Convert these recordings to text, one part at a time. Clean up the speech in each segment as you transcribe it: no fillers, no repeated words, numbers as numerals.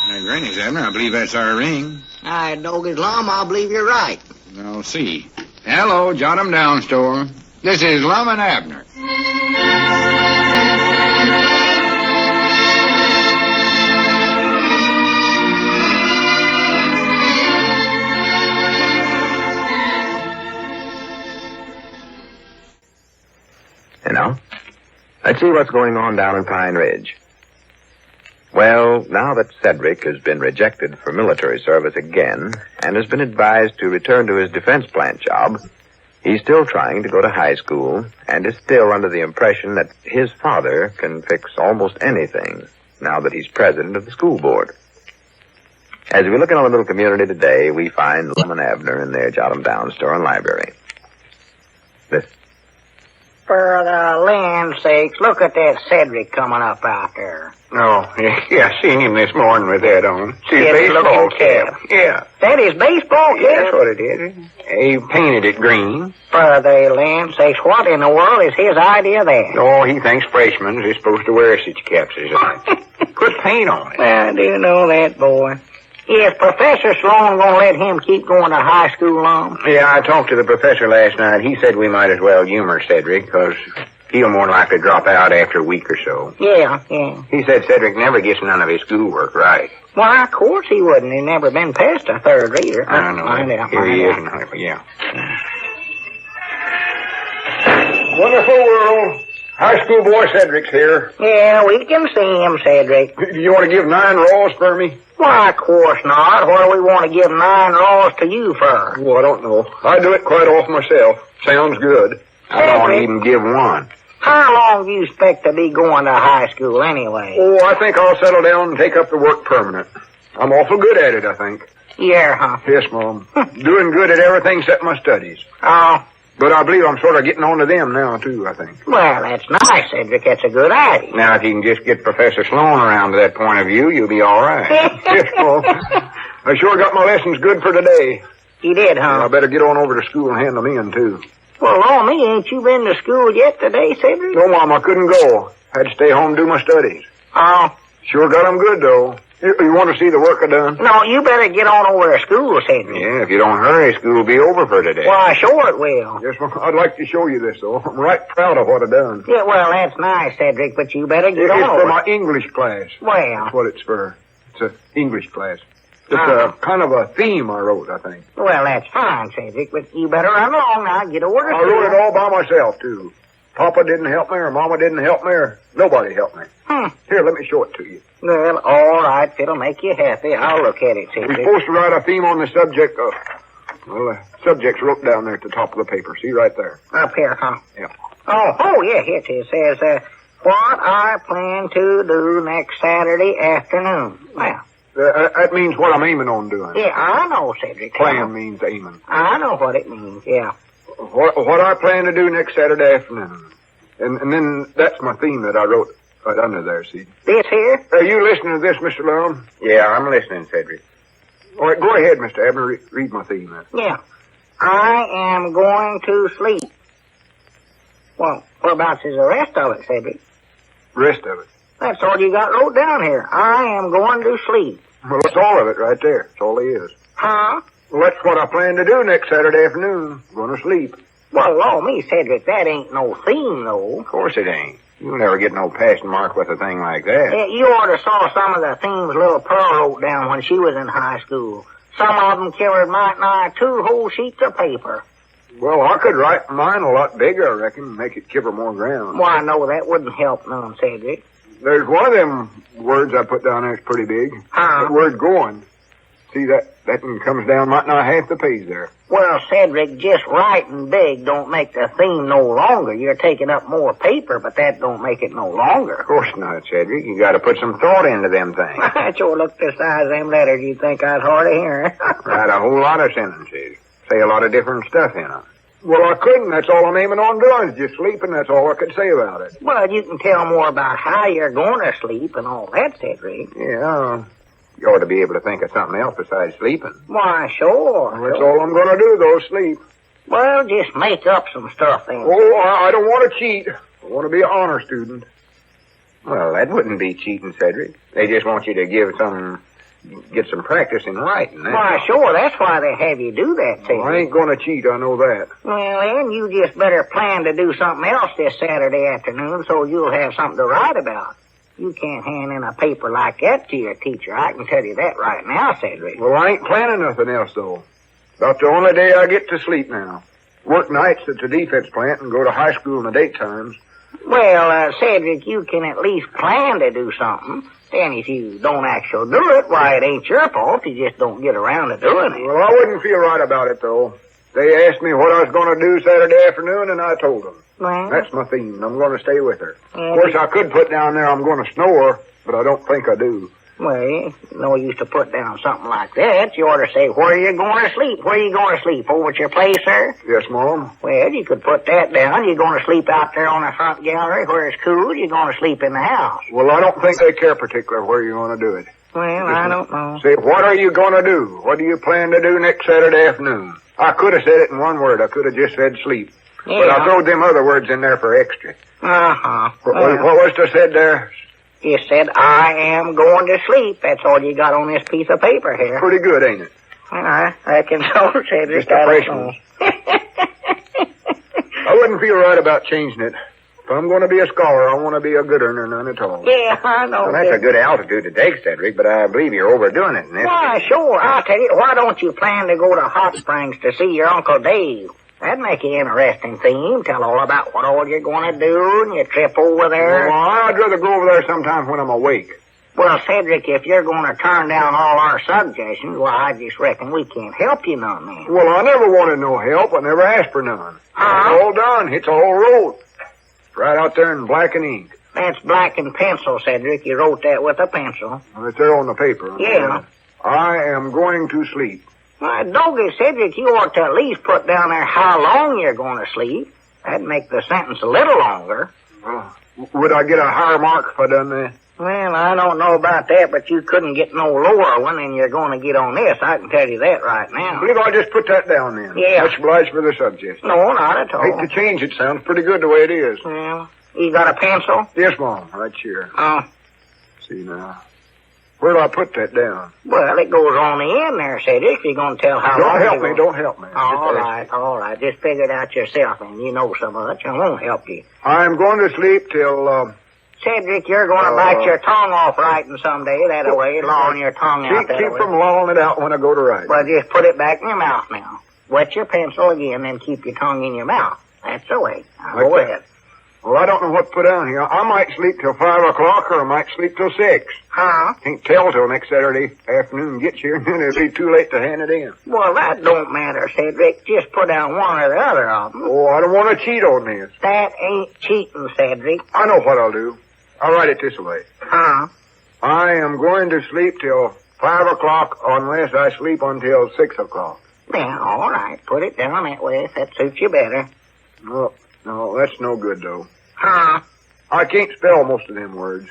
Granny's, Abner, I believe that's our ring. I dog his Lum, I believe you're right. I'll see. Hello, jot 'em down, store. This is Lum and Abner. You know, let's see what's going on down in Pine Ridge. Well, now that Cedric has been rejected for military service again and has been advised to return to his defense plant job, he's still trying to go to high school and is still under the impression that his father can fix almost anything now that he's president of the school board. As we look in our little community today, we find Lum and Abner in their Jot 'em Down store and library. Listen. For the land's sakes, look at that Cedric coming up out there. Oh, yeah, I seen him this morning with that on. See his Yes, baseball looking cap. Yeah. That is baseball cap? Yeah, that's what it is. He painted it green. For the land's sakes, what in the world is his idea there? Oh, he thinks freshmen are supposed to wear such caps as that. Put paint on it. I do know that, boy. Is Professor Sloan gonna let him keep going to high school long? Yeah, I talked to the professor last night. He said we might as well humor Cedric, because he'll more likely drop out after a week or so. Yeah. He said Cedric never gets none of his schoolwork right. Why, of course he wouldn't. He's never been past a third reader. I know. Here he is. Yeah. Wonderful world. High school boy Cedric's here. Yeah, we can see him, Cedric. Do you want to give 9 raws for me? Why, of course not. What do we want to give 9 raws to you for? Well, I don't know. I do it quite off myself. Sounds good. I don't even give 1. How long do you expect to be going to high school anyway? Oh, I think I'll settle down and take up the work permanent. I'm awful good at it, I think. Yeah, huh? Yes, Mom. Doing good at everything except my studies. Oh. But I believe I'm sort of getting on to them now, too, I think. Well, that's nice, Cedric. That's a good idea. Now, if you can just get Professor Sloan around to that point of view, you'll be all right. Yes, Mom. I sure got my lessons good for today. You did, huh? I better get on over to school and hand them in, too. Well, on me, ain't you been to school yet today, Cedric? No, Mom, I couldn't go. Had to stay home and do my studies. Oh. Sure got them good, though. You want to see the work I done? No, you better get on over to school, Cedric. Yeah, if you don't hurry, school will be over for today. Why, sure it will. Yes, Mom, I'd like to show you this, though. I'm right proud of what I done. Yeah, well, that's nice, Cedric, but you better get on It's over. for my English class. Well. That's what it's for. It's an English class. It's a kind of a theme I wrote, I think. Well, that's fine, Cedric, but you better run along now. Get over to I school. wrote it all by myself, too. Papa didn't help me, or Mama didn't help me, or nobody helped me. Here, let me show it to you. Well, all right, if it'll make you happy, I'll look at it, Cedric. We're supposed to write a theme on the subject of... Well, the subject's wrote down there at the top of the paper. See, right there. Up here, huh? Yeah. Oh, yeah, here it is. It says, what I plan to do next Saturday afternoon. Well... that means what I'm aiming on doing. Yeah, I know, Cedric. Plan means aiming. I know what it means, yeah. What I plan to do next Saturday afternoon. And then that's my theme that I wrote right under there, see? This here? Are you listening to this, Mr. Lum? Yeah, I'm listening, Cedric. All right, go ahead, Mr. Abner. Read my theme then. Yeah. I am going to sleep. Well, whereabouts is the rest of it, Cedric? Rest of it? That's all you got wrote down here. I am going to sleep. Well, that's all of it right there. That's all there is. Huh? Well, that's what I plan to do next Saturday afternoon. Going to sleep. Well, law me, Cedric, that ain't no theme, though. Of course it ain't. You'll never get no passing mark with a thing like that. Yeah, you ought to saw some of the themes little Pearl wrote down when she was in high school. Some of them carried might nigh 2 whole sheets of paper. Well, I could write mine a lot bigger, I reckon, make it cover more ground. Why, no, that wouldn't help none, Cedric. There's one of them words I put down there that's pretty big. Huh? That word going. See, that one comes down might not half the page there. Well, Cedric, just writing big don't make the theme no longer. You're taking up more paper, but that don't make it no longer. Of course not, Cedric. You got to put some thought into them things. I sure look the size of them letters. You'd think I was hard of hearing. Write a whole lot of sentences. Say a lot of different stuff in them. Well, I couldn't. That's all I'm aiming on doing is just sleeping. That's all I could say about it. Well, you can tell more about how you're going to sleep and all that, Cedric. Yeah. You ought to be able to think of something else besides sleeping. Why, sure. Well, that's all I'm going to do, though, sleep. Well, just make up some stuff then. Oh, I don't want to cheat. I want to be an honor student. Well, that wouldn't be cheating, Cedric. They just want you to give some get some practice in writing. Why, sure, that's why they have you do that, Cedric. Well, I ain't going to cheat, I know that. Well, then, you just better plan to do something else this Saturday afternoon so you'll have something to write about. You can't hand in a paper like that to your teacher. I can tell you that right now, Cedric. Well, I ain't planning nothing else, though. About the only day I get to sleep now. Work nights at the defense plant and go to high school in the daytimes. Well, Cedric, you can at least plan to do something. Then if you don't actually do it, why, it ain't your fault. You just don't get around to doing it. Well, I wouldn't feel right about it, though. They asked me what I was going to do Saturday afternoon, and I told them. Well, That's my theme. I'm going to stay with her. Yeah, Of course, I could put down there I'm going to snore, but I don't think I do. well, no use to put down something like that. You ought to say, where are you going to sleep? Where are you going to sleep? Over at your place, sir? Yes, Mom? Well, you could put that down. You're going to sleep out there on the front gallery where it's cool. You're going to sleep in the house. Well, I don't think they care particular where you're going to do it. Well, I don't know. Say, what are you going to do? What do you plan to do next Saturday afternoon? I could have said it in one word. I could have just said sleep. Yeah. But I throwed them other words in there for extra. Uh-huh. What Well, was to said there? you said, I am going to sleep. That's all you got on this piece of paper here. Pretty good, ain't it? I reckon so, Cedric. Just a freshman. I wouldn't feel right about changing it. If I'm going to be a scholar, I want to be a good earner, none at all. Yeah, I know. good altitude to take, Cedric, but I believe you're overdoing it in this. Why, sure. I'll tell you, why don't you plan to go to Hot Springs to see your Uncle Dave? That'd make an interesting theme. Tell all about what all you're going to do and your trip over there. Well, I'd rather go over there sometime when I'm awake. Well, Cedric, if you're going to turn down all our suggestions, well, I just reckon we can't help you none then. Well, I never wanted no help. I never asked for none. Uh-huh. It's all done. It's all wrote. Right out there in black and ink. That's black and pencil, Cedric. You wrote that with a pencil. It's there on the paper. Yeah. I am going to sleep. Why, doggy, Cedric, you ought to at least put down there how long you're going to sleep. That'd make the sentence a little longer. Would I get a higher mark if I done that? Well, I don't know about that, but you couldn't get no lower one than you're going to get on this. I can tell you that right I now. believe I'll just put that down then. Yeah. Much obliged for the suggestion. No, not at all. Hate to change it. Sounds pretty good the way it is. Well, you got a pencil? Yes, Mom. Right here. Oh, See now. Where do I put that down? well, it goes on the end there, Cedric. If you're going to tell how long Don't help you're me. gonna- Don't help me. All right. Just figure it out yourself, and you know so much. I won't help you. I'm going to sleep till, Cedric, you're going to bite your tongue off writing someday. That way, lawing your tongue out that keep way. from lolling it out when I go to write. Well, just put it back in your mouth now. Wet your pencil again, then keep your tongue in your mouth. That's the way. Now, Like go that. ahead. Well, I don't know what to put down here. I might sleep till 5 o'clock, or I might sleep till 6. Huh? Can't tell till next Saturday afternoon gets here, and then it'll be too late to hand it in. Well, that don't matter, Cedric. Just put down one or the other of them. Oh, I don't want to cheat on this. That ain't cheating, Cedric. I know what I'll do. I'll write it this way. Huh? I am going to sleep till 5 o'clock unless I sleep until 6 o'clock. Yeah, all right. Put it down that way if that suits you better. No, that's no good, though. Huh? I can't spell most of them words.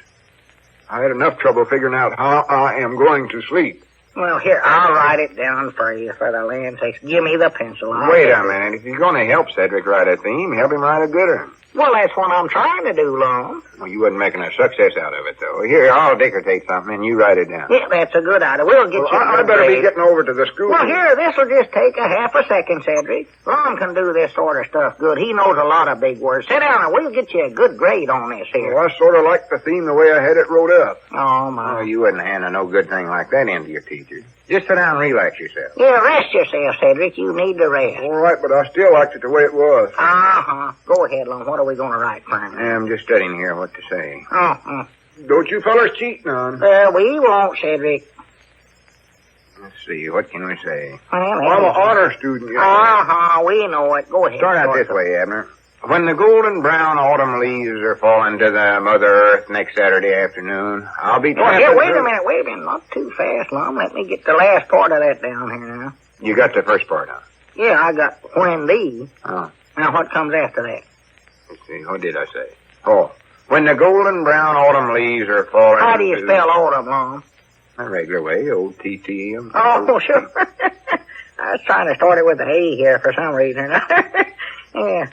I had enough trouble figuring out how I am going to sleep. Well, here, I'll write it down for you for the land's sakes. Give me the pencil. I'll Wait take a it. minute. If you're going to help Cedric write a theme, help him write a good one. Well, that's what I'm trying to do, Lum. Well, you wasn't making a success out of it, though. Here, I'll dictate something, and you write it down. Yeah, that's a good idea. We'll get Well, you a I good better be grade. getting over to the school. Well, here, this'll just take a half a second, Cedric. Lum can do this sort of stuff good. He knows a lot of big words. Sit down and we'll get you a good grade on this here. Well, I sort of like the theme the way I had it wrote up. Oh, Oh, my. you wouldn't hand no good thing like that in to your teacher. Just sit down and relax yourself. Yeah, rest yourself, Cedric. You need to rest. All right, but I still liked it the way it was. Uh-huh. Go ahead, Lum. What are we going to write finally? I'm just studying here what to say. Uh-huh. Don't you fellas cheat none. We won't, Cedric. Let's see, what can we say? Well, I'm an honor student. You know. Uh-huh. We know it. Go ahead. Start out this way, Abner. When the golden brown autumn leaves are falling to the Mother Earth next Saturday afternoon, I'll be Well, tramping here, wait a through- minute. Not too fast, Lum. Let me get the last part of that down here now. You got the first part on. Yeah, I got when thee. Oh, Now, what comes after that? let's see, what did I say? Oh, when the golden brown autumn leaves are falling... How do you to- spell autumn, Lum? The regular way, O-T-T-M. Oh, sure. I was trying to start it with an A here for some reason. Yeah.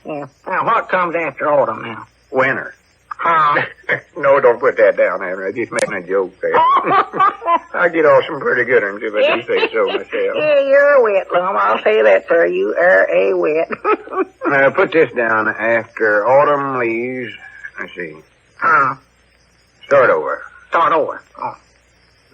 Now, what comes after autumn now? Winter. Huh? No, don't put that down, Abner. I'm just making a joke there. I get off some pretty good ones if I do say so myself. Yeah, you're a wit, Lum. I'll say that for you. A wit. Put this down. After autumn leaves, let's see. Huh? Start over. Start over. Oh.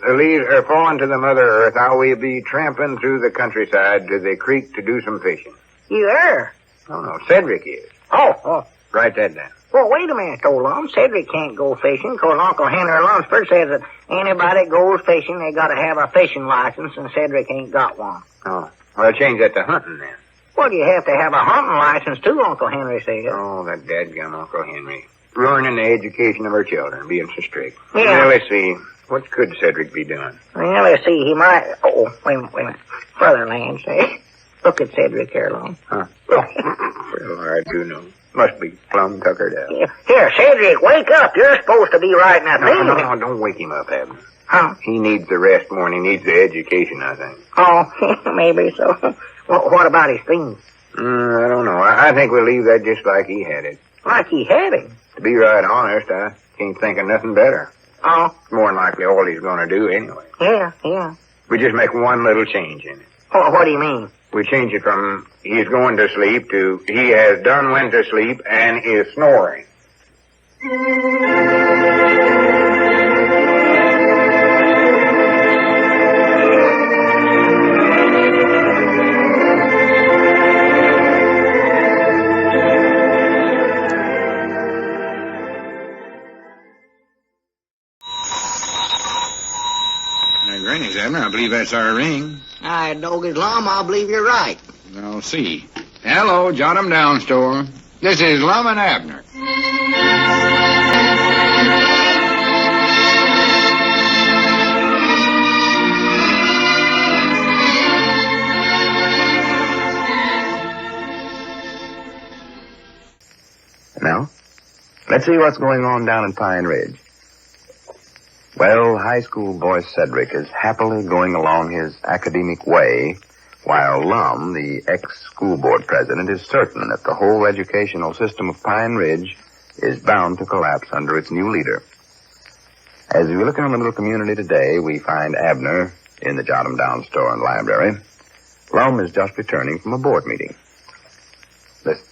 The leaves are falling to the Mother Earth. I will be tramping through the countryside to the creek to do some fishing. You there? Oh, no, Cedric is. Oh. Write that down. Well, wait a minute, old Lum. Cedric can't go fishing because Uncle Henry Lunsford says that anybody that goes fishing, they got to have a fishing license, and Cedric ain't got one. Oh, well, change that to hunting then. Well, you have to have a hunting license too, Uncle Henry says. Oh, that dadgum Uncle Henry. Ruining the education of our children, being so strict. Yeah. Well, let's see. What could Cedric be doing? Well, let's see. He might... Oh, wait a minute. Furtherland, say. Look at Cedric here, Lum. Huh? Well, I do know. Must be plumb tuckered out. Here, Cedric, wake up. You're supposed to be writing a thing. No, don't wake him up, Abner. Huh? He needs the rest more than he needs the education, I think. Oh, maybe so. Well, what about his theme? I don't know. I think we'll leave that just like he had it. Like he had him. To be right honest, I can't think of nothing better. Oh? More than likely all he's going to do anyway. Yeah. We just make one little change in it. What do you mean? We change it from he's going to sleep to he has done went to sleep and is snoring. Granny's, Abner. I believe that's our ring. I dog his Lum. I believe you're right. I'll see. Hello, jot 'em down, store. This is Lum and Abner. Now, let's see what's going on down in Pine Ridge. Well, high school boy Cedric is happily going along his academic way, while Lum, the ex-school board president, is certain that the whole educational system of Pine Ridge is bound to collapse under its new leader. As we look around the little community today, we find Abner in the Jot 'em Down store and library. Lum is just returning from a board meeting. Listen.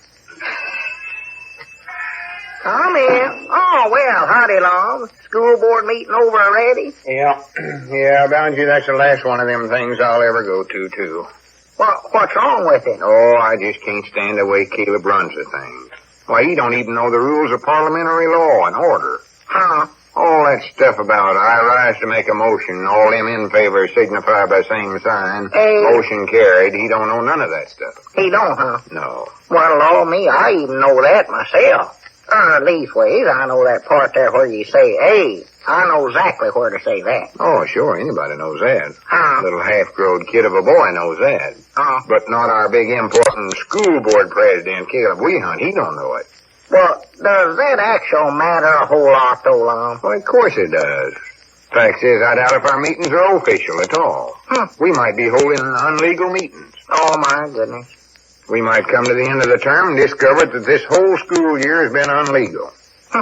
Come in. Oh, well, howdy, Lum. School board meeting over already? Yeah, bound you that's the last one of them things I'll ever go to, too. What's wrong with it? Oh, I just can't stand the way Caleb runs the thing. Why, he don't even know the rules of parliamentary law and order. Huh? All that stuff about I rise to make a motion, all them in favor signify by same sign, motion carried. He don't know none of that stuff. He don't, huh? No. Well, Lord me, I even know that myself. Leastways, I know that part there where you say A. I know exactly where to say that. Oh, sure, anybody knows that. Huh? Little half-grown kid of a boy knows that. But not our big important school board president, Caleb Wehunt. He don't know it. Well, does that actual matter a whole lot, though, Lum? Well, of course it does. Fact is, I doubt if our meetings are official at all. We might be holding unlegal meetings. Oh, my goodness. We might come to the end of the term and discover that this whole school year has been unlegal.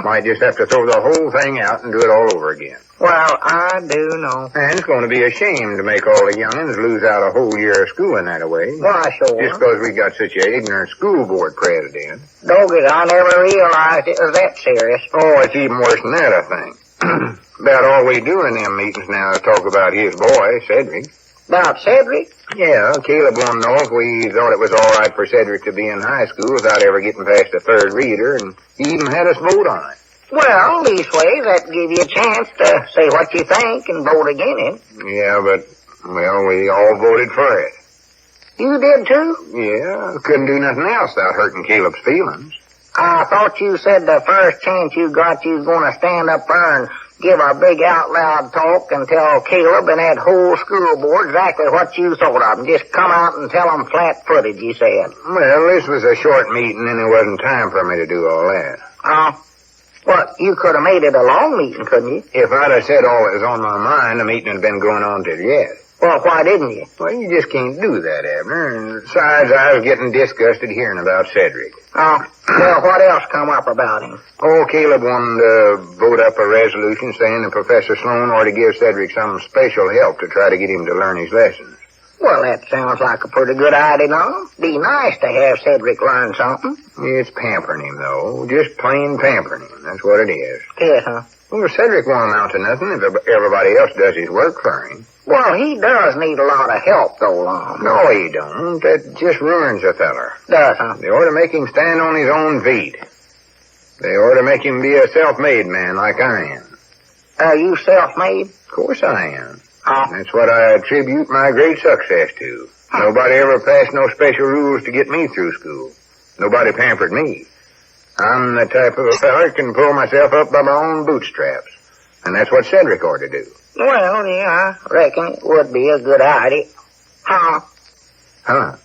Might just have to throw the whole thing out and do it all over again. Well, I do know. And it's going to be a shame to make all the young'uns lose out a whole year of schooling that way. Why, sure. Just because we got such an ignorant school board president. Dogged, I never realized it was that serious. Oh, it's even worse than that, I think. About all we do in them meetings now is talk about his boy, Cedric. About Cedric? Yeah, Caleb wanted to know if we thought it was all right for Cedric to be in high school without ever getting past the third reader, and he even had us vote on it. Well, leastways, that give you a chance to say what you think and vote against it. Yeah, but, well, we all voted for it. You did, too? Yeah, couldn't do nothing else without hurting Caleb's feelings. I thought you said the first chance you got you was going to stand up there and give a big out-loud talk and tell Caleb and that whole school board exactly what you thought of him. Just come out and tell them flat-footed, you said. Well, this was a short meeting and there wasn't time for me to do all that. Well, you could have made it a long meeting, couldn't you? If I'd have said all that was on my mind, the meeting had been going on till yet. Well, why didn't you? Well, you just can't do that, Abner. And besides, I was getting disgusted hearing about Cedric. Oh, well, what else come up about him? Oh, Caleb wanted to vote up a resolution saying that Professor Sloan ought to give Cedric some special help to try to get him to learn his lessons. Well, that sounds like a pretty good idea, no? Be nice to have Cedric learn something. It's pampering him, though. Just plain pampering him. That's what it is. Yes, huh? Well, Cedric won't amount to nothing if everybody else does his work for him. Well, he does need a lot of help, though, Lum. No, he don't. That just ruins a feller. Does, huh? They ought to make him stand on his own feet. They ought to make him be a self-made man like I am. Are you self-made? Of course I am. That's what I attribute my great success to. Nobody ever passed no special rules to get me through school. Nobody pampered me. I'm the type of a feller that can pull myself up by my own bootstraps. And that's what Cedric ought to do. Well, yeah, I reckon it would be a good idea. Huh? Huh?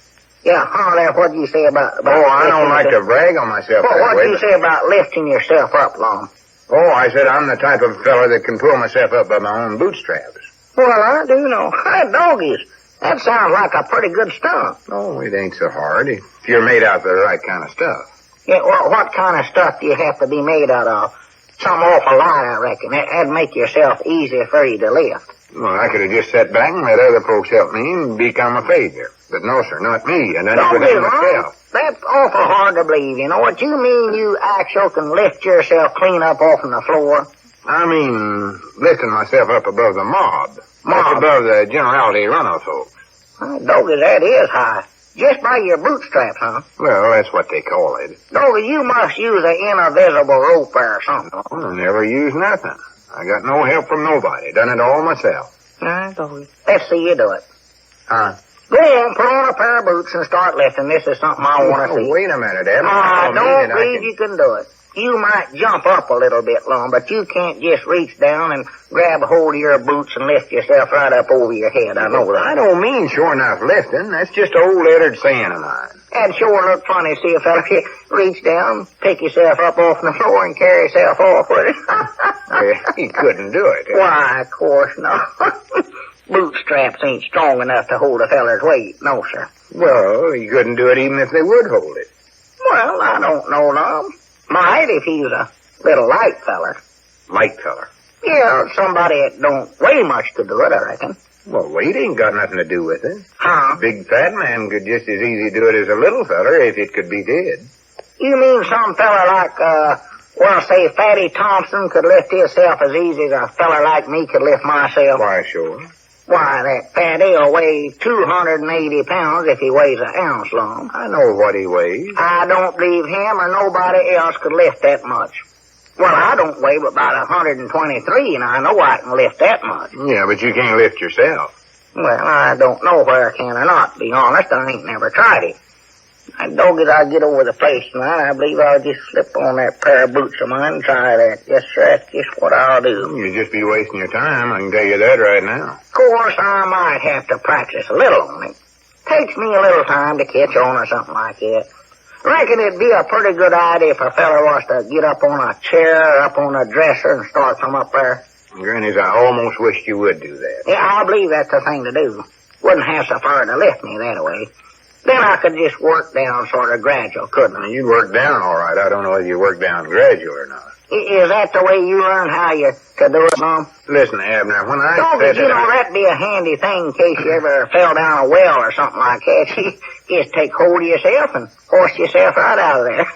Yeah, there, what'd you say about Oh, I don't like to brag on myself Well, that way. what'd you say about lifting yourself up, Lum? Oh, I said I'm the type of feller that can pull myself up by my own bootstraps. Well, I do know. Hi, doggies. That sounds like a pretty good stunt. Oh, it ain't so hard if you're made out of the right kind of stuff. Yeah, well, what kind of stuff do you have to be made out of? Some awful lot, I reckon. That'd make yourself easier for you to lift. Well, I could have just sat back and let other folks help me and become a failure. But no, sir, not me. And then Don't it be would myself. That's awful hard to believe. You know what you mean? You actually can lift yourself clean up off the floor? I mean, lifting myself up above the mob. Mob? Up above the generality run of folks. Doggy, that is high. Just by your bootstraps, huh? Well, that's what they call it. Doggy, you must use an invisible rope or something. Well, I never used nothing. I got no help from nobody. Done it all myself. Doggy. Let's see you do it. Huh? Go on, put on a pair of boots and start lifting. This is something I want to see. Wait a minute, Abner. I don't believe you can do it. You might jump up a little bit, Lum, but you can't just reach down and grab a hold of your boots and lift yourself right up over your head. I know that. I don't mean sure enough lifting. That's just old lettered saying of mine. That'd sure look funny, see a fella reach down, pick yourself up off the floor and carry yourself off with it. He couldn't do it. Why, of course not. Bootstraps ain't strong enough to hold a feller's weight. No, sir. Well, he couldn't do it even if they would hold it. Well, I don't know, Lum. Might if he was a little light feller. Light feller? Yeah, somebody that don't weigh much to do it, I reckon. Well, weight ain't got nothing to do with it. Huh? A big fat man could just as easy do it as a little feller if it could be did. You mean some feller like, say Fatty Thompson could lift himself as easy as a feller like me could lift myself? Why, sure. Why, that Fatty'll weigh 280 pounds if he weighs an ounce long. I know what he weighs. I don't believe him or nobody else could lift that much. Well, I don't weigh but about 123, and I know I can lift that much. Yeah, but you can't lift yourself. Well, I don't know whether I can or not, to be honest. I ain't never tried it. I don't get I get over the place tonight. I believe I'll just slip on that pair of boots of mine and try that. Yes, sir, that's just what I'll do. You'd just be wasting your time, I can tell you that right now. Of course, I might have to practice a little on it. Takes me a little time to catch on or something like that. Reckon it'd be a pretty good idea if a fella was to get up on a chair or up on a dresser and start from up there. Granny's, I almost wished you would do that. Yeah, I believe that's the thing to do. Wouldn't have so far to lift me that way. Then I could just work down sort of gradual, couldn't I? You'd work down all right. I don't know whether you work down gradual or not. Is that the way you learn how you to do it, Mom? Listen, Abner, when I Don't said you know that'd be a handy thing in case you ever fell down a well or something like that. You just take hold of yourself and force yourself right out of there.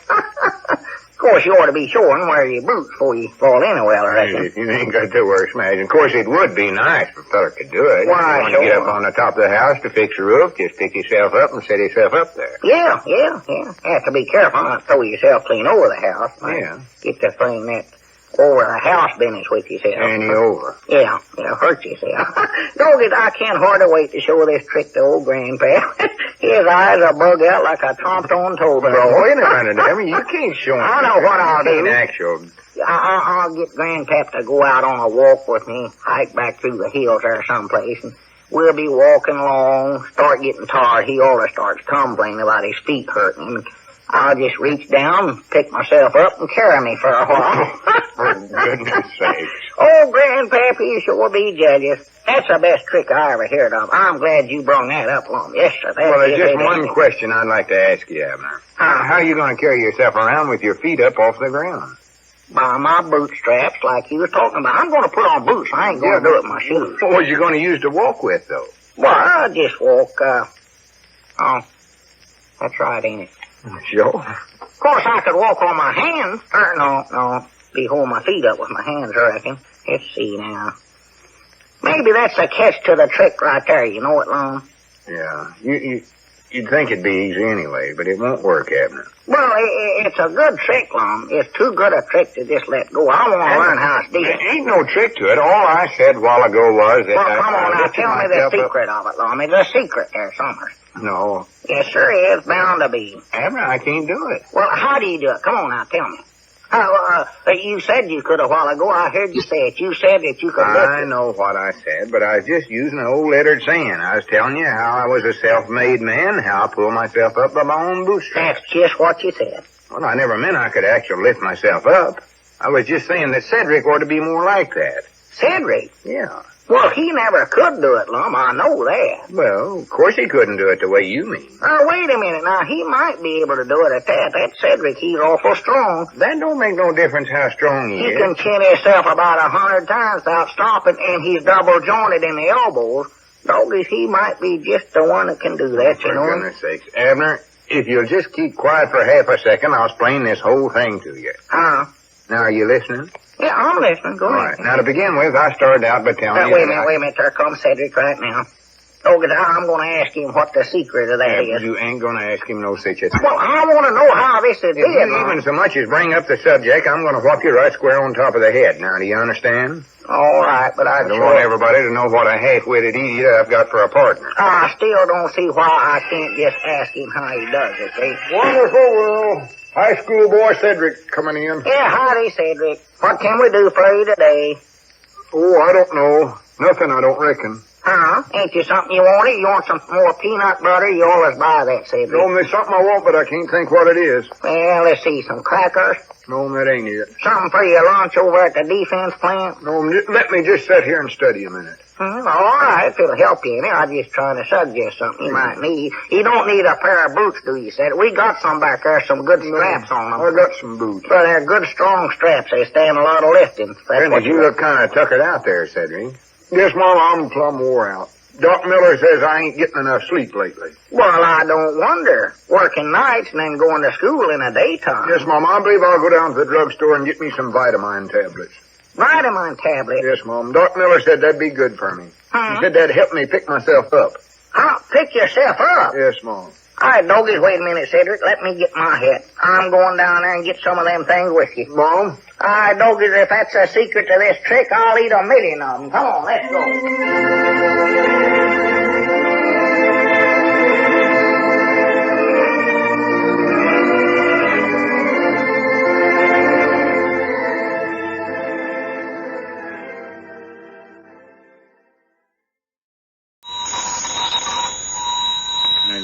Of course, you ought to be sure and wear your boots before you fall in a well, I reckon. You ain't got to worry, Smash. Of course, it would be nice if a fella could do it. Why, if you want to get up on the top of the house to fix a roof, just pick yourself up and set yourself up there. Yeah. Have to be careful not to throw yourself clean over the house. Yeah. Get the thing that over the house business with yourself. And you over. Yeah, hurt yourself. Doggy, I can't hardly wait to show this trick to old Grandpa. His eyes will bug out like a tromped-on toe bell. Well, wait a minute, Abner. You can't show him. I know what I'll do. Actual. I'll get Grandpap to go out on a walk with me, hike back through the hills there someplace, and we'll be walking along, start getting tired. He always starts complaining about his feet hurting him. I'll just reach down, pick myself up, and carry me for a while. For goodness sakes. Oh, Grandpappy, you sure be jealous. That's the best trick I ever heard of. I'm glad you brung that up, Lum. Yes, sir. Well, there's just one question I'd like to ask you, Abner. How are you going to carry yourself around with your feet up off the ground? By my bootstraps, like you was talking about. I'm going to put on boots. I ain't going to do it with my shoes. What was you going to use to walk with, though? Well, I'll just walk, that's right, ain't it? Sure. Of course, I could walk on my hands. No. Be holding my feet up with my hands, I reckon. Let's see now. Maybe that's the catch to the trick right there. You know it, Lum? Yeah. You'd think it'd be easy anyway, but it won't work, Abner. Well, it's a good trick, Lum. It's too good a trick to just let go. I want to learn how it's done. There ain't no trick to it. All I said a while ago was that... Well, come on now. Tell me the secret of it, Lum. There's a secret there somewhere. No. Yes, sir, is. Bound to be. Abner, I can't do it. Well, how do you do it? Come on now, tell me. You said you could a while ago. I heard you say it. You said that you could. I know what I said, but I was just using an old lettered saying. I was telling you how I was a self-made man, how I pulled myself up by my own bootstraps. That's just what you said. Well, I never meant I could actually lift myself up. I was just saying that Cedric ought to be more like that. Cedric? Yeah. Well, he never could do it, Lum. I know that. Well, of course he couldn't do it the way you mean. Wait a minute. Now, he might be able to do it at that. That Cedric, he's awful strong. That don't make no difference how strong he is. He can chin himself about 100 times without stopping, and he's double jointed in the elbows. Doggies, he might be just the one that can do that, you know. For goodness sakes. Abner, if you'll just keep quiet for half a second, I'll explain this whole thing to you. Huh? Now, are you listening? Yeah, I'm listening. Go ahead. All right. Now, to begin with, I started out by telling you... Wait a minute. There comes Cedric right now. I'm going to ask him what the secret of that is. You ain't going to ask him no such a thing. Well, I want to know how this is If you even so much as bring up the subject, I'm going to whop you right square on top of the head. Now, do you understand? All right, but I don't want everybody to know what a half-witted idiot I've got for a partner. I still don't see why I can't just ask him how he does it, see? Wonderful, Will. High school boy Cedric coming in. Yeah, howdy, Cedric. What can we do for you today? Oh, I don't know. Nothing, I don't reckon. Huh? Ain't you something you wanted? You want some more peanut butter? You always buy that, Cedric. No, there's something I want, but I can't think what it is. Well, let's see. Some crackers? No, that ain't it. Something for your lunch over at the defense plant? No, let me just sit here and study a minute. All right, if it'll help you any. I'm just trying to suggest something you might need. You don't need a pair of boots, do you, Cedric? We got some back there, some good straps on them. I got some boots. But they're good, strong straps. They stand a lot of lifting. You look kind of tuckered out there, Cedric. Yes, Mama, I'm plumb wore out. Doc Miller says I ain't getting enough sleep lately. Well, I don't wonder. Working nights and then going to school in the daytime. Yes, Mom, I believe I'll go down to the drugstore and get me some vitamin tablets. Vitamin tablets? Yes, Mom. Doc Miller said that'd be good for me. He said that'd help me pick myself up. Huh? Pick yourself up? Yes, Mom. All right, doggies, wait a minute, Cedric. Let me get my hat. I'm going down there and get some of them things with you. Mom? All right, doggies, if that's the secret to this trick, I'll eat 1,000,000 of them. Come on, let's go.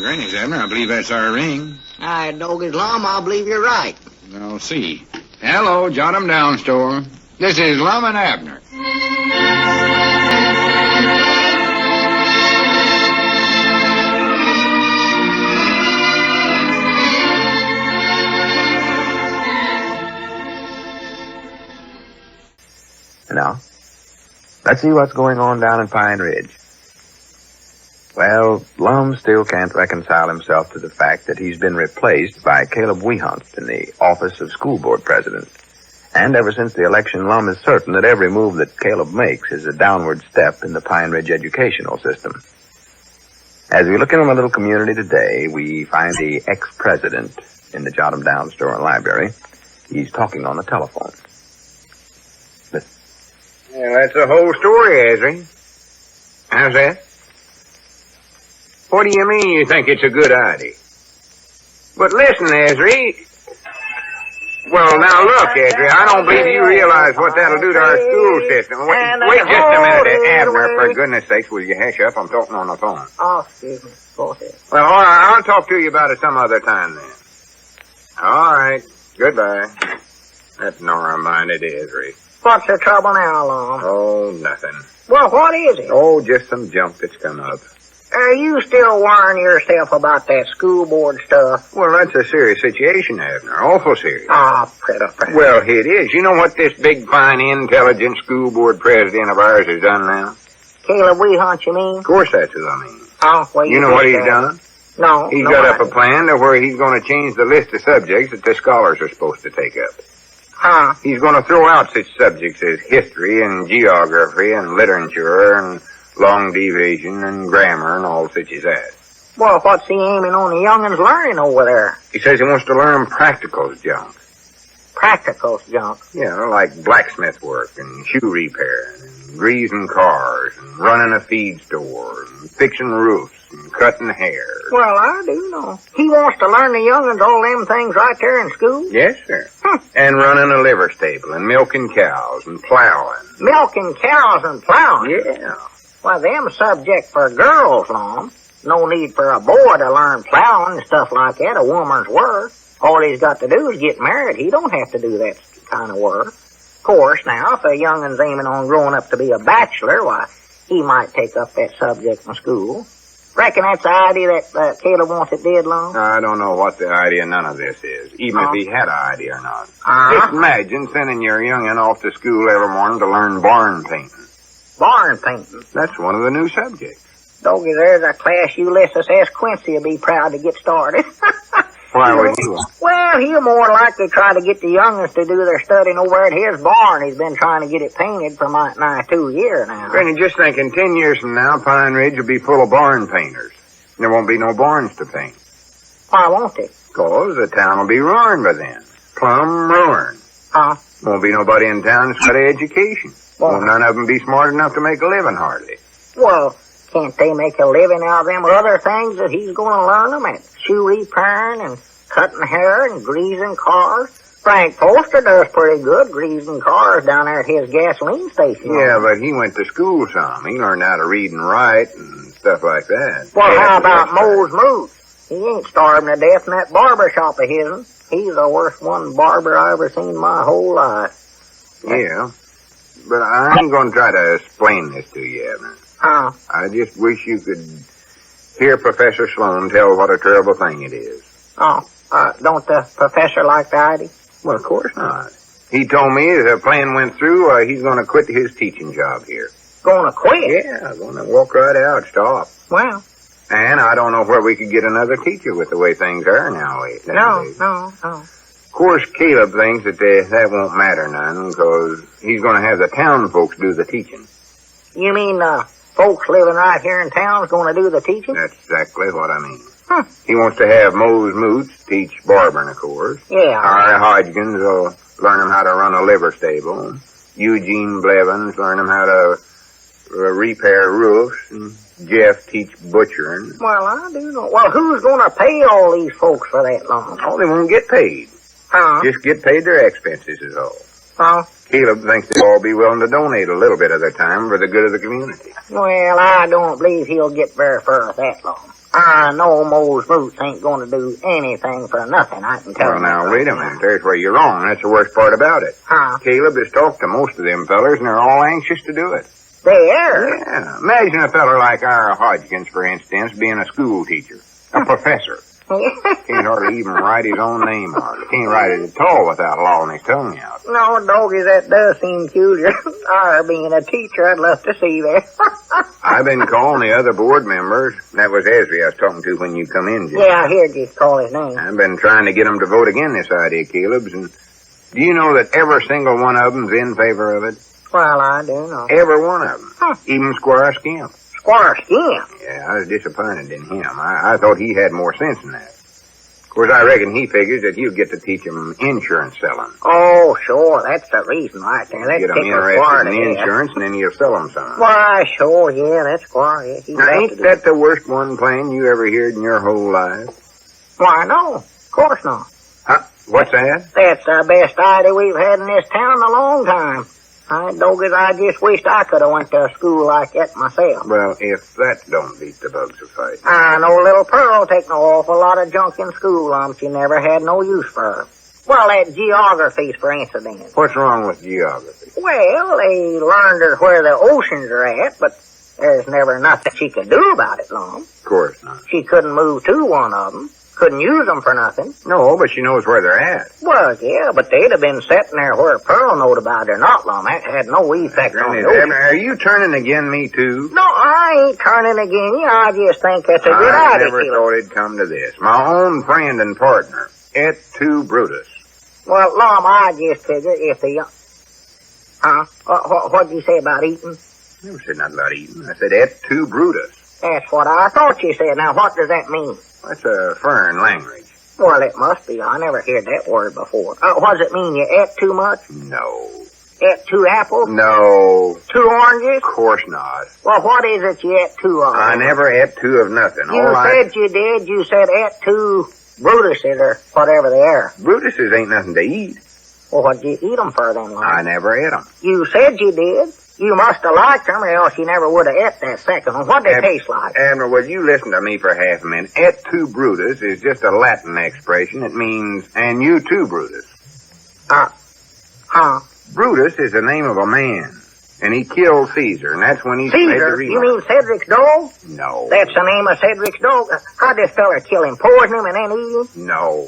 Granny's, Abner. I believe that's our ring. All right, doggies, Lum, I believe you're right. I'll see. Hello, jot 'em down, store. This is Lum and Abner. Now, let's see what's going on down in Pine Ridge. Well, Lum still can't reconcile himself to the fact that he's been replaced by Caleb Wehunt in the office of school board president. And ever since the election, Lum is certain that every move that Caleb makes is a downward step in the Pine Ridge educational system. As we look in on the little community today, we find the ex-president in the Jot 'em Down store and library. He's talking on the telephone. Listen. Yeah, that's the whole story, Ezra. How's that? What do you mean you think it's a good idea? But listen, Ezra. Well, now look, Ezra, I don't believe you realize what that'll do to our school system. Wait just a minute, Abner, for goodness sakes, will you hush up? I'm talking on the phone. Oh, excuse me. Go ahead. Well, all right, I'll talk to you about it some other time then. All right. Goodbye. That narrow-minded Esri. What's the trouble now, Lum? Oh, nothing. Well, what is it? Oh, just some junk that's come up. Are you still worrying yourself about that school board stuff? Well, that's a serious situation, Abner. Awful serious. Oh, pretty. Well, it is. You know what this big, fine, intelligent school board president of ours has done now? Caleb Wehunt, you mean? Of course that's who I mean. Oh, well, You know what he's done? No. He's no got up idea. a plan to where he's going to change the list of subjects that the scholars are supposed to take up. Huh? He's going to throw out such subjects as history and geography and literature and long division and grammar and all such as that. Well, what's he aiming on the young'uns learning over there? He says he wants to learn practicals junk. Practicals junk. Yeah, like blacksmith work and shoe repair and greasing cars and running a feed store and fixing roofs and cutting hair. Well, I do know. He wants to learn the young'uns all them things right there in school? Yes, sir. And running a liver stable and milking cows and plowing. Milking cows and plowing? Yeah. Well, them subject for girls, Lum. No need for a boy to learn plowing and stuff like that, a woman's work. All he's got to do is get married. He don't have to do that kind of work. Of course, now, if a young'un's aiming on growing up to be a bachelor, why, he might take up that subject in school. Reckon that's the idea that Caleb wants it did, Lum? I don't know what the idea none of this is, even if he had an idea or not. Uh-huh. Just imagine sending your young'un off to school every morning to learn barn painting. Barn painting. That's one of the new subjects. Doggy, there's a class Ulysses S. Quincy will be proud to get started. Why would you? Well, he'll more likely try to get the young'uns to do their studying over at his barn. He's been trying to get it painted for nigh 2 years now. Granny, just thinking 10 years from now, Pine Ridge will be full of barn painters. There won't be no barns to paint. Why won't it? 'Cause the town will be ruined by then. Plumb ruined. Huh? Won't be nobody in town to study education. Well- Won't none of them be smart enough to make a living, hardly. Well, can't they make a living out of them other things that he's going to learn them at? Shoe repairing and cutting hair and greasing cars? Frank Foster does pretty good greasing cars down there at his gasoline station. Yeah, but he went to school some. He learned how to read and write and stuff like that. Well, Yeah, how about that's right. Mose Moose? He ain't starving to death in that barber shop of his. He's the worst one barber I ever seen in my whole life. Yeah. But I ain't going to try to explain this to you, Abner. Huh? I just wish you could hear Professor Sloan tell what a terrible thing it is. Oh, don't the professor like the idea? Well, of course not. He told me if the plan went through, he's going to quit his teaching job here. Gonna quit? Yeah, going to walk right out, stop. Well, And I don't know where we could get another teacher with the way things are nowadays. no. Of course, Caleb thinks that won't matter none, because he's going to have the town folks do the teaching. You mean, folks living right here in town's gonna do the teaching? That's exactly what I mean. Huh. He wants to have Mose Moots teach barbering, of course. Yeah. Harry Hodgkins will learn him how to run a liver stable. Eugene Blevins learn him how to repair roofs. And Jeff teach butchering. Well, I do know. Well, who's gonna pay all these folks for that long? Oh, they won't get paid. Huh? Just get paid their expenses is all. Oh, Caleb thinks they'll all be willing to donate a little bit of their time for the good of the community. well, I don't believe he'll get very far with that long. I know Mose Moots ain't gonna do anything for nothing, I can tell Well, you. now, that wait a right minute. There's where you're wrong. That's the worst part about it. Huh? Caleb has talked to most of them fellers, and they're all anxious to do it. There? Yeah. Imagine a feller like our Hodgkins, for instance, being a school teacher, a professor. Can't hardly even write his own name hardly. Can't write it at all without lolling his tongue out. No, doggy, that does seem peculiar. Being a teacher, I'd love to see that. I've been calling the other board members. That was Esri I was talking to when you come in, Jim. Yeah, I heard you call his name. I've been trying to get them to vote again this idea, Caleb's, and do you know that every single one of them's in favor of it? Well, I do know. Every one of them. Huh. Even Squire Skimp. Squire Skin. Yeah, I was disappointed in him. I thought he had more sense than that. Of course, I reckon he figures that you get to teach him insurance selling. Oh, sure, that's the reason right there. That's Get him interested in insurance, and then you'll sell him some. Why, sure, yeah, that's Squire. Yeah, he'd Now, love to ain't do that the worst one plan you ever heard in your whole life? Why, no, of course not. Huh? What's that? That's the best idea we've had in this town in a long time. Dogged, I just wished I could have went to a school like that myself. Well, if that don't beat the bugs of fight. I know little Pearl take no awful lot of junk in school, she never had no use for her. Well, that geography's for instance. What's wrong with geography? Well, they learned her where the oceans are at, but there's never nothing she could do about it, Lum. Of course not. She couldn't move to one of them. Couldn't use them for nothing. No, but she knows where they're at. Well, yeah, but they'd have been sitting there where Pearl knowed about it or not, Lum. That had no effect on the ocean. Are you turning again me, too? No, I ain't turning again you. I just think that's a good I idea. never thought it'd come to this. My own friend and partner, Et tu, Brutus. Well, Lum, I just figure if the... Huh? What'd you say about eating? I never said nothing about eating. I said Et tu, Brutus. That's what I thought you said. Now, what does that mean? That's a foreign language. Well, it must be. I never heard that word before. What does it mean? You ate too much? No. Ate 2 apples? No. 2 oranges? Of course not. Well, what is it you ate 2 of? I never ate 2 of nothing. You said you did. You said ate 2 Brutuses or whatever they are. Brutuses ain't nothing to eat. Well, what'd you eat them for then, Lum? I never ate them. You said you did. You must have liked them, or else you never would have ate that second one. What'd they taste like? Abner, will you listen to me for half a minute? Et tu, Brutus is just a Latin expression. It means, and you too, Brutus. Brutus is the name of a man, and he killed Caesar, and that's when he made the Caesar? remark. You mean Cedric's dog? No. That's the name of Cedric's dog? How'd this fella kill him? Poison him and then eat him? No.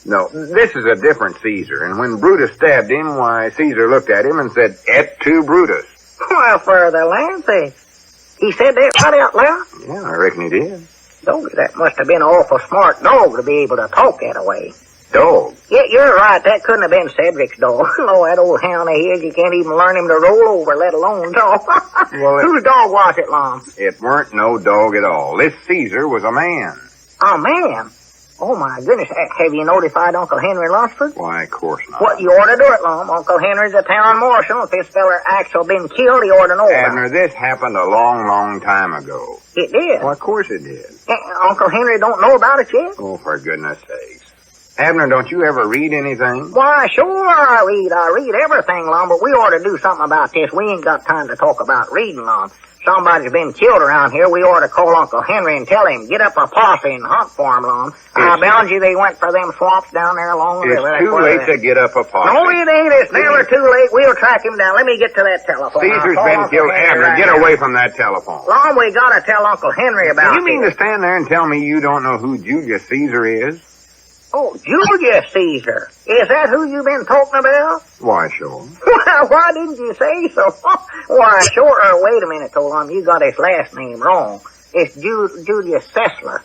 No, this is a different Caesar, and when Brutus stabbed him, why, Caesar looked at him and said, Et tu, Brutus. Well, for the land sake. He said that right out loud? Yeah, I reckon he did. Dog, that must have been an awful smart dog to be able to talk that way. Dog? Yeah, you're right. That couldn't have been Cedric's dog. Oh, that old hound of his, you can't even learn him to roll over, let alone talk. Well, whose dog was it, Lum? It weren't no dog at all. This Caesar was a man. A man? Oh, my goodness. Have you notified Uncle Henry Lunsford? Why, of course not. What, you ought to do it, Lum. Uncle Henry's a town marshal. If this feller actually been killed, he ought to know Abner, about it. this happened a long, long time ago. It did? Well, of course it did. Uncle Henry don't know about it yet? Oh, for goodness sakes. Abner, don't you ever read anything? Why, sure I read everything, Lum, but we ought to do something about this. We ain't got time to talk about reading, Lum. Somebody's been killed around here. We ought to call Uncle Henry and tell him, get up a posse and hunt for him, Lum. I bound you they went for them swamps down there along the river. It's too late to get up a posse. No, it ain't. It's never too late. We'll track him down. Let me get to that telephone. Caesar's been killed. Abner, get away from that telephone. Lum, we gotta tell Uncle Henry about it. You mean to stand there and tell me you don't know who Julius Caesar is? Oh, Julius Caesar. Is that who you been talking about? Why, sure. Well, why didn't you say so? Why, sure. Wait a minute, Lum. You got his last name wrong. It's Julius Caesar.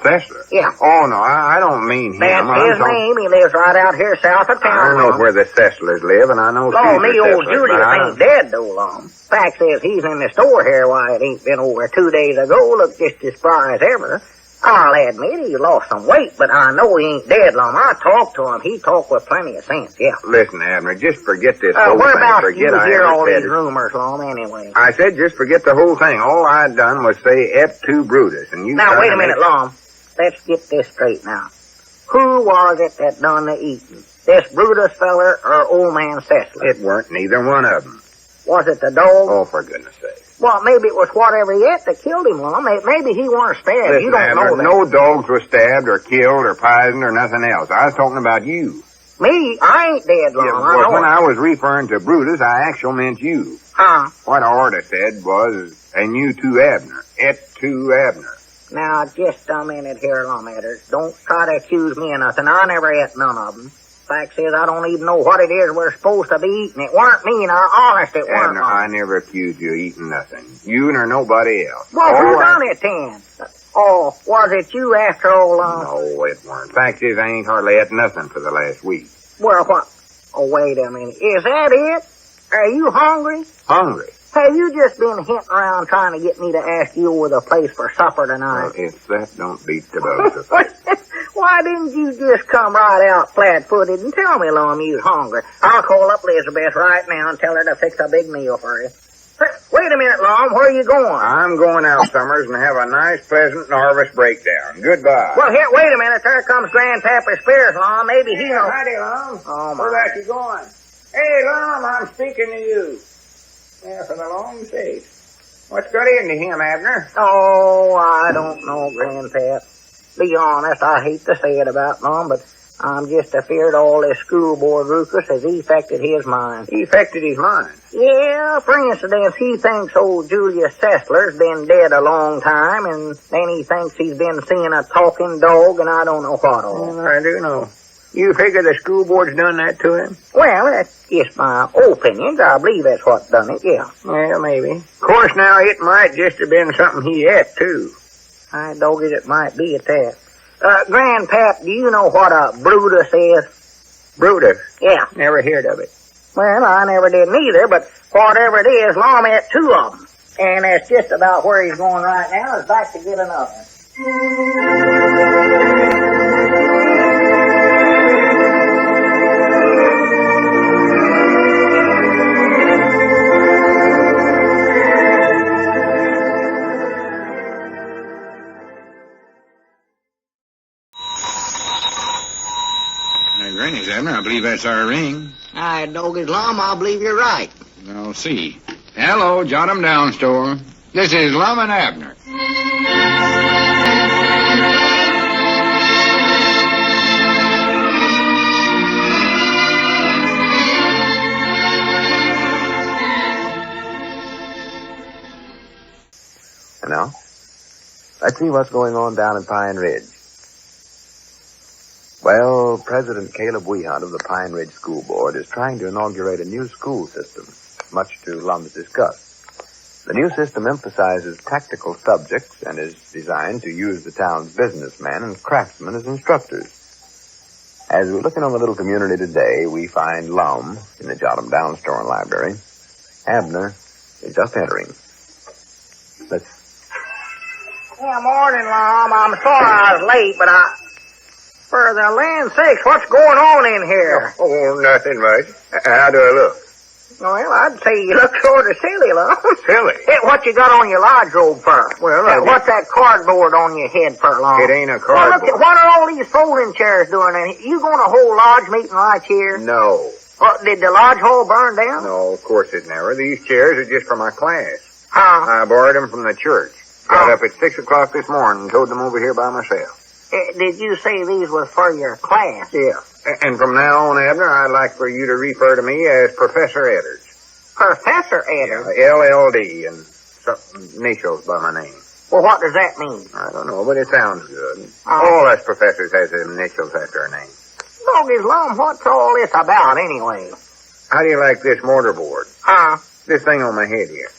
Caesar? Yeah. Oh, no, I don't mean him. That's his name. He lives right out here south of town. I know where the Caesars live, and I know Oh, me old Caesar, Julius ain't dead, though, Lum. Fact is, he's in the store here. Why, it ain't been over 2 days ago. Look just as spry as ever. I'll admit he lost some weight, but I know he ain't dead, Lum. I talked to him. He talked with plenty of sense, yeah. Listen, Abner, just forget this whole whereabouts thing. do you hear all these it. rumors, Lum, anyway? I said just forget the whole thing. All I'd done was say Et tu, Brutus, and you... Now, wait a minute, Lum. Let's get this straight now. Who was it that done the eating? This Brutus feller or old man Cecily? It weren't neither one of them. Was it the dog? Oh, for goodness sake. Well, maybe it was whatever he ate that killed him, Lum. Maybe he weren't stabbed. Listen, You don't Abner, know that. no dogs were stabbed or killed or poisoned or nothing else. I was talking about you. Me? I ain't dead, Lum. Yeah, I well, know when it. I was referring to Brutus, I actually meant you. Huh? What I order said was, and you too, Abner. Et tu, Abner. Now, just a minute here, Lum Edders. Don't try to accuse me of nothing. I never ate none of them. Fact is, I don't even know what it is we're supposed to be eating. It weren't me, now, honest, it weren't. Abner, I never accused you of eating nothing. You nor nobody else. Well, who done it then? Oh, was it you after all, Lum? No, it weren't. Fact is, I ain't hardly ate nothing for the last week. Well, what? Oh, wait a minute. Is that it? Are you hungry? Hungry? Have you just been hinting around trying to get me to ask you over the place for supper tonight? Well, if that don't beat the bugs of fight. Why didn't you just come right out flat-footed and tell me, Lum, you hungry? I'll call up Elizabeth right now and tell her to fix a big meal for you. Wait a minute, Lum. Where are you going? I'm going out, Summers, and have a nice, pleasant nervous breakdown. Goodbye. Well, here, wait a minute. There comes Grandpapa Spears, Lum. Maybe he knows. Howdy, Lum. Oh, my. Where back you going? Hey, Lum, I'm speaking to you. Yeah, for the long sake. What's got into him, Abner? Oh, I don't know, Grandpap. Be honest, I hate to say it about Mom, but I'm just afeard all this school board ruckus has affected his mind. He affected his mind. Yeah, for instance, he thinks old Julius Sessler's been dead a long time, and then he thinks he's been seeing a talking dog, and I don't know what all. I do know. You figure the school board's done that to him? Well, that's just my opinions. I believe that's what done it, yeah. Well, maybe. Of course, now, it might just have been something he ate, too. I dog it might be at that. Grandpap, do you know what a Brutus is? Brutus? Yeah. Never heard of it. Well, I never did neither, but whatever it is, Lum ate 2 of them. And that's just about where he's going right now, is back to get another. Granny's, Abner. I believe that's our ring. I dog it, Lum. I believe you're right. I'll see. Hello, jot 'em down, store. This is Lum and Abner. And now, let's see what's going on down in Pine Ridge. Well, President Caleb Wehunt of the Pine Ridge School Board is trying to inaugurate a new school system, much to Lum's disgust. The new system emphasizes tactical subjects and is designed to use the town's businessmen and craftsmen as instructors. As we're looking on the little community today, we find Lum in the Jot 'em Down store and library. Abner is just entering. Let's... Yeah, morning, Lum. I'm sorry I was late, but For the land's sakes, what's going on in here? Oh, nothing much. How do I look? Well, I'd say you look sort of silly, Lum. Silly? Hey, what you got on your lodge robe for? Well, what's that cardboard on your head for, Lum? It ain't a Well, cardboard. look, what are all these folding chairs doing? And you going to hold lodge meeting right here? No. Did the lodge hall burn down? No, of course it never. These chairs are just for my class. Huh? I borrowed them from the church. Got up at 6 o'clock this morning and towed them over here by myself. Did you say these was for your class? Yeah. And from now on, Abner, I'd like for you to refer to me as Professor Edders. Professor Edders? LLD and some initials by my name. Well, what does that mean? I don't know, but it sounds good. All us professors has initials after our name. Doggy's Lum, what's all this about anyway? How do you like this mortarboard? Huh? This thing on my head here.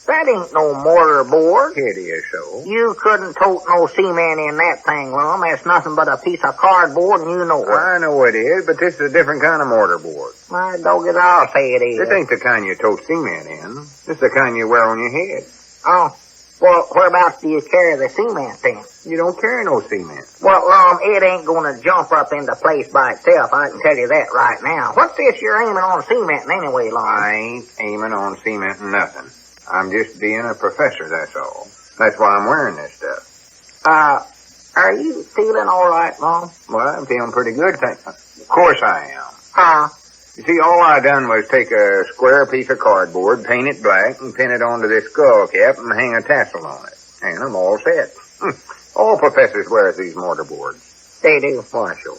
That ain't no mortar board. It is so. You couldn't tote no cement in that thing, Lum. That's nothing but a piece of cardboard, and you know it. I know it is, but this is a different kind of mortarboard. My dog is, I'll say it is. This ain't the kind you tote cement in. This is the kind you wear on your head. Oh. Well, whereabouts do you carry the cement then? You don't carry no cement. Well, it ain't gonna jump up into place by itself. I can tell you that right now. What's this you're aiming on cementing anyway, Lum? I ain't aiming on cementing nothing. I'm just being a professor, that's all. That's why I'm wearing this stuff. Are you feeling all right, Lum? Well, I'm feeling pretty good, Of course I am. Huh? You see, all I done was take a square piece of cardboard, paint it black, and pin it onto this skull cap and hang a tassel on it. And I'm all set. All professors wear these mortarboards. They do? Why, sure.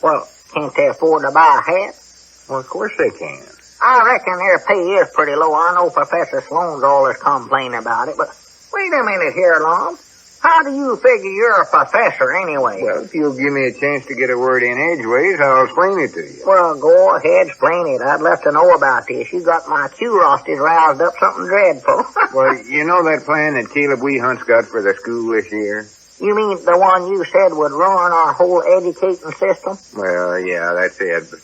Well, can't they afford to buy a hat? Well, of course they can. I reckon their pay is pretty low. I know Professor Sloan's always complaining about it, but wait a minute here, Lum. How do you figure you're a professor anyway? Well, if you'll give me a chance to get a word in edgeways, I'll explain it to you. Well, go ahead, explain it. I'd love to know about this. You got my curiosity roused up something dreadful. Well, you know that plan that Caleb Wehunt's got for the school this year? You mean the one you said would ruin our whole educating system? Well, yeah, that's it. But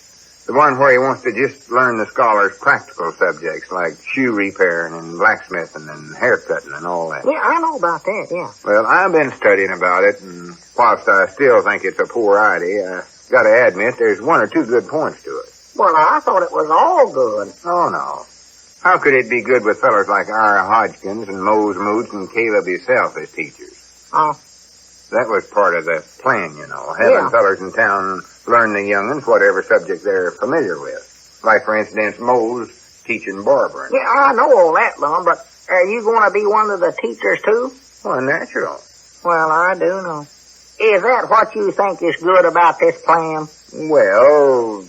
the one where he wants to just learn the scholars practical subjects like shoe repairing and blacksmithing and haircutting and all that. Yeah, I know about that, yeah. Well, I've been studying about it, and whilst I still think it's a poor idea, I gotta admit there's one or two good points to it. Well, I thought it was all good. Oh, no. How could it be good with fellas like Ira Hodgkins and Mose Moots and Caleb himself as teachers? Oh. That was part of the plan, you know, having fellas in town learn the young'uns whatever subject they're familiar with. Like, for instance, Moe's teaching barbering. Yeah, I know all that, Lum, but are you going to be one of the teachers, too? Well, natural. Well, I do know. Is that what you think is good about this plan? Well,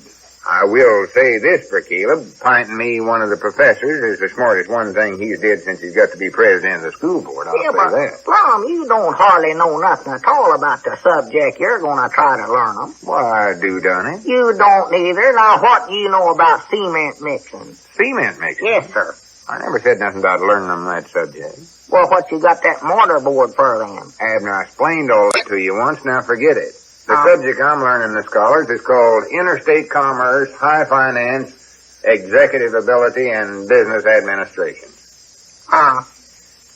I will say this for Caleb. Pinting me one of the professors is the smartest one thing he's did since he's got to be president of the school board. I'll say that. Lum, you don't hardly know nothing at all about the subject you're going to try to learn them. Well, I do, done it. You don't either. Now, what do you know about cement mixing? Cement mixing? Yes, sir. I never said nothing about learning them that subject. Well, what you got that mortar board for then? Abner, I explained all that to you once, now forget it. The subject I'm learning the scholars is called Interstate Commerce, High Finance, Executive Ability, and Business Administration.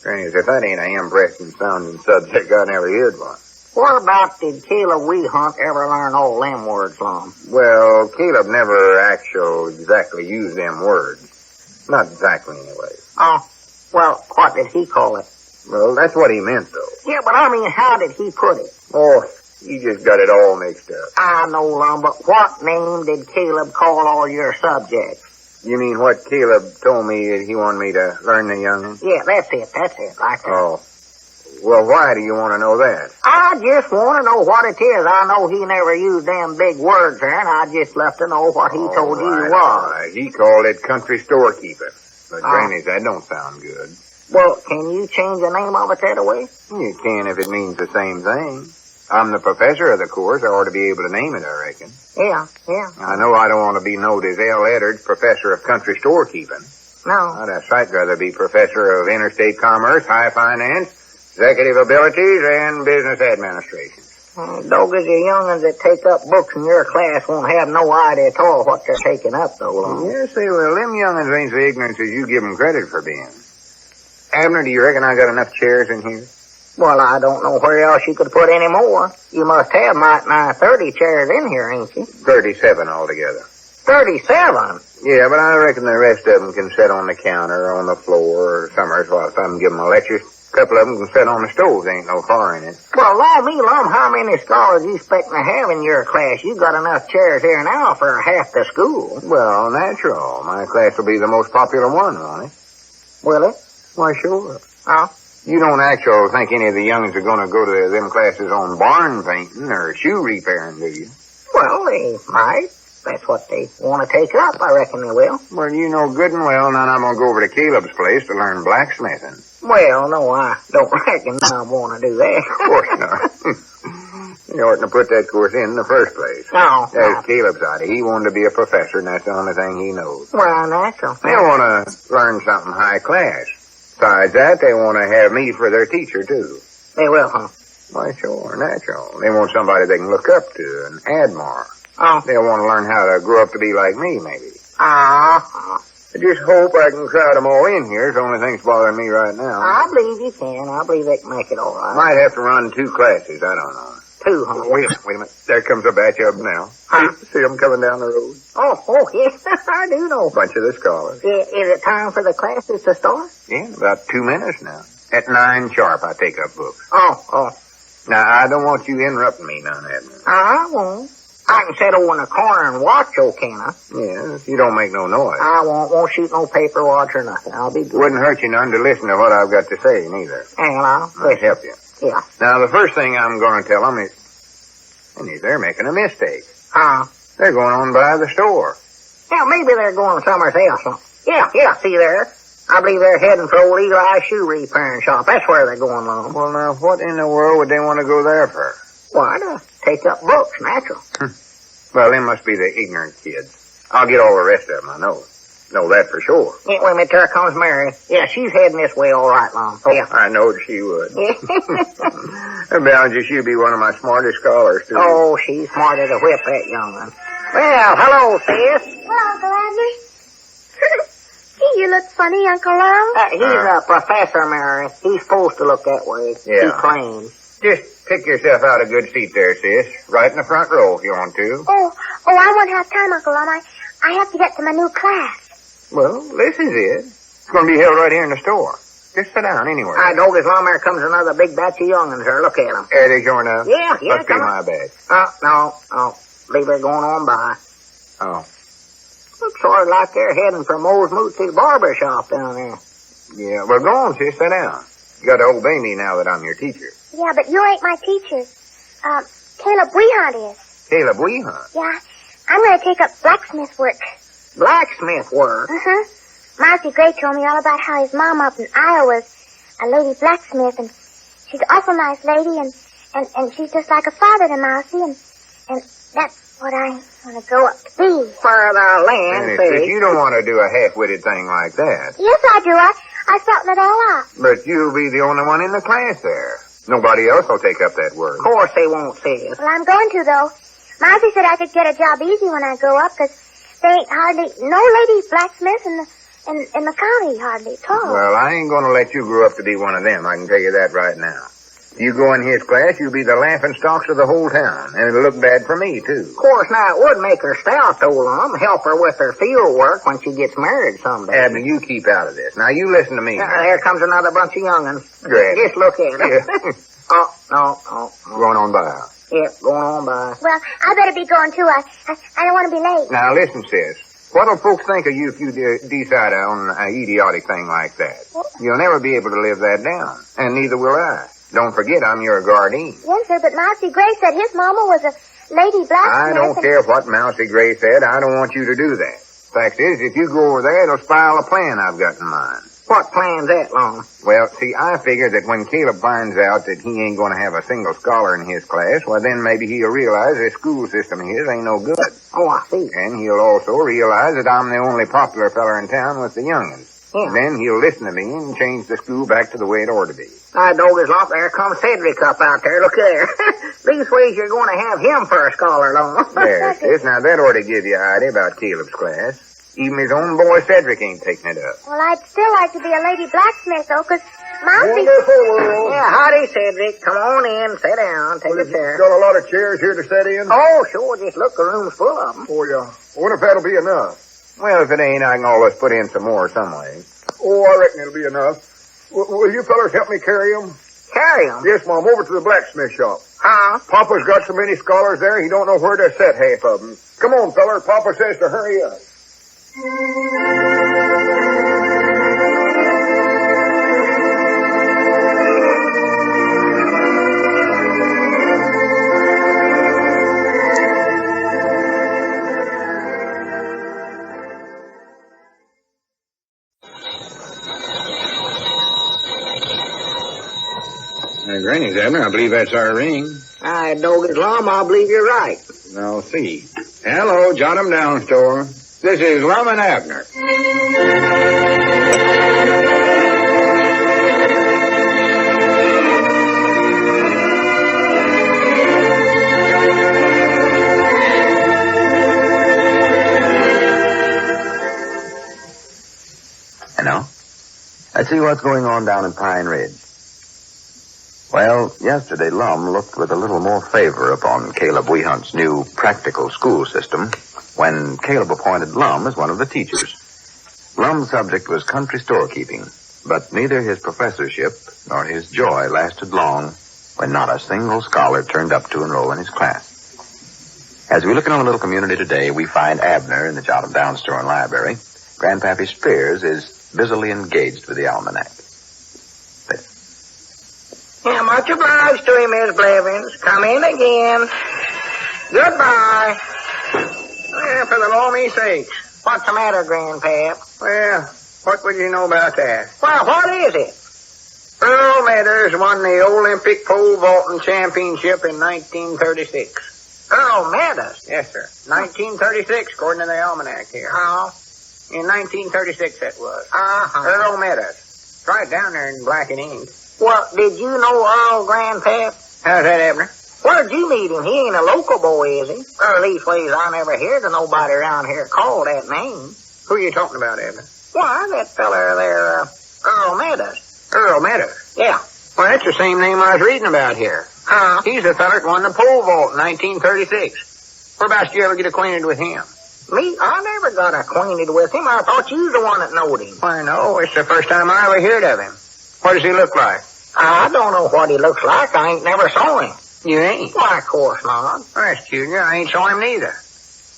Granny, if that ain't a interesting sounding subject, I never heard one. What about did Caleb Weehunt ever learn all them words, Lum? Well, Caleb never actually exactly used them words. Not exactly, anyway. Well, what did he call it? Well, that's what he meant, though. Yeah, but I mean, how did he put it? Oh, you just got it all mixed up. I know, Lum, but what name did Caleb call all your subjects? You mean what Caleb told me that he wanted me to learn the youngin'? Yeah, that's it, like that. Oh. Well, why do you want to know that? I just want to know what it is. I know he never used them big words there, and I just left to know what he told you was. Right. He called it country storekeeping. But, Granny, that don't sound good. Well, can you change the name of it that way? You can if it means the same thing. I'm the professor of the course. I ought to be able to name it, I reckon. Yeah. I know I don't want to be known as L. Eddard, professor of country storekeeping. No. I'd a sight rather be professor of interstate commerce, high finance, executive abilities, and business administration. Doggers, the young'uns that take up books in your class won't have no idea at all what they're taking up, though, Lum. Yes, they will. Them young'uns ain't so ignorant as you give them credit for being. Abner, do you reckon I got enough chairs in here? Well, I don't know where else you could put any more. You must have might nigh 30 chairs in here, ain't you? 37 altogether. 37? Yeah, but I reckon the rest of them can sit on the counter, on the floor, or somewhere while I'm giving them a lecture. A couple of them can sit on the stove. There ain't no fire in it. Well, Lum, how many scholars you expecting to have in your class? You got enough chairs here now for half the school. Well, natural. My class will be the most popular one, won't it? Will it? Why, sure. Oh? You don't actually think any of the youngins are going to go to them classes on barn painting or shoe repairing, do you? Well, they might. That's what they want to take up. I reckon they will. Well, you know good and well now I'm going to go over to Caleb's place to learn blacksmithing. Well, no, I don't reckon I want to do that. Of course not. You oughtn't to put that course in the first place. No. That's Caleb's idea. He wanted to be a professor, and that's the only thing he knows. Well, natural. They want to learn something high class. Besides that, they want to have me for their teacher, too. They will, huh? Why, sure, natural. They want somebody they can look up to and admire. Oh. They'll want to learn how to grow up to be like me, maybe. I just hope I can crowd them all in here. It's the only thing that's bothering me right now. I believe you can. I believe they can make it all right. Might have to run 2 classes. I don't know. 2, huh? Wait a minute. There comes a batch of them now. See them coming down the road? Oh, yes, I do know. Bunch of the scholars. Is it time for the classes to start? Yeah, about 2 minutes now. At 9 sharp, I take up books. Oh. Now, I don't want you interrupting me none, Abner. I won't. I can sit over in the corner and watch, can I? Yeah, if you don't make no noise. I won't shoot no paper watch or nothing. I'll be good. Wouldn't hurt you none to listen to what I've got to say, neither. And I'll help you. Yeah. Now, the first thing I'm going to tell them is they're making a mistake. They're going on by the store. Yeah, maybe they're going somewhere else. Yeah, see there. I believe they're heading for old Eli's shoe repairing shop. That's where they're going, Lum. Well, now, what in the world would they want to go there for? Why, to take up books, natural. Well, they must be the ignorant kids. I'll get all the rest of them, I know. Know that for sure. Yeah, wait a minute, there comes Mary. Yeah, she's heading this way all right, Lum. Oh, yeah. I know she would. Bound you, she'd be one of my smartest scholars, too. Oh, she's smart as a whip, that young one. Well, hello, sis. Hello, Uncle Abner. Gee, you look funny, Uncle Lum. He's a professor, Mary. He's supposed to look that way. Yeah. He claims. Just pick yourself out a good seat there, sis. Right in the front row if you want to. Oh, I won't have time, Uncle Lum. I have to get to my new class. Well, this is it. It's going to be held right here in the store. Just sit down anywhere. I know as long there comes another big batch of young'uns there. Look at them. There they going now? Yeah, Must be come my on. bad. No. Believe they're going on by. Oh. Looks sort of like they're heading for Moe's Mootsy's barber shop down there. Yeah, well, go on, sis, sit down. You got to obey me now that I'm your teacher. Yeah, but you ain't my teacher. Caleb Weehunt is. Caleb Weehunt? Yeah, I'm going to take up blacksmith work. Blacksmith work? Uh-huh. Marcy Gray told me all about how his mom up in Iowa's a lady blacksmith, and she's an awful nice lady, and she's just like a father to Marcy, and that's what I want to go up to be. For the land, Sis, you don't want to do a half-witted thing like that. Yes, I do. I thought it all out. But you'll be the only one in the class there. Nobody else will take up that work. Of course they won't, sis. Well, I'm going to, though. Marcy said I could get a job easy when I grow up, because there ain't hardly no lady blacksmith in the county, hardly at all. Well, I ain't going to let you grow up to be one of them. I can tell you that right now. You go in his class, you'll be the laughing stocks of the whole town. And it'll look bad for me, too. Of course, now, it would make her stout, though, Lum. Help her with her field work when she gets married someday. Abner, you keep out of this. Now, you listen to me. There comes another bunch of young'uns. Great. Just look at her. Yeah. Oh. Going on by. Yep, going on by. Well, I better be going, too. I don't want to be late. Now, listen, sis. What'll folks think of you if you decide on an idiotic thing like that? You'll never be able to live that down. And neither will I. Don't forget, I'm your guardian. Yes, sir, but Marcy Gray said his mama was a lady blacksmith. I don't care what Mousy Gray said. I don't want you to do that. Fact is, if you go over there, it'll spoil a plan I've got in mind. What plan's that, Lum? Well, see, I figure that when Caleb finds out that he ain't going to have a single scholar in his class, well, then maybe he'll realize this school system of his ain't no good. Oh, I see. And he'll also realize that I'm the only popular feller in town with the young'uns. Yeah. Then he'll listen to me and change the school back to the way it ought to be. I dog his lot. There comes Cedric up out there. Look there. These ways you're going to have him for a scholar, Lum. There, sis. Now, that ought to give you an idea about Caleb's class. Even his own boy Cedric ain't taking it up. Well, I'd still like to be a lady blacksmith, though, because Marcy... Yeah, howdy, Cedric. Come on in. Sit down. Take a chair. Got a lot of chairs here to sit in? Oh, sure. Just look, the room's full of them. Oh, yeah. I wonder if that'll be enough. Well, if it ain't, I can always put in some more some way. Oh, I reckon it'll be enough. Will you fellas help me carry him? Carry them? Yes, Mom, over to the blacksmith shop. Huh? Papa's got so many scholars there, he don't know where to set half of them. Come on, feller. Papa says to hurry up. Greetings, Abner. I believe that's our ring. I dog his Lum. I believe you're right. Now, see. Hello, jot 'em down, store. This is Lum and Abner. You know? Let's see what's going on down in Pine Ridge. Well, yesterday Lum looked with a little more favor upon Caleb Weehunt's new practical school system when Caleb appointed Lum as one of the teachers. Lum's subject was country storekeeping, but neither his professorship nor his joy lasted long when not a single scholar turned up to enroll in his class. As we look in our little community today, we find Abner in the Jot 'em Down store and library. Grandpappy Spears is busily engaged with the almanac. Yeah, much obliged to you, Miss Blevins. Come in again. Goodbye. Well, for the Lord's sakes. What's the matter, Grandpap? Well, what would you know about that? Well, what is it? Earl Meadows won the Olympic pole vaulting championship in 1936. Earl Meadows? Yes, sir. 1936, according to the almanac here. Oh. In 1936, that was. Uh-huh. Earl Meadows. Right down there in black and ink. Well, did you know Earl, Grandpap? How's that, Abner? Where did you meet him? He ain't a local boy, is he? Or at least ways I never heard of nobody around here called that name. Who are you talking about, Abner? Why, that feller there, Earl Meadows. Earl Meadows? Yeah. Well, that's the same name I was reading about here. Huh? He's the feller that won the pole vault in 1936. Whereabouts did you ever get acquainted with him? Me? I never got acquainted with him. I thought you was the one that knowed him. Why, no, it's the first time I ever heard of him. What does he look like? I don't know what he looks like. I ain't never saw him. You ain't? Why, of course not. That's Junior. I ain't saw him neither.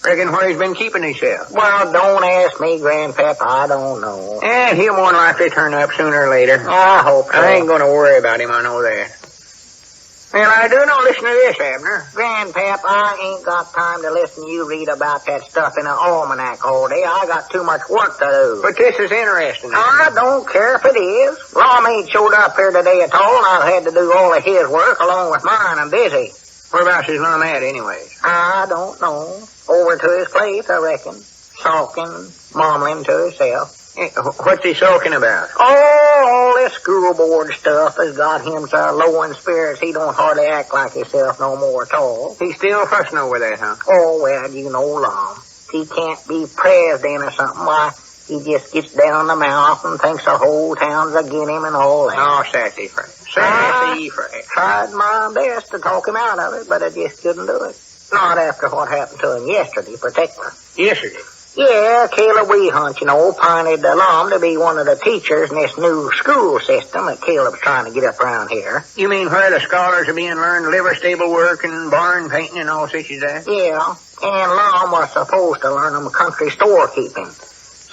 Reckon where he's been keeping himself. Well, don't ask me, Grandpap. I don't know. And he'll more than likely turn up sooner or later. I hope so. I ain't going to worry about him, I know that. Well, I do know. Listen to this, Abner. Grandpap, I ain't got time to listen to you read about that stuff in an almanac all day. I got too much work to do. But this is interesting. I don't care if it is. Lum ain't showed up here today at all, and I've had to do all of his work along with mine. I'm busy. Whereabouts is Lum at, anyways? I don't know. Over to his place, I reckon. Sulking, mumbling to himself. What's he sulking about? Oh, all this school board stuff has got him so low in spirits he don't hardly act like himself no more at all. He's still fussing over that, huh? Oh, well, you know, Lum. He can't be president or something. Why, he just gets down the mouth and thinks the whole town's agin him and all that. Oh, sassy Frank. Sassy Frank. Tried my best to talk him out of it, but I just couldn't do it. Not after what happened to him yesterday, particular. Yesterday? Yeah, Caleb Weehunt, you know, appointed Lum to be one of the teachers in this new school system that Caleb's trying to get up around here. You mean where the scholars are being learned liver stable work and barn painting and all such as that? Yeah, and Lum was supposed to learn them country storekeeping.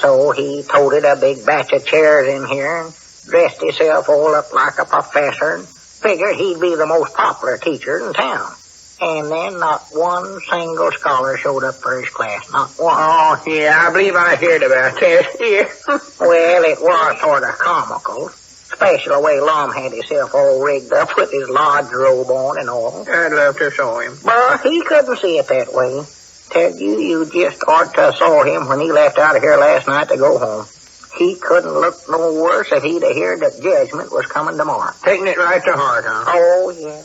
So he toted a big batch of chairs in here and dressed himself all up like a professor and figured he'd be the most popular teacher in town. And then not one single scholar showed up for his class. Not one. Oh, yeah, I believe I heard about that. Yeah. Well, it was sort of comical. Especially the way Lum had himself all rigged up with his lodge robe on and all. I'd love to saw him. But he couldn't see it that way. Tell you, you just ought to have saw him when he left out of here last night to go home. He couldn't look no worse if he'd have heard that judgment was coming tomorrow. Taking it right to heart, huh? Oh, yeah.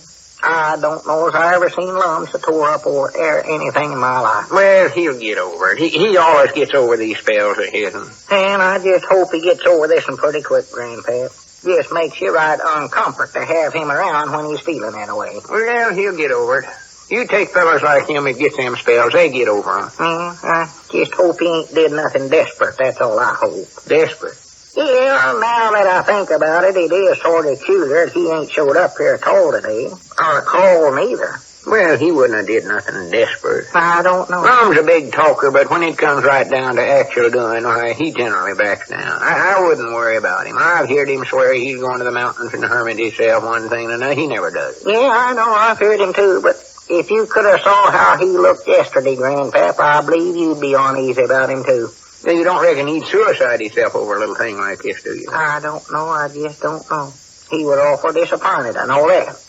I don't know as I ever seen Lum so tore up or anything in my life. Well, he'll get over it. He always gets over these spells of his. And I just hope he gets over this one pretty quick, Grandpap. Just makes you right uncomfort to have him around when he's feeling that way. Well, he'll get over it. You take fellas like him that gets them spells, they get over them. I just hope he ain't did nothing desperate, that's all I hope. Desperate? Yeah, now that I think about it, it is sort of curious he ain't showed up here at all today. Or called neither. Well, he wouldn't have did nothing desperate. I don't know. Lum's a big talker, but when it comes right down to actual doing, why, he generally backs down. I wouldn't worry about him. I've heard him swear he's going to the mountains and hermit himself one thing and another. He never does. Yeah, I know. I've heard him too, but if you could have saw how he looked yesterday, Grandpap, I believe you'd be uneasy about him too. Now, you don't reckon he'd suicide himself over a little thing like this, do you? I don't know. I just don't know. He was awful disappointed, I know that.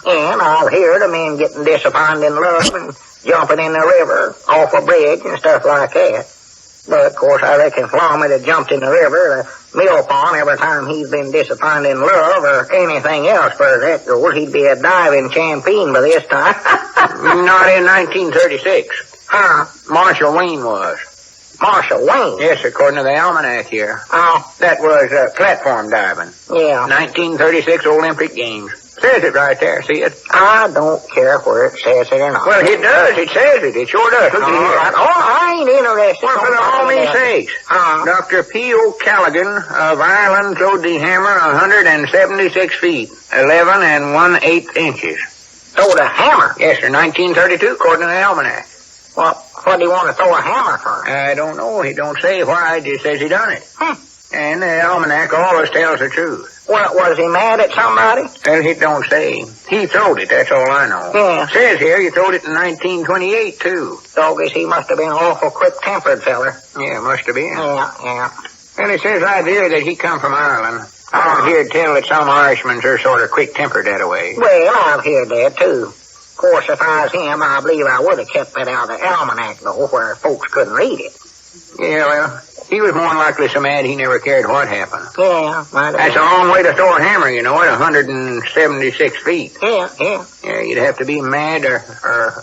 And I've heard of men getting disappointed in love and jumping in the river off a bridge and stuff like that. But, of course, I reckon if Lum had jumped in the river, the mill pond, every time he's been disappointed in love or anything else for that goes, he'd be a diving champion by this time. Not in 1936. Huh? Marshall Wayne was. Marshall Wayne? Yes, according to the almanac here. Oh. That was platform diving. Yeah. 1936 Olympic Games. Says it right there, see it? I don't care where it says it or not. Well, it does. It says it. It sure does. Look at here. Oh, I ain't interested. Well, for the all me sakes. Dr. P.O. Callaghan of Ireland throwed the hammer 176 feet, 11 1/8 inches. Throw the hammer? Yes, sir, 1932, according to the almanac. Well, what do you want to throw a hammer for? I don't know. He don't say why. It just says he done it. And the almanac always tells the truth. Well, was he mad at somebody? Well, it don't say. He throwed it, that's all I know. Yeah. Says here he throwed it in 1928, too. Doggies, he must have been an awful quick-tempered feller. Yeah, must have been. Yeah. And it says right there that he come from Ireland. I've heard tell that some Irishmen are sort of quick-tempered that way. Well, I've heard that, too. Of course, if I was him, I believe I would have kept that out of the almanac, though, where folks couldn't read it. Yeah, well, he was more than likely so mad he never cared what happened. Yeah, that's a long way to throw a hammer, you know, at 176 feet. Yeah. Yeah, you'd have to be mad or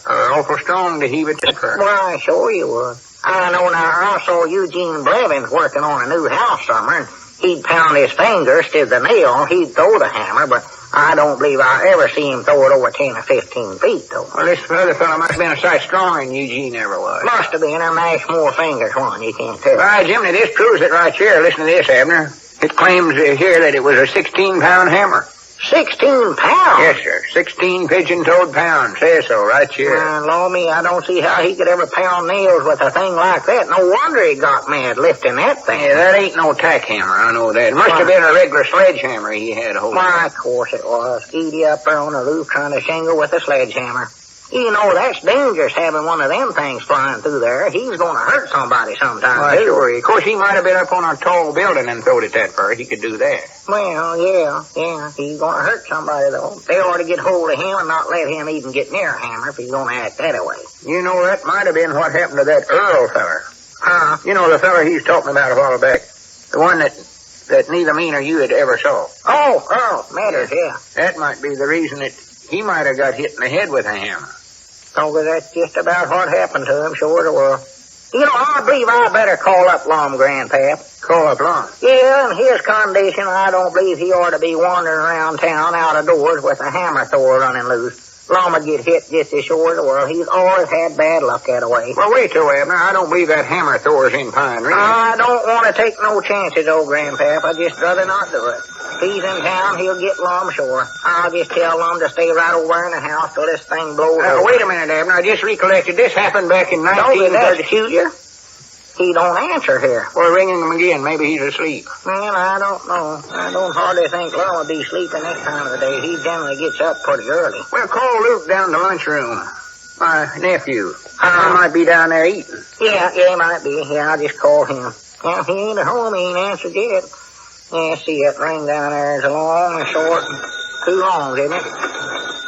awful strong to heave it that far. Why, sure you would. I know now, I saw Eugene Blevins working on a new house summer, and he'd pound his fingers to the nail, he'd throw the hammer, but I don't believe I ever see him throw it over 10 or 15 feet, though. Well, this other fellow must have been a sight stronger than Eugene ever was. Must have been. Or mashed more fingers one, you can't tell. By Jiminy, this proves it right here. Listen to this, Abner. It claims here that it was a 16-pound hammer. 16 pounds? Yes, sir. 16 pigeon-toed pounds. Says so right here. Lord, I don't see how he could ever pound nails with a thing like that. No wonder he got mad lifting that thing. Yeah, that ain't no tack hammer, I know that. It must have been a regular sledgehammer he had hold of. Why, of course it was. Edie up there on the roof trying to shingle with a sledgehammer. You know, that's dangerous having one of them things flying through there. He's going to hurt somebody sometime, Why, too. sure. Of course, he might have been up on a tall building and throwed it that far. He could do that. Well, yeah. He's going to hurt somebody, though. They ought to get hold of him and not let him even get near a hammer if he's going to act that way. You know, that might have been what happened to that Earl feller. Huh? You know, the feller he's talking about a while back. The one that neither me nor you had ever saw. Oh, Earl Matters, yeah. That might be the reason that he might have got hit in the head with a hammer. Oh, that's just about what happened to him, sure it will. You know, I believe I better call up Lum, Grandpap. Call up Lum? Yeah, in his condition, I don't believe he ought to be wandering around town out of doors with a hammer thrower running loose. Lum would get hit just as sure as the world. He's always had bad luck that way. Well, wait till Abner. I don't believe that hammer thrower's in Pine Ridge. I don't want to take no chances, old Grandpap. I'd just rather not do it. If he's in town, he'll get Lum, sure. I'll just tell Lum to stay right over in the house till this thing blows over. Wait a minute, Abner. I just recollected. This happened back in 1932. He don't answer here. We're ringing him again. Maybe he's asleep. Man, I don't know. I don't hardly think Lum will be sleeping this time of the day. He generally gets up pretty early. Well, call Luke down to the lunchroom. My nephew. I might be down there eating. Yeah, he might be. Yeah, I'll just call him. Yeah, he ain't at home. He ain't answered yet. Yeah, see that ring down there is long and short and too long, isn't it?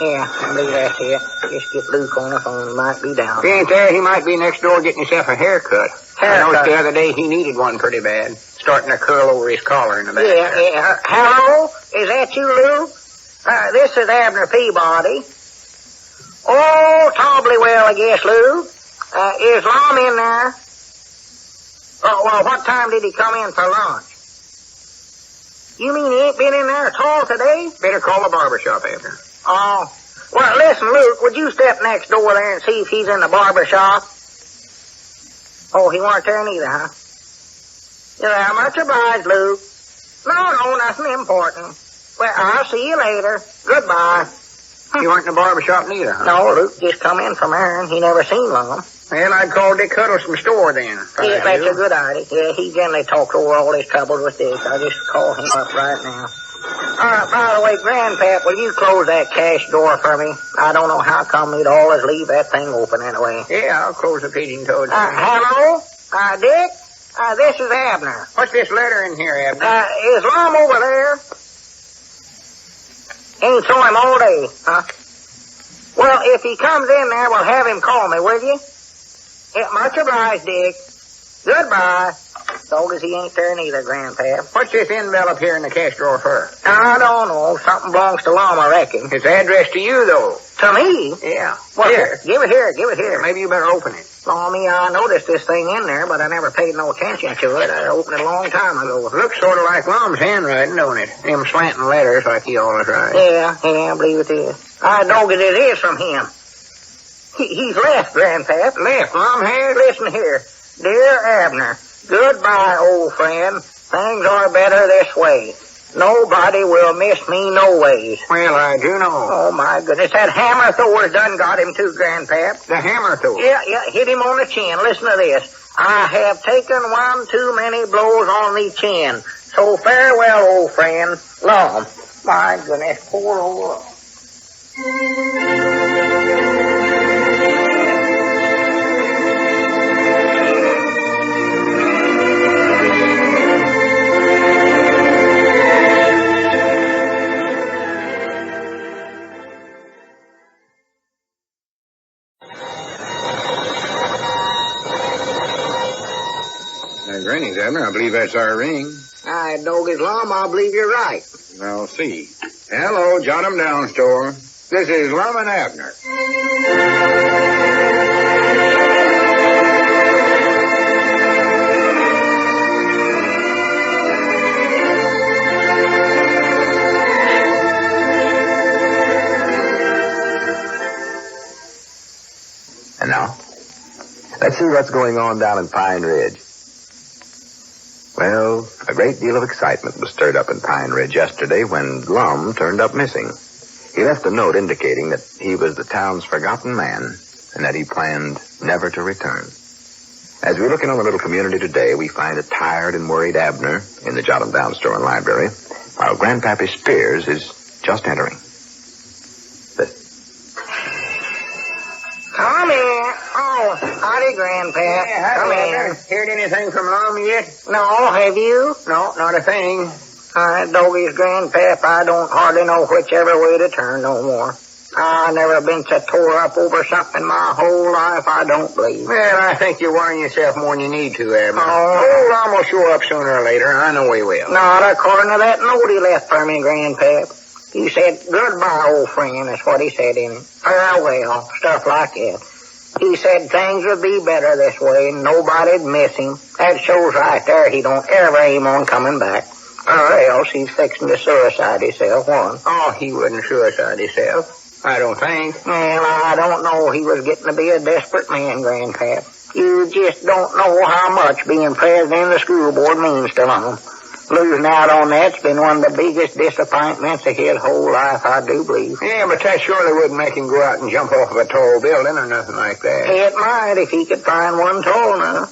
Yeah, I believe that's it. Just get Luke on the phone. He might be down. If he ain't there, he might be next door getting himself a haircut. I noticed the other day he needed one pretty bad. Starting to curl over his collar in the back. Yeah. Hello? Is that you, Luke? This is Abner Peabody. Oh, tolerably well, I guess, Luke. Is Lum in there? Oh, well, what time did he come in for lunch? You mean he ain't been in there at all today? Better call the barbershop, Abner. Oh. Well, listen, Luke, would you step next door there and see if he's in the barbershop? Oh, he weren't there neither, huh? Yeah, much obliged, Luke. No, nothing important. Well, I'll see you later. Goodbye. He weren't in the barbershop neither, huh? No, Luke just come in from there and he never seen Lum. Well, I'd call Dick Huddles from store then. Yeah, that's a good idea. Yeah, he generally talks over all his troubles with Dick. I'll just call him up right now. By the way, Grandpap, will you close that cash door for me? I don't know how come you'd always leave that thing open anyway. Yeah, I'll close the pigeon-toed. Hello? Dick? This is Abner. What's this letter in here, Abner? Is Lum over there? Ain't saw him all day, huh? Well, if he comes in there, we'll have him call me, will you? Yeah, much obliged, Dick. Goodbye. So as he ain't there neither, Grandpap. What's this envelope here in the cash drawer for? I don't know. Something belongs to Lum, I reckon. It's addressed to you, though. To me? Yeah. Well, here. Give it here. Maybe you better open it. Lummy, I noticed this thing in there, but I never paid no attention to it. I opened it a long time ago. Looks sort of like Lum's handwriting, don't it? Them slanting letters like he always writes. Yeah, I believe it is. I dog it is from him. He's left, Grandpap. Left? Lum has? Listen here. Dear Abner, goodbye, old friend. Things are better this way. Nobody will miss me no ways. Well, I do know. Oh, my goodness. That hammer thrower's done got him too, Grandpap. The hammer thrower? Yeah, hit him on the chin. Listen to this. I have taken one too many blows on the chin. So farewell, old friend. Lum. My goodness, poor old Lum. Granny's, Abner. I believe that's our ring. I dog his Lum. I believe you're right. I'll see. Hello, jot 'em down, store. This is Lum and Abner. And now, let's see what's going on down in Pine Ridge. Well, a great deal of excitement was stirred up in Pine Ridge yesterday when Lum turned up missing. He left a note indicating that he was the town's forgotten man and that he planned never to return. As we look in on the little community today, we find a tired and worried Abner in the Jot-'em-Down store and library, while Grandpappy Spears is just entering. Come in. Oh, howdy, Grandpa. Yeah, Come in. Heard anything from Lum yet? No, have you? No, not a thing. Doggy's Grandpap, I don't hardly know whichever way to turn no more. I never been so tore up over something my whole life, I don't believe. Well, I think you're worrying yourself more than you need to, Abner. Oh. Lum will show up sooner or later. I know he will. Not according to that note he left for me, Grandpap. He said, goodbye, old friend, that's what he said in it. Farewell, stuff like that. He said things would be better this way and nobody'd miss him. That shows right there he don't ever aim on coming back. Or else he's fixing to suicide himself, one. Oh, he wouldn't suicide himself. I don't think. Well, I don't know. He was getting to be a desperate man, Grandpap. You just don't know how much being president of the school board means to him. Losing out on that's been one of the biggest disappointments of his whole life, I do believe. Yeah, but that surely wouldn't make him go out and jump off of a tall building or nothing like that. It might if he could find one tall enough.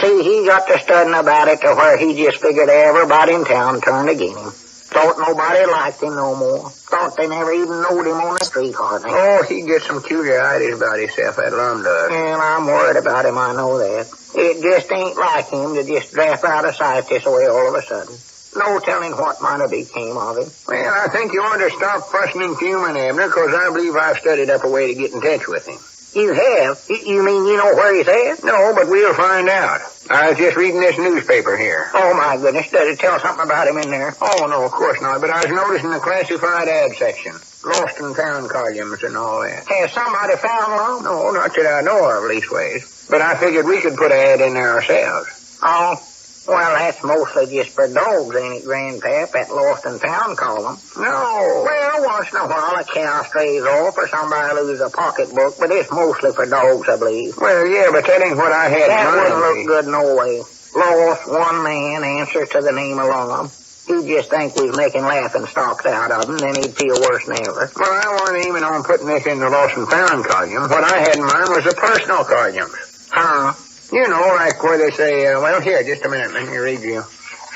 See, he got to studying about it to where he just figured everybody in town turned against him. Thought nobody liked him no more. Thought they never even knowed him on the street hardly. Oh, he gets some curiosities about himself, that Lum does. And I'm worried about him, I know that. It just ain't like him to just draft out of sight this way all of a sudden. No telling what might have became of him. Well, I think you ought to stop fussing and fuming, Abner, because I believe I've studied up a way to get in touch with him. You have? You mean you know where he's at? No, but we'll find out. I was just reading this newspaper here. Oh, my goodness. Does it tell something about him in there? Oh, no, of course not. But I was noticing the classified ad section. Lost and found columns and all that. Has somebody found Lum? No, not that I know of, leastways. But I figured we could put an ad in there ourselves. Oh, well, that's mostly just for dogs, ain't it, Grandpap, that lost and found column? No. Well, once in a while a cow strays off or somebody loses a pocketbook, but it's mostly for dogs, I believe. Well, yeah, but that ain't what I had in That mind. wouldn't look good no way. Lost, one man, answers to the name of Lum. He'd just think we was making laughing stocks out of him, then he'd feel worse than ever. Well, I wasn't aiming on putting this in the lost and found column. What I had in mind was the personal columns. Huh? You know, like where they say, well, here, just a minute. Let me read you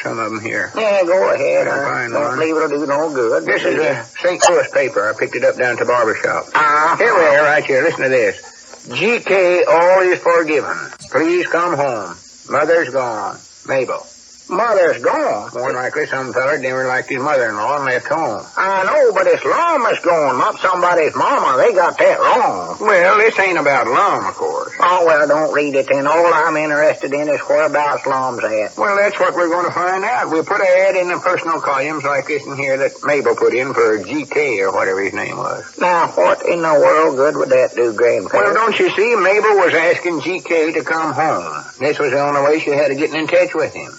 some of them here. Yeah, go ahead. Fine, Don't leave it'll do no good. This is a St. Louis paper. I picked it up down to barbershop. Here we are, right here. Listen to this. GK, all is forgiven. Please come home. Mother's gone. Mabel. Mother's gone. More likely some feller never liked his mother-in-law and left home. I know, but it's Lum is gone, not somebody's mama. They got that wrong. Well, this ain't about Lum, of course. Oh, well, don't read it then. All I'm interested in is whereabouts Lum's at. Well, that's what we're going to find out. We'll put an ad in the personal columns like this in here that Mabel put in for GK or whatever his name was. Now, what in the world good would that do, Grandpa? Well, don't you see? Mabel was asking GK to come home. This was the only way she had to get in touch with him.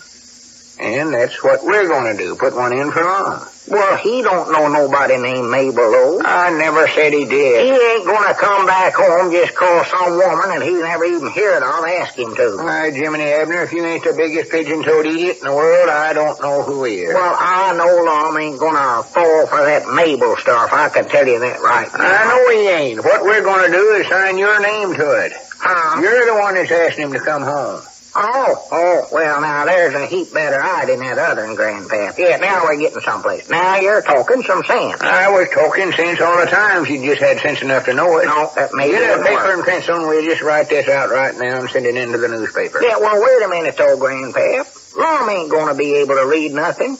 And that's what we're going to do, put one in for Lum. Well, he don't know nobody named Mabel, though. I never said he did. He ain't going to come back home just call some woman and he never even hear it. I'll ask him to. Why, Jiminy Abner, if you ain't the biggest pigeon-toed idiot in the world, I don't know who is. Well, I know Lum ain't going to fall for that Mabel stuff. I can tell you that right now. I know he ain't. What we're going to do is sign your name to it. Huh? You're the one that's asking him to come home. Oh, well, now, there's a heap better eye than that other than Grandpap. Yeah, now we're getting someplace. Now you're talking some sense. I was talking sense all the time. If you just had sense enough to know it. No, that may be Get a paper work. and pencil, and we'll just write this out right now and send it into the newspaper. Yeah, well, wait a minute, though, Grandpap. Lum ain't going to be able to read nothing.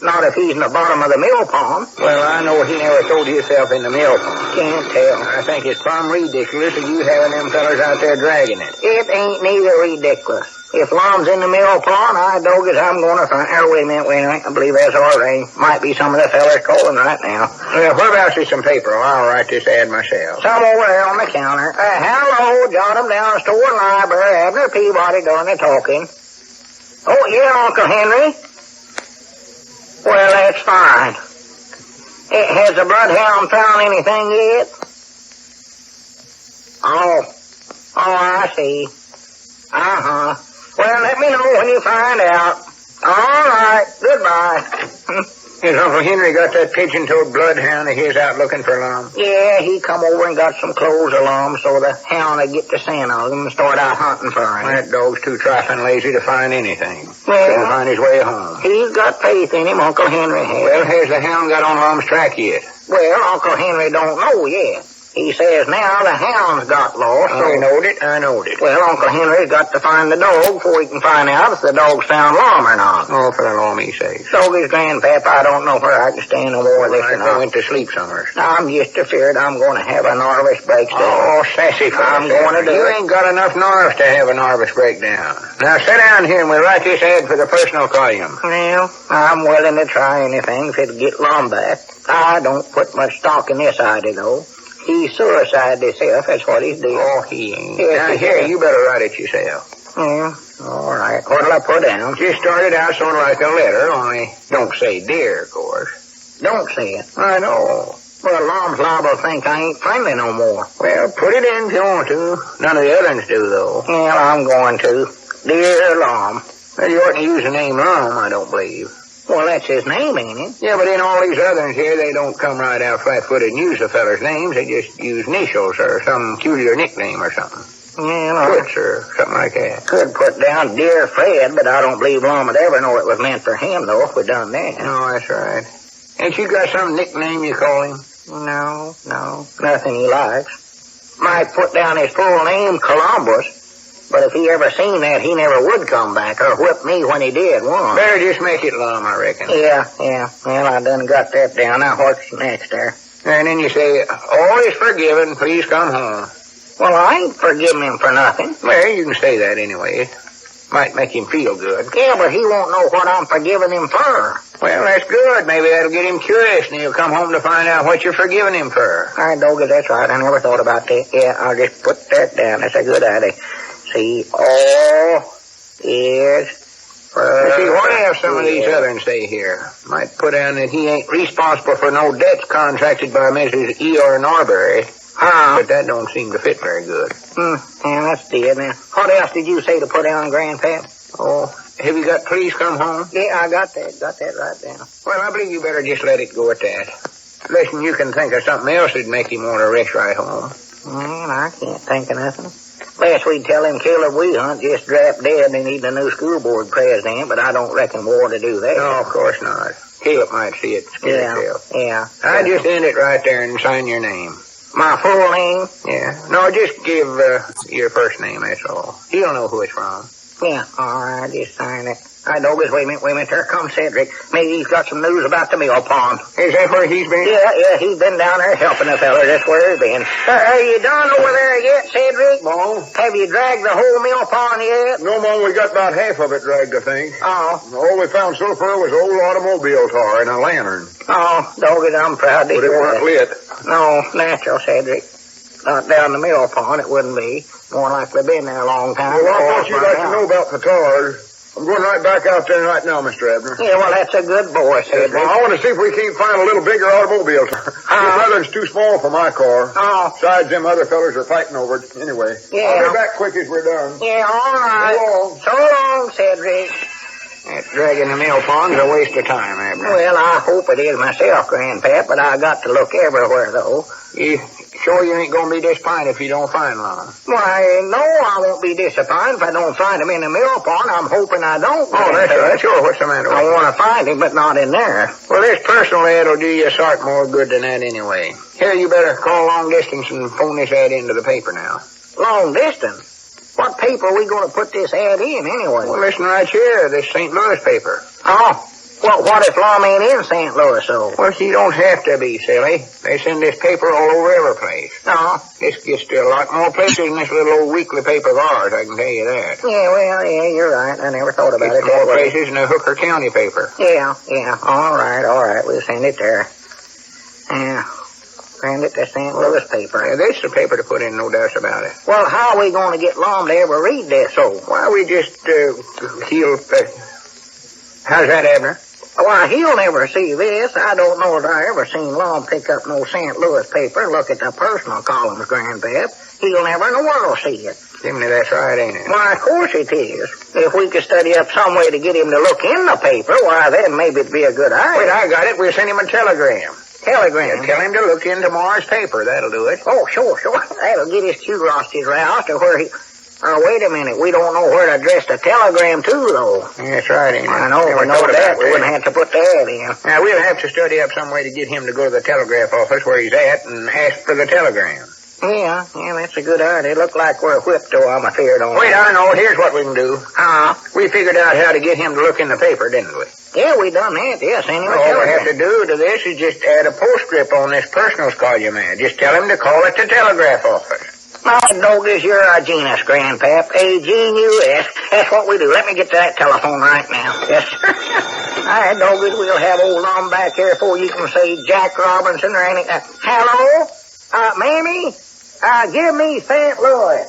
Not if he's in the bottom of the mill pond. Well, I know he never told himself in the mill pond. Can't tell. I think it's plumb ridiculous of you having them fellas out there dragging it. It ain't neither ridiculous. If Lum's in the mill pond, I dog it, I'm going to find... wait a minute. I believe that's all right. Might be some of the fellas calling right now. Well, whereabouts is some paper? I'll write this ad myself. Some over there on the counter. Hello, Jot-'em-Down store and library. Abner Peabody doing the talking. Oh, yeah, Uncle Henry. Well, that's fine. Has the bloodhound found anything yet? Oh, I see. Uh-huh. Well, let me know when you find out. All right. Goodbye. Has Uncle Henry got that pigeon-toed bloodhound of his out looking for Lum? Yeah, he come over and got some clothes of Lum so the hound would get the scent of him and start out hunting for him. That dog's too trifling lazy to find anything. Well, Couldn't find his way home. He's got faith in him, Uncle Henry has. Well, has the hound got on Lum's track yet? Well, Uncle Henry don't know yet. He says now the hound's got lost. I knowed it. Well, Uncle Henry's got to find the dog before he can find out if the dog's found Lum or not. Oh, for the Lord's sake. Doggy's grandpap, I don't know where I can stand no more listening. I went to sleep somewhere. I'm just afraid I'm going to have a nervous breakdown. Oh, sassy fellow. I'm going to do You it. ain't got enough nerves to have a nervous breakdown. Now, sit down here and we'll write this ad for the personal column. Well, I'm willing to try anything if it'll get Lum back. I don't put much stock in this idea, though. He suicided himself, that's what he's doing. Oh, he ain't. Yes, Now, here, you better write it yourself. Yeah, all right. What'll I put down? Just started out sort of like a letter, only don't say dear, of course. Don't say it. I know. Well, Lum's liable to think I ain't friendly no more. Well, put it in if you want to. None of the others do, though. Well, I'm going to. Dear Lum. Well, you oughtn't to use the name Lum, I don't believe. Well, that's his name, ain't it? Yeah, but in all these others here, they don't come right out flat-footed and use the feller's names. They just use initials or some peculiar nickname or something. Well, Fritz or something like that. could put down Dear Fred, but I don't believe Lum would ever know it was meant for him, though, if we done that. No, that's right. Ain't you got some nickname you call him? No, nothing he likes. Might put down his full name, Columbus. But if he ever seen that, he never would come back or whip me when he did once. Better just make it Lum, I reckon. Yeah. Well, I done got that down. Now, what's next there? And then you say, all is forgiven, please come home. Well, I ain't forgiving him for nothing. Well, you can say that anyway. Might make him feel good. Yeah, but he won't know what I'm forgiving him for. Well, that's good. Maybe that'll get him curious, and he'll come home to find out what you're forgiving him for. All right, Doggy, that's right. I never thought about that. Yeah, I'll just put that down. That's a good idea. See, all is for... See, what else some of these others say here? Might put down that he ain't responsible for no debts contracted by Mrs. E.R. Norbury. But that don't seem to fit very good. Yeah, that's dead now. What else did you say to put down, Grandpap? Oh, have you got please come home? Yeah, I got that. Got that right down. Well, I believe you better just let it go at that. Listen, you can think of something else that'd make him want to rush right home. Man, I can't think of nothing. Last we'd tell him Caleb Wehunt just dropped dead and they need a new school board president, but I don't reckon we ought to do that. No, of course not. Caleb might see it scare himself. Yeah. I just end it right there and sign your name. My full name? Yeah. No, just give your first name, that's all. He'll know who it's from. Yeah, all right, just sign it. All right, Douglas, wait a minute. There comes Cedric. Maybe he's got some news about the mill pond. Is that where he's been? Yeah, he's been down there helping the feller. That's where he's been. Are you done over there yet, Cedric? No. Have you dragged the whole mill pond yet? No, Mom, we got about half of it dragged, I think. Oh. All we found so far was old automobile tar and a lantern. Oh, Doggett, I'm proud to But hear it weren't that. lit. No, natural, Cedric. Not down the mill pond, it wouldn't be. More likely been there a long time. Well, I thought you'd like to know about the tar. I'm going right back out there right now, Mr. Abner. Yeah, well, that's a good boy, Cedric. Well, I want to see if we can't find a little bigger automobile tar. This other's too small for my car. Oh. Besides, them other fellers are fighting over it. Anyway, Yeah. I'll be back quick as we're done. Yeah, all right. So long, Cedric. That dragging the mill pond's a waste of time, Abner. Well, I hope it is myself, Grandpap, but I got to look everywhere, though. You sure you ain't going to be disappointed if you don't find Lum? Why, no, I won't be disappointed if I don't find him in the mill pond. I'm hoping I don't. Oh, that's right. Sure, what's the matter with I you? want to find him, but not in there. Well, this personal ad will do you a sort more good than that anyway. Here, you better call long distance and phone this ad into the paper now. Long distance? What paper are we going to put this ad in, anyway? Well, listen right here, this St. Louis paper. Oh, well, what if Lum ain't in St. Louis, though? Well, she don't have to be, silly. They send this paper all over every place. No. This gets to a lot more places than this little old weekly paper of ours, I can tell you that. Yeah, well, yeah, you're right. I never thought about It's it more that way. places than the Hooker County paper. Yeah. All right. We'll send it there. Yeah. Send it to St. Louis paper. Yeah, this is the paper to put in, no doubt about it. Well, how are we going to get Lum to ever read this? So, Why, we just, how's that, Abner? why, he'll never see this. I don't know if I ever seen Lum pick up no St. Louis paper and look at the personal columns, Grandpap. He'll never in the world see it. Jiminy, that's right, ain't it? Why, of course it is. If we could study up some way to get him to look in the paper, why, then maybe it'd be a good idea. Wait, I got it. We'll send him a telegram. Telegram? Yeah, tell him to look in tomorrow's paper. That'll do it. Oh, sure. That'll get his curiosity roused to where he... wait a minute. We don't know where to address the telegram to, though. That's right, ain't it? I know. We know that. We wouldn't have to put that in. Now, we'll have to study up some way to get him to go to the telegraph office where he's at and ask for the telegram. Yeah, that's a good idea. Look like we're whipped, though, I'm afraid on. Wait, I know. Here's what we can do. We figured out how to get him to look in the paper, didn't we? Yeah, we done that. Yes, anyway. All we have to do to this is just add a postscript on this personal call you made. Just tell him to call at the telegraph office. Oh, Dogus, you're a genius, Grandpap. A genius. That's what we do. Let me get to that telephone right now. Yes, sir. All right, Dogus, we'll have old Lum back here before you can say Jack Robinson or anything. Hello? Mammy? Give me St. Louis.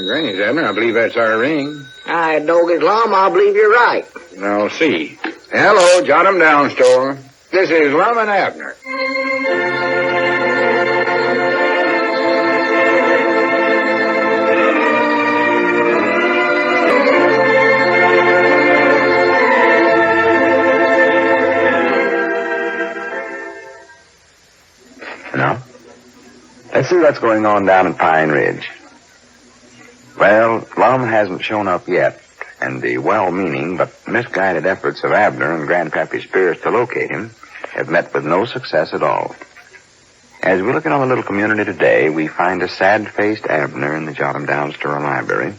Granny's, Abner. I believe that's our ring. All right, Dogus, Lum, I believe you're right. Now, see. Hello, jot 'em down, Store. This is Lum and Abner. Now, let's see what's going on down at Pine Ridge. Well, Lum hasn't shown up yet, and the well-meaning but misguided efforts of Abner and Grandpappy Spears to locate him have met with no success at all. As we look in on the little community today, we find a sad-faced Abner in the Jot-'em-Down Store Library.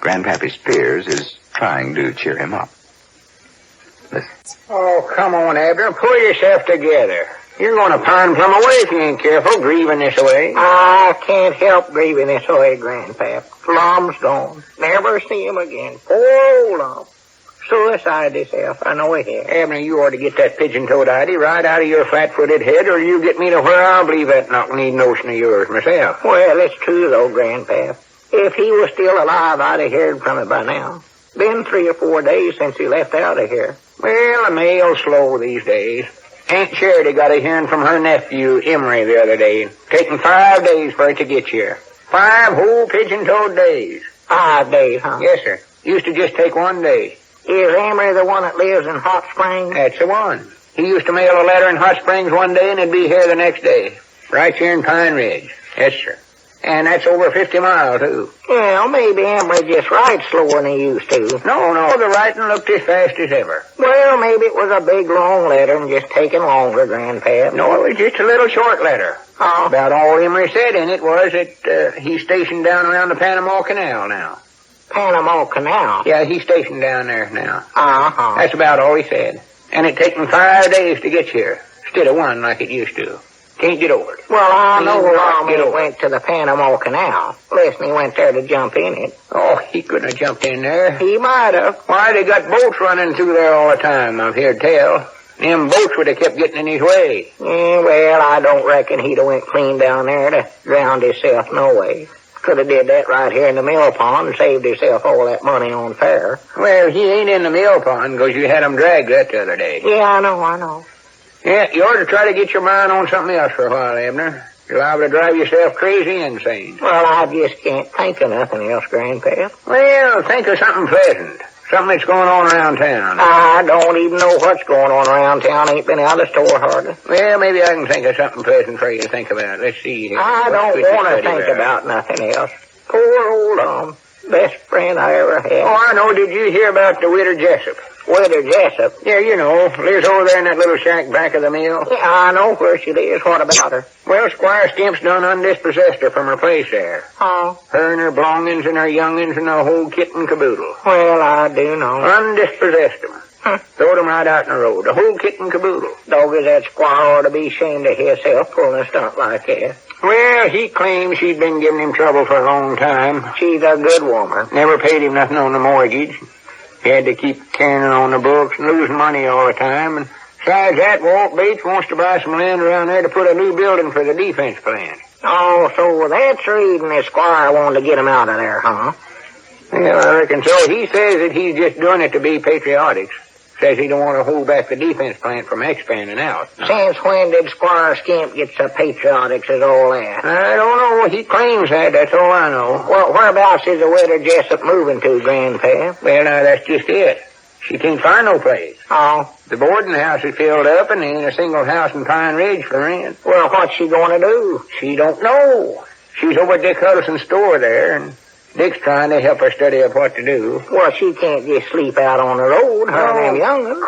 Grandpappy Spears is trying to cheer him up. Listen. Oh, come on, Abner. Pull yourself together. You're going to pine plumb away if you ain't careful, grieving this way. I can't help grieving this way, Grandpap. Lum's gone. Never see him again. Poor old Lum. Suicide himself. I know he has. Abner, you ought to get that pigeon-toed idea right out of your flat-footed head, or you get me to where I'll believe that knock-kneed notion of yours myself. Well, it's true, though, Grandpap. If he was still alive, I'd have heard from him by now. Been 3 or 4 days since he left out of here. Well, the mail's slow these days. Aunt Charity got a hearing from her nephew, Emery, the other day. Taking 5 days for it to get here. 5 whole pigeon-toed days. 5 days, huh? Yes, sir. Used to just take 1 day. Is Emery the one that lives in Hot Springs? That's the one. He used to mail a letter in Hot Springs one day and it'd be here the next day. Right here in Pine Ridge. Yes, sir. And that's over 50 miles, too. Well, maybe Emery just writes slower than he used to. No, the writing looked as fast as ever. Well, maybe it was a big, long letter and just taking longer, Grandpap. No, it was just a little short letter. Oh. About all Emery said in it was that he's stationed down around the Panama Canal now. Panama Canal? Yeah, he's stationed down there now. Uh-huh. That's about all he said. And it taken 5 days to get here, instead of 1 like it used to. Can't get over it. Well, I know Lum went to the Panama Canal. Listen, he went there to jump in it. Oh, he couldn't have jumped in there. He might have. Why, they got boats running through there all the time, I've heard tell. Them boats would have kept getting in his way. Yeah, well, I don't reckon he'd have went clean down there to drown himself no way. Could have did that right here in the mill pond and saved himself all that money on fare. Well, he ain't in the mill pond because you had him dragged that the other day. Yeah, I know. Yeah, you ought to try to get your mind on something else for a while, Abner. You're liable to drive yourself crazy insane. Well, I just can't think of nothing else, Grandpa. Well, think of something pleasant. Something that's going on around town. I don't even know what's going on around town. Ain't been out of the store hardly. Well, maybe I can think of something pleasant for you to think about. Let's see here. I don't want to think about nothing else. Poor old best friend I ever had. Oh, I know. Did you hear about the Widder Jessup? Widder Jessup? Yeah, you know. Lives over there in that little shack back of the mill. Yeah, I know where she lives. What about her? Well, Squire Stimp's done undispossessed her from her place there. Oh? Her and her belongings and her youngins and the whole kit and caboodle. Well, I do know. Undispossessed them. Throwed them right out in the road. The whole kit and caboodle. Doggy, that squire ought to be ashamed of himself pulling a stunt like that. Well, he claims she'd been giving him trouble for a long time. She's a good woman. Never paid him nothing on the mortgage. He had to keep carrying on the books and losing money all the time. And Besides that, Walt Bates wants to buy some land around there to put a new building for the defense plant. Oh, so that's the reason the squire wanted to get him out of there, huh? Well, I reckon so. He says that he's just doing it to be patriotic. Says he don't want to hold back the defense plant from expanding out. Since when did Squire Skimp get so patriotic as all that? I don't know. He claims that. That's all I know. Well, whereabouts is the Widder Jessup moving to, Grandpa? Well, now, that's just it. She can't find no place. Oh. The boarding house is filled up, and there ain't a single house in Pine Ridge for rent. Well, what's she going to do? She don't know. She's over at Dick Huddleston's store there, and Dick's trying to help her study up what to do. Well, she can't just sleep out on the road, her and them young'uns. Of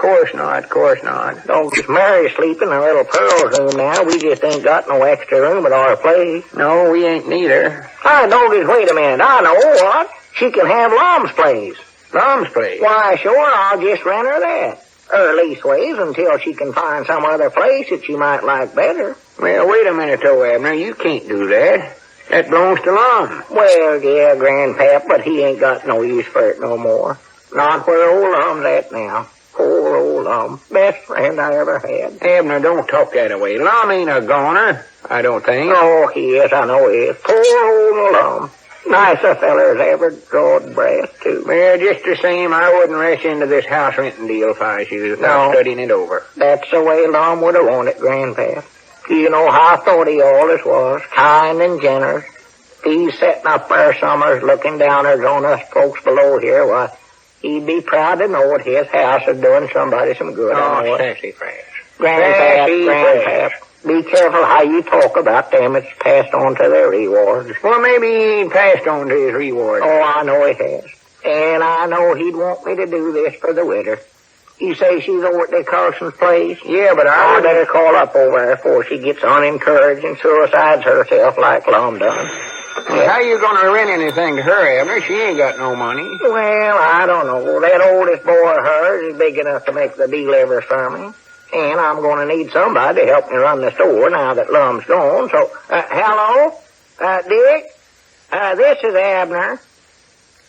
course not. Don't just Mary sleeping in a little Pearl's room now. We just ain't got no extra room at our place. No, we ain't neither. Don't wait a minute. I know what. She can have Lum's place. Lum's place? Why, sure, I'll just rent her that. Or leastways until she can find some other place that she might like better. Well, wait a minute, though, Abner. You can't do that. That belongs to Lum. Well, yeah, Grandpap, but he ain't got no use for it no more. Not where old Lum's at now. Poor old Lum. Best friend I ever had. Abner, don't talk that way. Lum ain't a goner, I don't think. Oh, he is. I know he is. Poor old Lum. Nice a feller as ever drawed breath, too. Well, just the same, I wouldn't rush into this house renting deal if I was you without studying it over. That's the way Lum would have wanted it, Grandpap. You know how thought he always was, kind and generous. He's sitting up there summers looking downers on us folks below here. Why, he'd be proud to know that his house is doing somebody some good. Oh, sassy fresh. Grandpap, be careful how you talk about them. It's passed on to their rewards. Well, maybe he ain't passed on to his reward. Oh, I know he has. And I know he'd want me to do this for the widder. You say she's over at Dick Carlson's place? Yeah, but I better call up over there before she gets unencouraged and suicides herself like Lum done. Well, how you gonna rent anything to her, Abner? She ain't got no money. Well, I don't know. That oldest boy of hers is big enough to make the delivers for me. And I'm gonna need somebody to help me run the store now that Lum's gone. So, hello? Dick? This is Abner.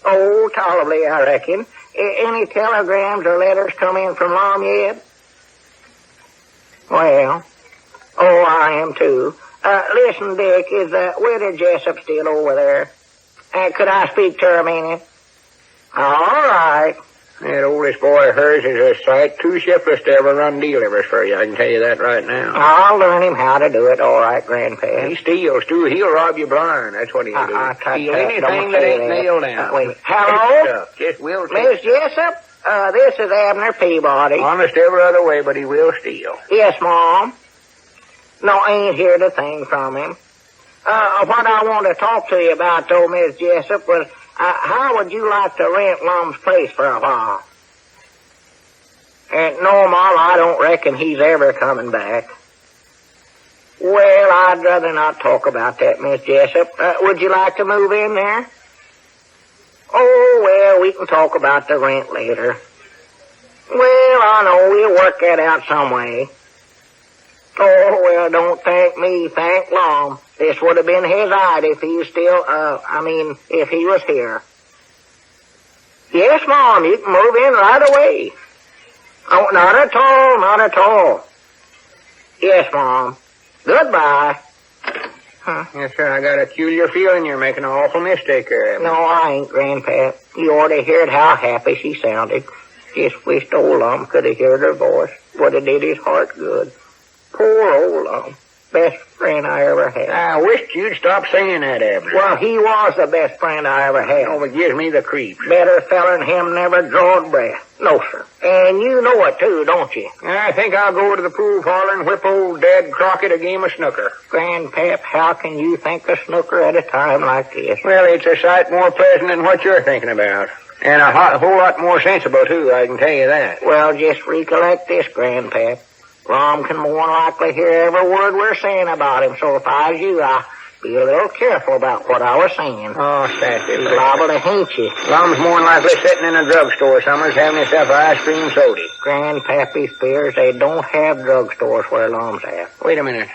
Oh, tolerably, I reckon. Any telegrams or letters come in from Lum yet? Well, oh, I am too. Listen, Dick, is Widder Jessup still over there? Could I speak to her a minute? All right. That oldest boy of hers is a sight too shiftless to ever run delivers for you. I can tell you that right now. I'll learn him how to do it, all right, Grandpa. He steals, too. He'll rob you blind. That's what he'll do. Steal anything that ain't nailed down. Wait. Hello? Just will Miss Jessup? This is Abner Peabody. Honest every other way, but he will steal. Yes, Mom. No, I ain't heard a thing from him. What I want to talk to you about, though, Miss Jessup, was how would you like to rent Lum's place for a while? No, Mom, I don't reckon he's ever coming back. Well, I'd rather not talk about that, Miss Jessup. Would you like to move in there? Oh, well, we can talk about the rent later. Well, I know we'll work that out some way. Oh, well, don't thank me, thank Lum. This would have been his idea if he was still, if he was here. Yes, Mom, you can move in right away. Oh, not at all, not at all. Yes, Mom. Goodbye. Yes, sir, I got a peculiar feeling you're making an awful mistake there. No, I ain't, Grandpa. You ought to heard how happy she sounded. Just wished old Lum could have heard her voice. Would have did his heart good. Poor old Lum. Best friend I ever had. I wished you'd stop saying that, Abner. Well, he was the best friend I ever had. Oh, it gives me the creeps. Better feller than him never drawed breath. No, sir. And you know it, too, don't you? I think I'll go to the pool parlor and whip old Dad Crockett a game of snooker. Grandpap, how can you think of snooker at a time like this? Well, it's a sight more pleasant than what you're thinking about. And a whole lot more sensible, too, I can tell you that. Well, just recollect this, Grandpap. Lum can more than likely hear every word we're saying about him, so if I was you, I'd be a little careful about what I was saying. Oh, sassy. He's liable to hate you. Lum's more than likely sitting in a drugstore somewhere having himself an ice cream soda. Grandpappy fears they don't have drugstores where Lum's at. Wait a minute.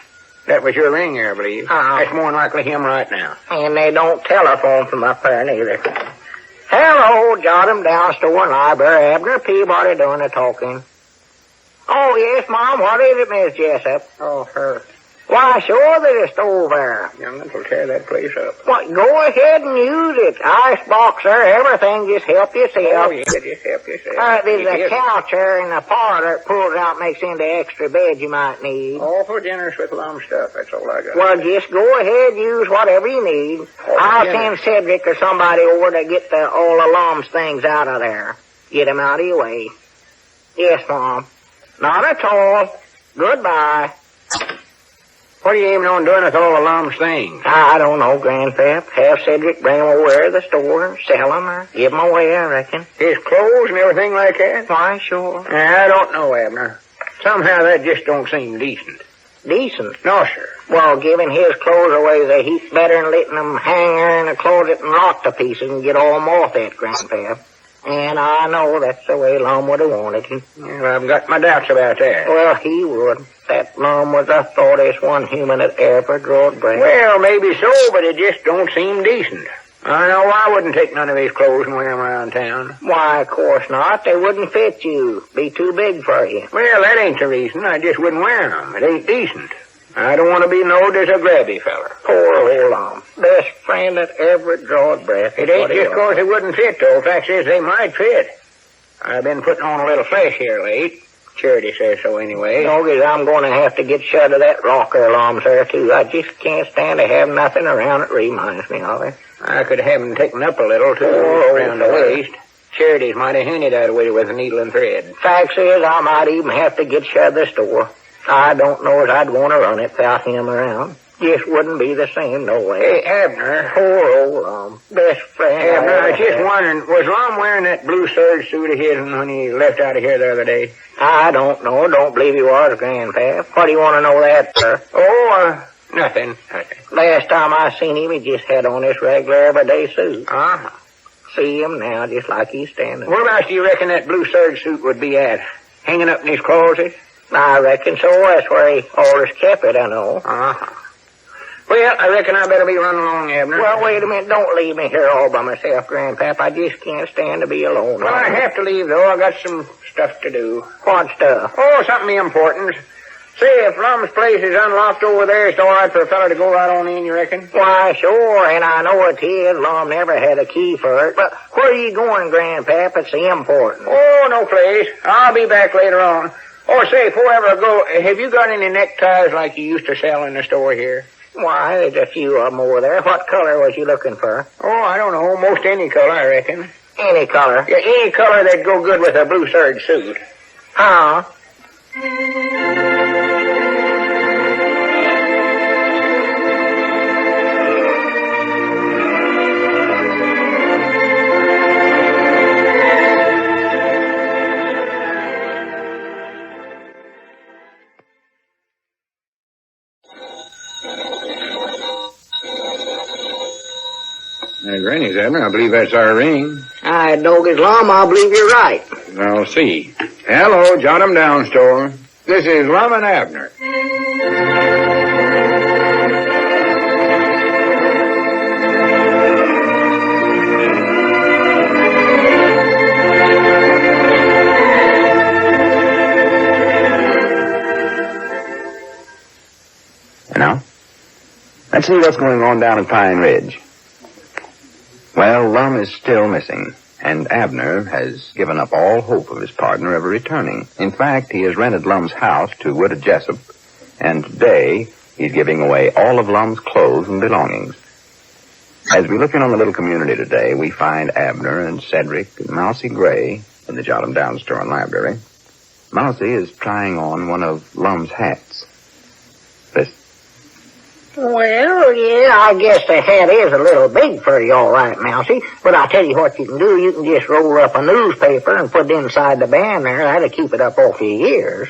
That was your ring there, I believe. That's more than likely him right now. And they don't telephone from up there neither. Hello, jot him down, store and library. Abner Peabody doing the talking. Oh, yes, Mom. What is it, Miss Jessup? Oh, her. Why, sure, there's a stove there. Young'un will tear that place up. What, go ahead and use it. Icebox there, everything. Just help yourself. Oh, yeah, just help yourself. There's a couch there in the parlor that pulls out and makes into extra bed you might need. Awful generous with Lum stuff. That's all I got. Well, just go ahead, use whatever you need. I'll send Cedric or somebody over to get all the Lum's things out of there. Get him out of your way. Yes, Mom. Not at all. Goodbye. What are you aiming on doing with all the Lum's things? I don't know, Grandpap. Have Cedric bring them over to the store and sell them or give them away, I reckon. His clothes and everything like that? Why, sure. I don't know, Abner. Somehow that just don't seem decent. Decent? No, sir. Well, giving his clothes away is a heap better than letting them hang there in the closet and rot to pieces and get all moth at, Grandpap. And I know that's the way Lum would have wanted it. Well, I've got my doubts about that. Well, he would. That Lum was the thoughtiest one human that ever drawed breath. Well, maybe so, but it just don't seem decent. I know I wouldn't take none of his clothes and wear them around town. Why, of course not. They wouldn't fit you. Be too big for you. Well, that ain't the reason. I just wouldn't wear them. It ain't decent. I don't want to be known as a grabby feller. Poor old Lum. Best friend that ever drawed breath. It ain't just 'cause it wouldn't fit, though. Fact is, they might fit. I've been putting on a little flesh here late. Charity says so anyway. Doggies, I'm going to have to get shut of that rocker Lum's there, too. I just can't stand to have nothing around that reminds me of it. I could have them taken up a little, too, around the waist. Charity's mighty handy that way with a needle and thread. Fact is, I might even have to get shut of the store. I don't know as I'd want to run it without him around. Just wouldn't be the same, no way. Hey, Abner. Poor old Lum. Best friend. Abner, I was just wondering, was Lum wearing that blue serge suit of his when he left out of here the other day? I don't know. Don't believe he was, Grandpap. What do you want to know that, sir? Oh, nothing. Last time I seen him, he just had on this regular everyday suit. Uh-huh. See him now, just like he's standing. Whereabouts do you reckon that blue serge suit would be at? Hanging up in his closet? I reckon so. That's where he always kept it, I know. Uh-huh. Well, I reckon I better be running along, Abner. Well, wait a minute. Don't leave me here all by myself, Grandpap. I just can't stand to be alone. Well, I have to leave, though. I got some stuff to do. What stuff? Oh, something important. Say, if Lum's place is unlocked over there, it's all right for a fella to go right on in, you reckon? Why, sure, and I know it is. Lum never had a key for it. But where are you going, Grandpap? It's important. Oh, no place. I'll be back later on. Oh, say, before I ever go, have you got any neckties like you used to sell in the store here? Why, there's a few of them over there. What color was you looking for? Oh, I don't know. Most any color, I reckon. Any color? Yeah, any color that'd go good with a blue serge suit. Huh? Granny's, Abner. I believe that's our ring. I doggies Lum, I believe you're right. I'll see. Hello, jot 'em down, Store. This is Lum and Abner. Now, let's see what's going on down at Pine Ridge. Well, Lum is still missing, and Abner has given up all hope of his partner ever returning. In fact, he has rented Lum's house to Widow Jessup, and today he's giving away all of Lum's clothes and belongings. As we look in on the little community today, we find Abner and Cedric and Mousie Gray in the Jot 'em Down store and library. Mousie is trying on one of Lum's hats. Listen. Well, yeah, I guess the hat is a little big for you, all right, Mousie. But I'll tell you what you can do. You can just roll up a newspaper and put it inside the band there. That'll keep it up off your ears.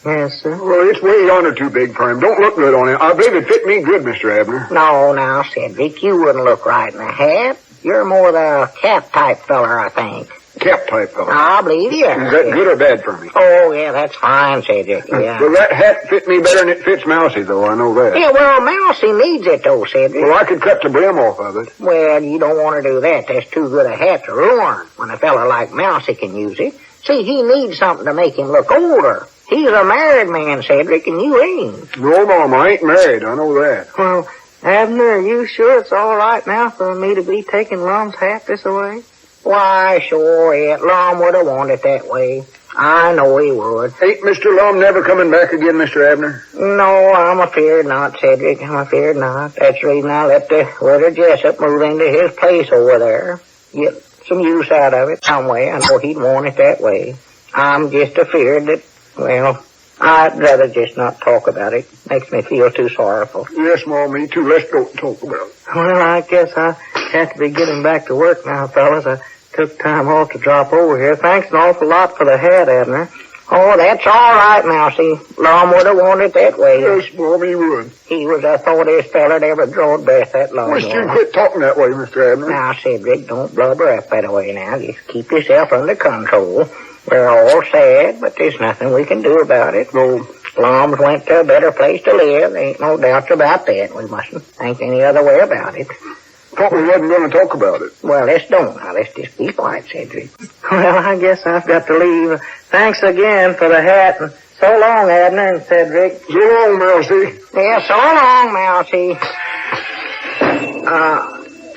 Yes, sir. Well, it's way yonder too big for him. Don't look good on it. I believe it fit me good, Mr. Abner. No, now, Cedric, you wouldn't look right in a hat. You're more the cap-type feller, I think. Cap type fellow. I believe you are. Is that good or bad for me? Oh, yeah, that's fine, Cedric, yeah. Well, that hat fit me better than it fits Mousie, though. I know that. Yeah, well, Mousie needs it, though, Cedric. Well, I could cut the brim off of it. Well, you don't want to do that. That's too good a hat to ruin when a fella like Mousie can use it. See, he needs something to make him look older. He's a married man, Cedric, and you ain't. No, Mom, I ain't married. I know that. Well, Abner, are you sure it's all right now for me to be taking Lum's hat this away? Why, sure, Aunt Lum would have wanted it that way. I know he would. Ain't Mr. Lum never coming back again, Mr. Abner? No, I'm afeard not, Cedric. I'm afeard not. That's the reason I let the Widder Jessup move into his place over there. Get some use out of it some way. I know he'd want it that way. I'm just afeard that, well, I'd rather just not talk about it. Makes me feel too sorrowful. Yes, Mom, me too. Let's don't talk about it. Well, I guess I have to be getting back to work now, fellas. I took time off to drop over here. Thanks an awful lot for the hat, Abner. Oh, that's all right, Mousy. Lum would have wanted it that way. Yes, Mom, he would. He was the thoughtiest feller that ever drawed breath that long. Wish you'd quit talking that way, Mr. Abner. Now, Cedric, don't blubber up that way now. Just keep yourself under control. We're all sad, but there's nothing we can do about it. No. Lum's went to a better place to live. Ain't no doubts about that. We mustn't think any other way about it. Thought we wasn't going to talk about it. Well, let's don't. Now, let's just be quiet, Cedric. Well, I guess I've got to leave. Thanks again for the hat. And so long, Abner and Cedric. So long, Mousy. Yeah, so long, Mousy.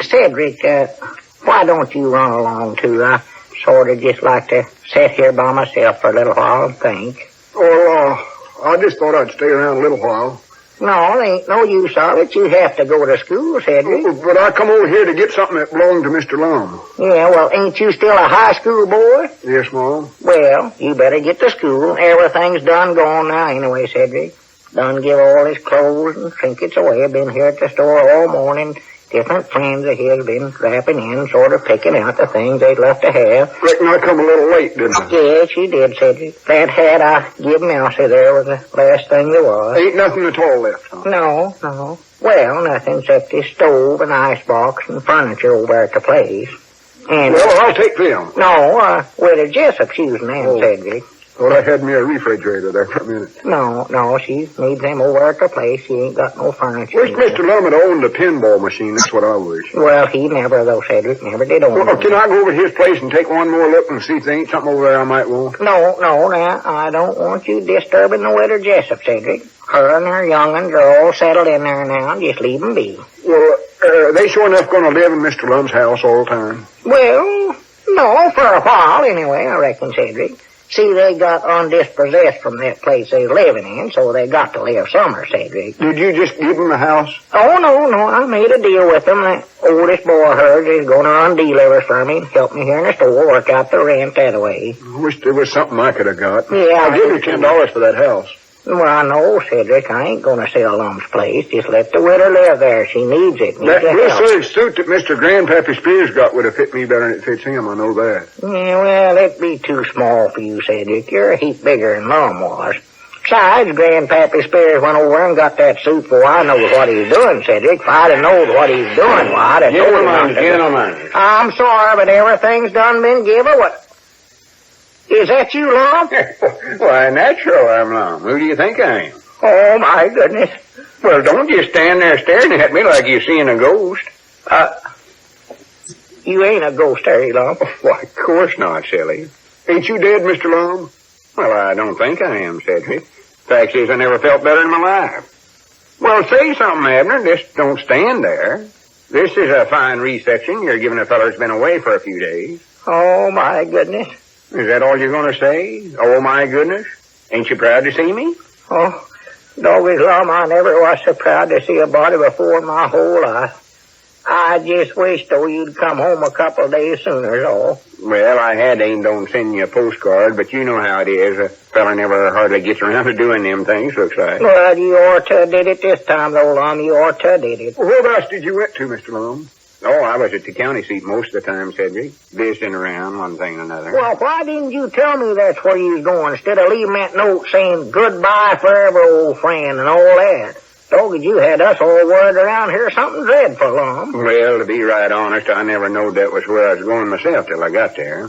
Cedric, why don't you run along, too? I sort of just like to sit here by myself for a little while and think. Oh, I just thought I'd stay around a little while. No, there ain't no use of it. You have to go to school, Cedric. But I come over here to get something that belonged to Mr. Lum. Yeah, well, ain't you still a high school boy? Yes, Mom. Well, you better get to school. Everything's done gone now anyway, Cedric. Done give all his clothes and trinkets away. Been here at the store all morning. Different friends of his been dropping in, sort of picking out the things they'd love to have. Reckon I come a little late, didn't I? Yes, you did, Cedric. That hat I give Mousy there was the last thing there was. Ain't nothing at all left, huh? No. Well, nothing except this stove and icebox and furniture over at the place. And Well, I'll take them. no, Widder Jessup's using them, Cedric. Thought I had me a refrigerator there for a minute. No, she needs them over at the place. She ain't got no furniture. Wish Mr. Lum had owned a pinball machine. That's what I wish. Well, he never, though, Cedric. Never did own Well, one. can I go over to his place and take one more look and see if there ain't something over there I might want? No, now, I don't want you disturbing the Widder Jessup, Cedric. Her and her young'uns are all settled in there now. Just leave them be. Well, are they sure enough going to live in Mr. Lum's house all the time? Well, no, for a while, anyway, I reckon, Cedric. See, they got undispossessed from that place they was living in, so they got to live somewhere, Cedric. Did you just give them the house? Oh, no, I made a deal with them. The oldest boy of hers is going to run deliveries for me, help me here in the store, work out the rent that way. I wish there was something I could have got. Yeah, I'll give you $10 for that house. Well, I know, Cedric. I ain't going to sell Lum's place. Just let the widow live there. She needs it. That blue serge suit that Mr. Grandpappy Spears got would have fit me better than it fits him. I know that. Yeah, well, it'd be too small for you, Cedric. You're a heap bigger than Lum was. Besides, Grandpappy Spears went over and got that suit before I know what he was doing, Cedric. If I'd have known what he was doing, well, I'd have told him. Gentlemen. I'm sorry, but everything's done been given. What? Is that you, Lum? Why, natural, I'm Lum. Who do you think I am? Oh, my goodness. Well, don't just stand there staring at me like you're seeing a ghost. You ain't a ghost, are you, Lum? Why, of course not, silly. Ain't you dead, Mr. Lum? Well, I don't think I am, Cedric. Fact is, I never felt better in my life. Well, say something, Abner. Just don't stand there. This is a fine reception you're giving a feller who's been away for a few days. Oh, my goodness. Is that all you're going to say? Oh, my goodness. Ain't you proud to see me? Oh, doggies, Lum, I never was so proud to see a body before in my whole life. I just wish, though, you'd come home a couple of days sooner, though. Well, I had aimed on sending you a postcard, but you know how it is. A fella never hardly gets around to doing them things, looks like. Well, you ought to did it this time, though, Lum. You ought to did it. Well, whereabouts did you went to, Mr. Lum? Oh, I was at the county seat most of the time, Cedric. Visiting around, one thing and another. Well, why didn't you tell me that's where you was going, instead of leaving that note saying goodbye forever, old friend, and all that? Doggy, you had us all worried around here something dreadful, Lum. Well, to be right honest, I never knowed that was where I was going myself till I got there.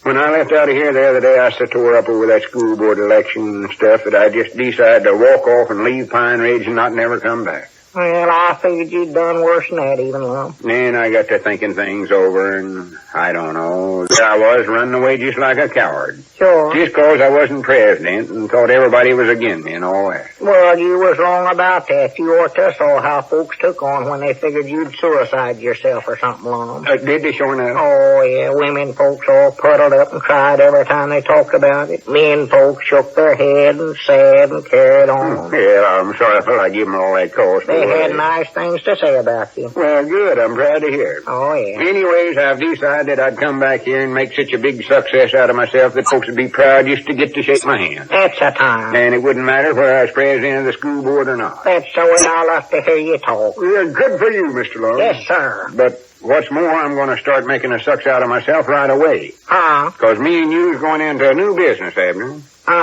When I left out of here the other day, I so tore up over that school board election and stuff that I just decided to walk off and leave Pine Ridge and not never come back. Well, I figured you'd done worse than that even, Lum. Then I got to thinking things over, and I don't know. There I was running away just like a coward. Sure. Just 'cause I wasn't president and thought everybody was against me and all that. Well, you was wrong about that. You ought to saw how folks took on when they figured you'd suicide yourself or something, Lum. Did they sure enough? Oh, yeah, women folks all puddled up and cried every time they talked about it. Men folks shook their head and sad and carried on. Yeah, I'm sorry I felt I gave them all that cause. They had nice things to say about you. Well, good. I'm glad to hear it. Oh, yeah. Anyways, I've decided I'd come back here and make such a big success out of myself that folks would be proud just to get to shake my hand. That's the time. And it wouldn't matter whether I was president of the school board or not. That's the way I love to hear you talk. Yeah, good for you, Mr. Lum. Yes, sir. But what's more, I'm going to start making a success out of myself right away. Huh? 'Cause me and you's going into a new business, Abner.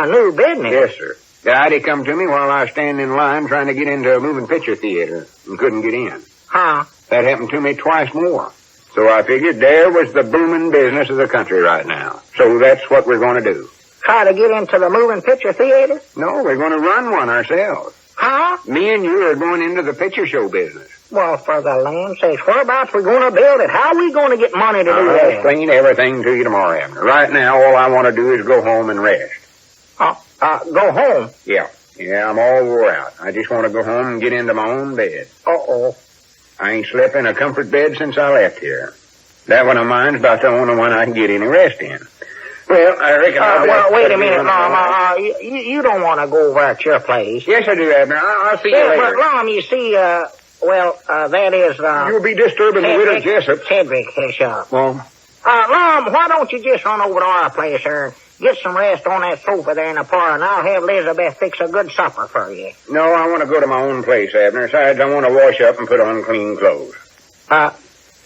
New business? Yes, sir. Daddy come to me while I was standing in line trying to get into a moving picture theater and couldn't get in. Huh? That happened to me twice more. So I figured there was the booming business of the country right now. So that's what we're going to do. Try to get into the moving picture theater? No, we're going to run one ourselves. Huh? Me and you are going into the picture show business. Well, for the land's sake, whereabouts we going to build it? How are we going to get money to do I'll that? explain everything to you tomorrow, Abner. Right now, all I want to do is go home and rest. Go home. Yeah, I'm all wore out. I just want to go home and get into my own bed. Uh-oh. I ain't slept in a comfort bed since I left here. That one of mine's about the only one I can get any rest in. Well, I reckon wait a minute, Mom. You don't want to go over at your place. Yes, I do, Abner. I'll see you later. But, Mom, you see, that is, You'll be disturbing the widow Jessup. Cedric Hishop. Well, Mom, why don't you just run over to our place there and get some rest on that sofa there in the parlor, and I'll have Elizabeth fix a good supper for you. No, I want to go to my own place, Abner. Besides, I want to wash up and put on clean clothes.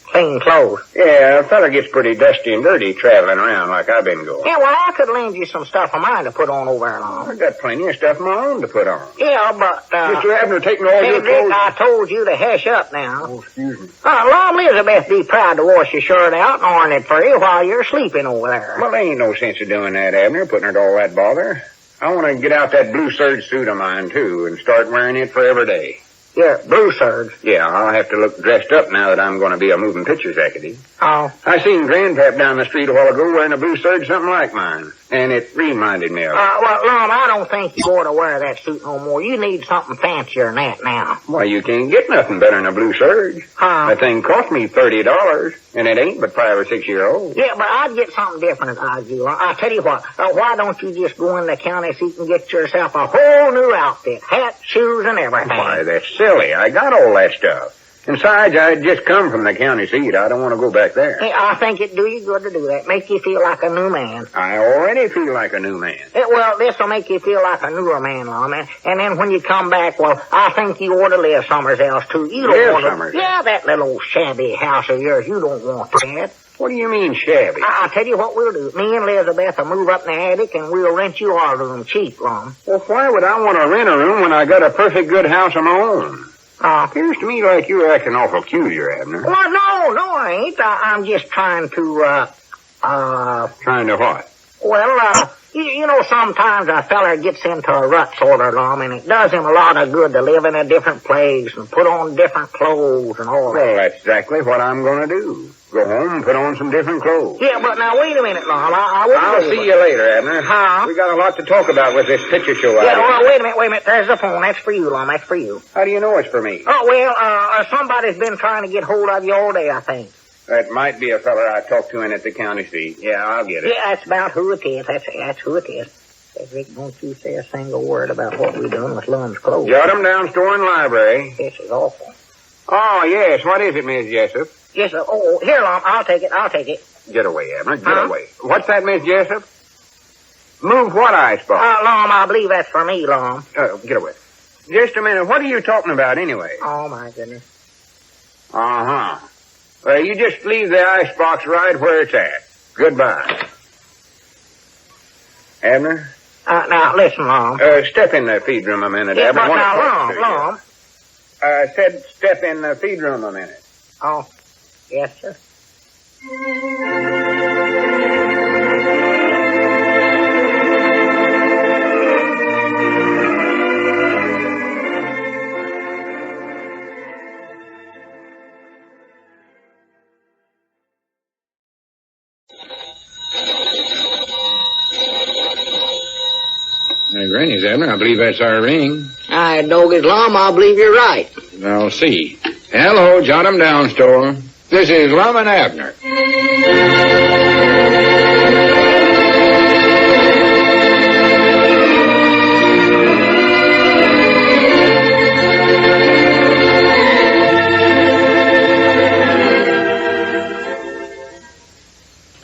Clean clothes? Yeah, a fella gets pretty dusty and dirty traveling around like I've been going. Yeah, well, I could lend you some stuff of mine to put on over there, Lom. I've got plenty of stuff of my own to put on. Yeah, but, Mr. Abner, taking all your Cedric, clothes... I told you to hush up now. Oh, excuse me. Lom, Elizabeth be proud to wash your shirt out and iron it for you while you're sleeping over there. Well, there ain't no sense of doing that, Abner, putting it all that bother. I want to get out that blue serge suit of mine, too, and start wearing it for every day. Yeah, blue serge. Yeah, I'll have to look dressed up now that I'm going to be a moving picture executive. Oh. I seen Grandpap down the street a while ago wearing a blue serge something like mine, and it reminded me of it. Well, Lom, I don't think you ought to wear that suit no more. You need something fancier than that now. Why, you can't get nothing better than a blue serge. Huh? That thing cost me $30, and it ain't but 5 or 6 years old. Yeah, but I'd get something different if I was you. I'll tell you what, why don't you just go in the county seat and get yourself a whole new outfit, hat, shoes, and everything. Why, that's silly. I got all that stuff. And besides, I just come from the county seat. I don't want to go back there. Hey, I think it'd do you good to do that. Make you feel like a new man. I already feel like a new man. Well, this'll make you feel like a newer man, Lom. And then when you come back, well, I think you ought to live somewhere else, too. You don't want to... Somewhere. Yeah, that little old shabby house of yours. You don't want that. What do you mean, shabby? I'll tell you what we'll do. Me and Elizabeth will move up in the attic, and we'll rent you our room cheap, Lom. Well, why would I want to rent a room when I got a perfect good house of my own? Appears to me like you're acting awful cute here, Abner. Well, no, I ain't. I'm just trying to, Trying to what? Well, you know, sometimes a feller gets into a rut sort of, Lom, and it does him a lot of good to live in a different place and put on different clothes and all that. Well, that's exactly what I'm going to do. Go home and put on some different clothes. Yeah, but now, wait a minute, Lom. I'll see you later, Abner. Huh? We got a lot to talk about with this picture show. Yeah, well, wait a minute. There's the phone. That's for you, Lom. That's for you. How do you know it's for me? Oh, well, somebody's been trying to get hold of you all day, I think. That might be a feller I talked to in at the county seat. Yeah, I'll get it. Yeah, that's about who it is. That's who it is. Cedric, don't you say a single word about what we done with Lum's clothes. Jot 'em down, store in library. This is awful. Oh, yes. What is it, Miss Jessup? Yes, sir. Oh, here, Lom. I'll take it. Get away, Abner. Get Huh? away. What's that, Miss Jessup? Move what icebox? Lom, I believe that's for me, Lom. Get away. Just a minute. What are you talking about anyway? Oh, my goodness. Uh-huh. Well, you just leave the icebox right where it's at. Goodbye. Abner? Now, listen, Lom. Step in the feed room a minute, Yeah, Abner. but I wanna now, talk to you. Lom. I said step in the feed room a minute. Oh, yes, sir. Granny's, Abner. I believe that's our ring. I dog his Lum, I believe you're right. I'll see. Hello, jot 'em down, Store. This is Lum and Abner.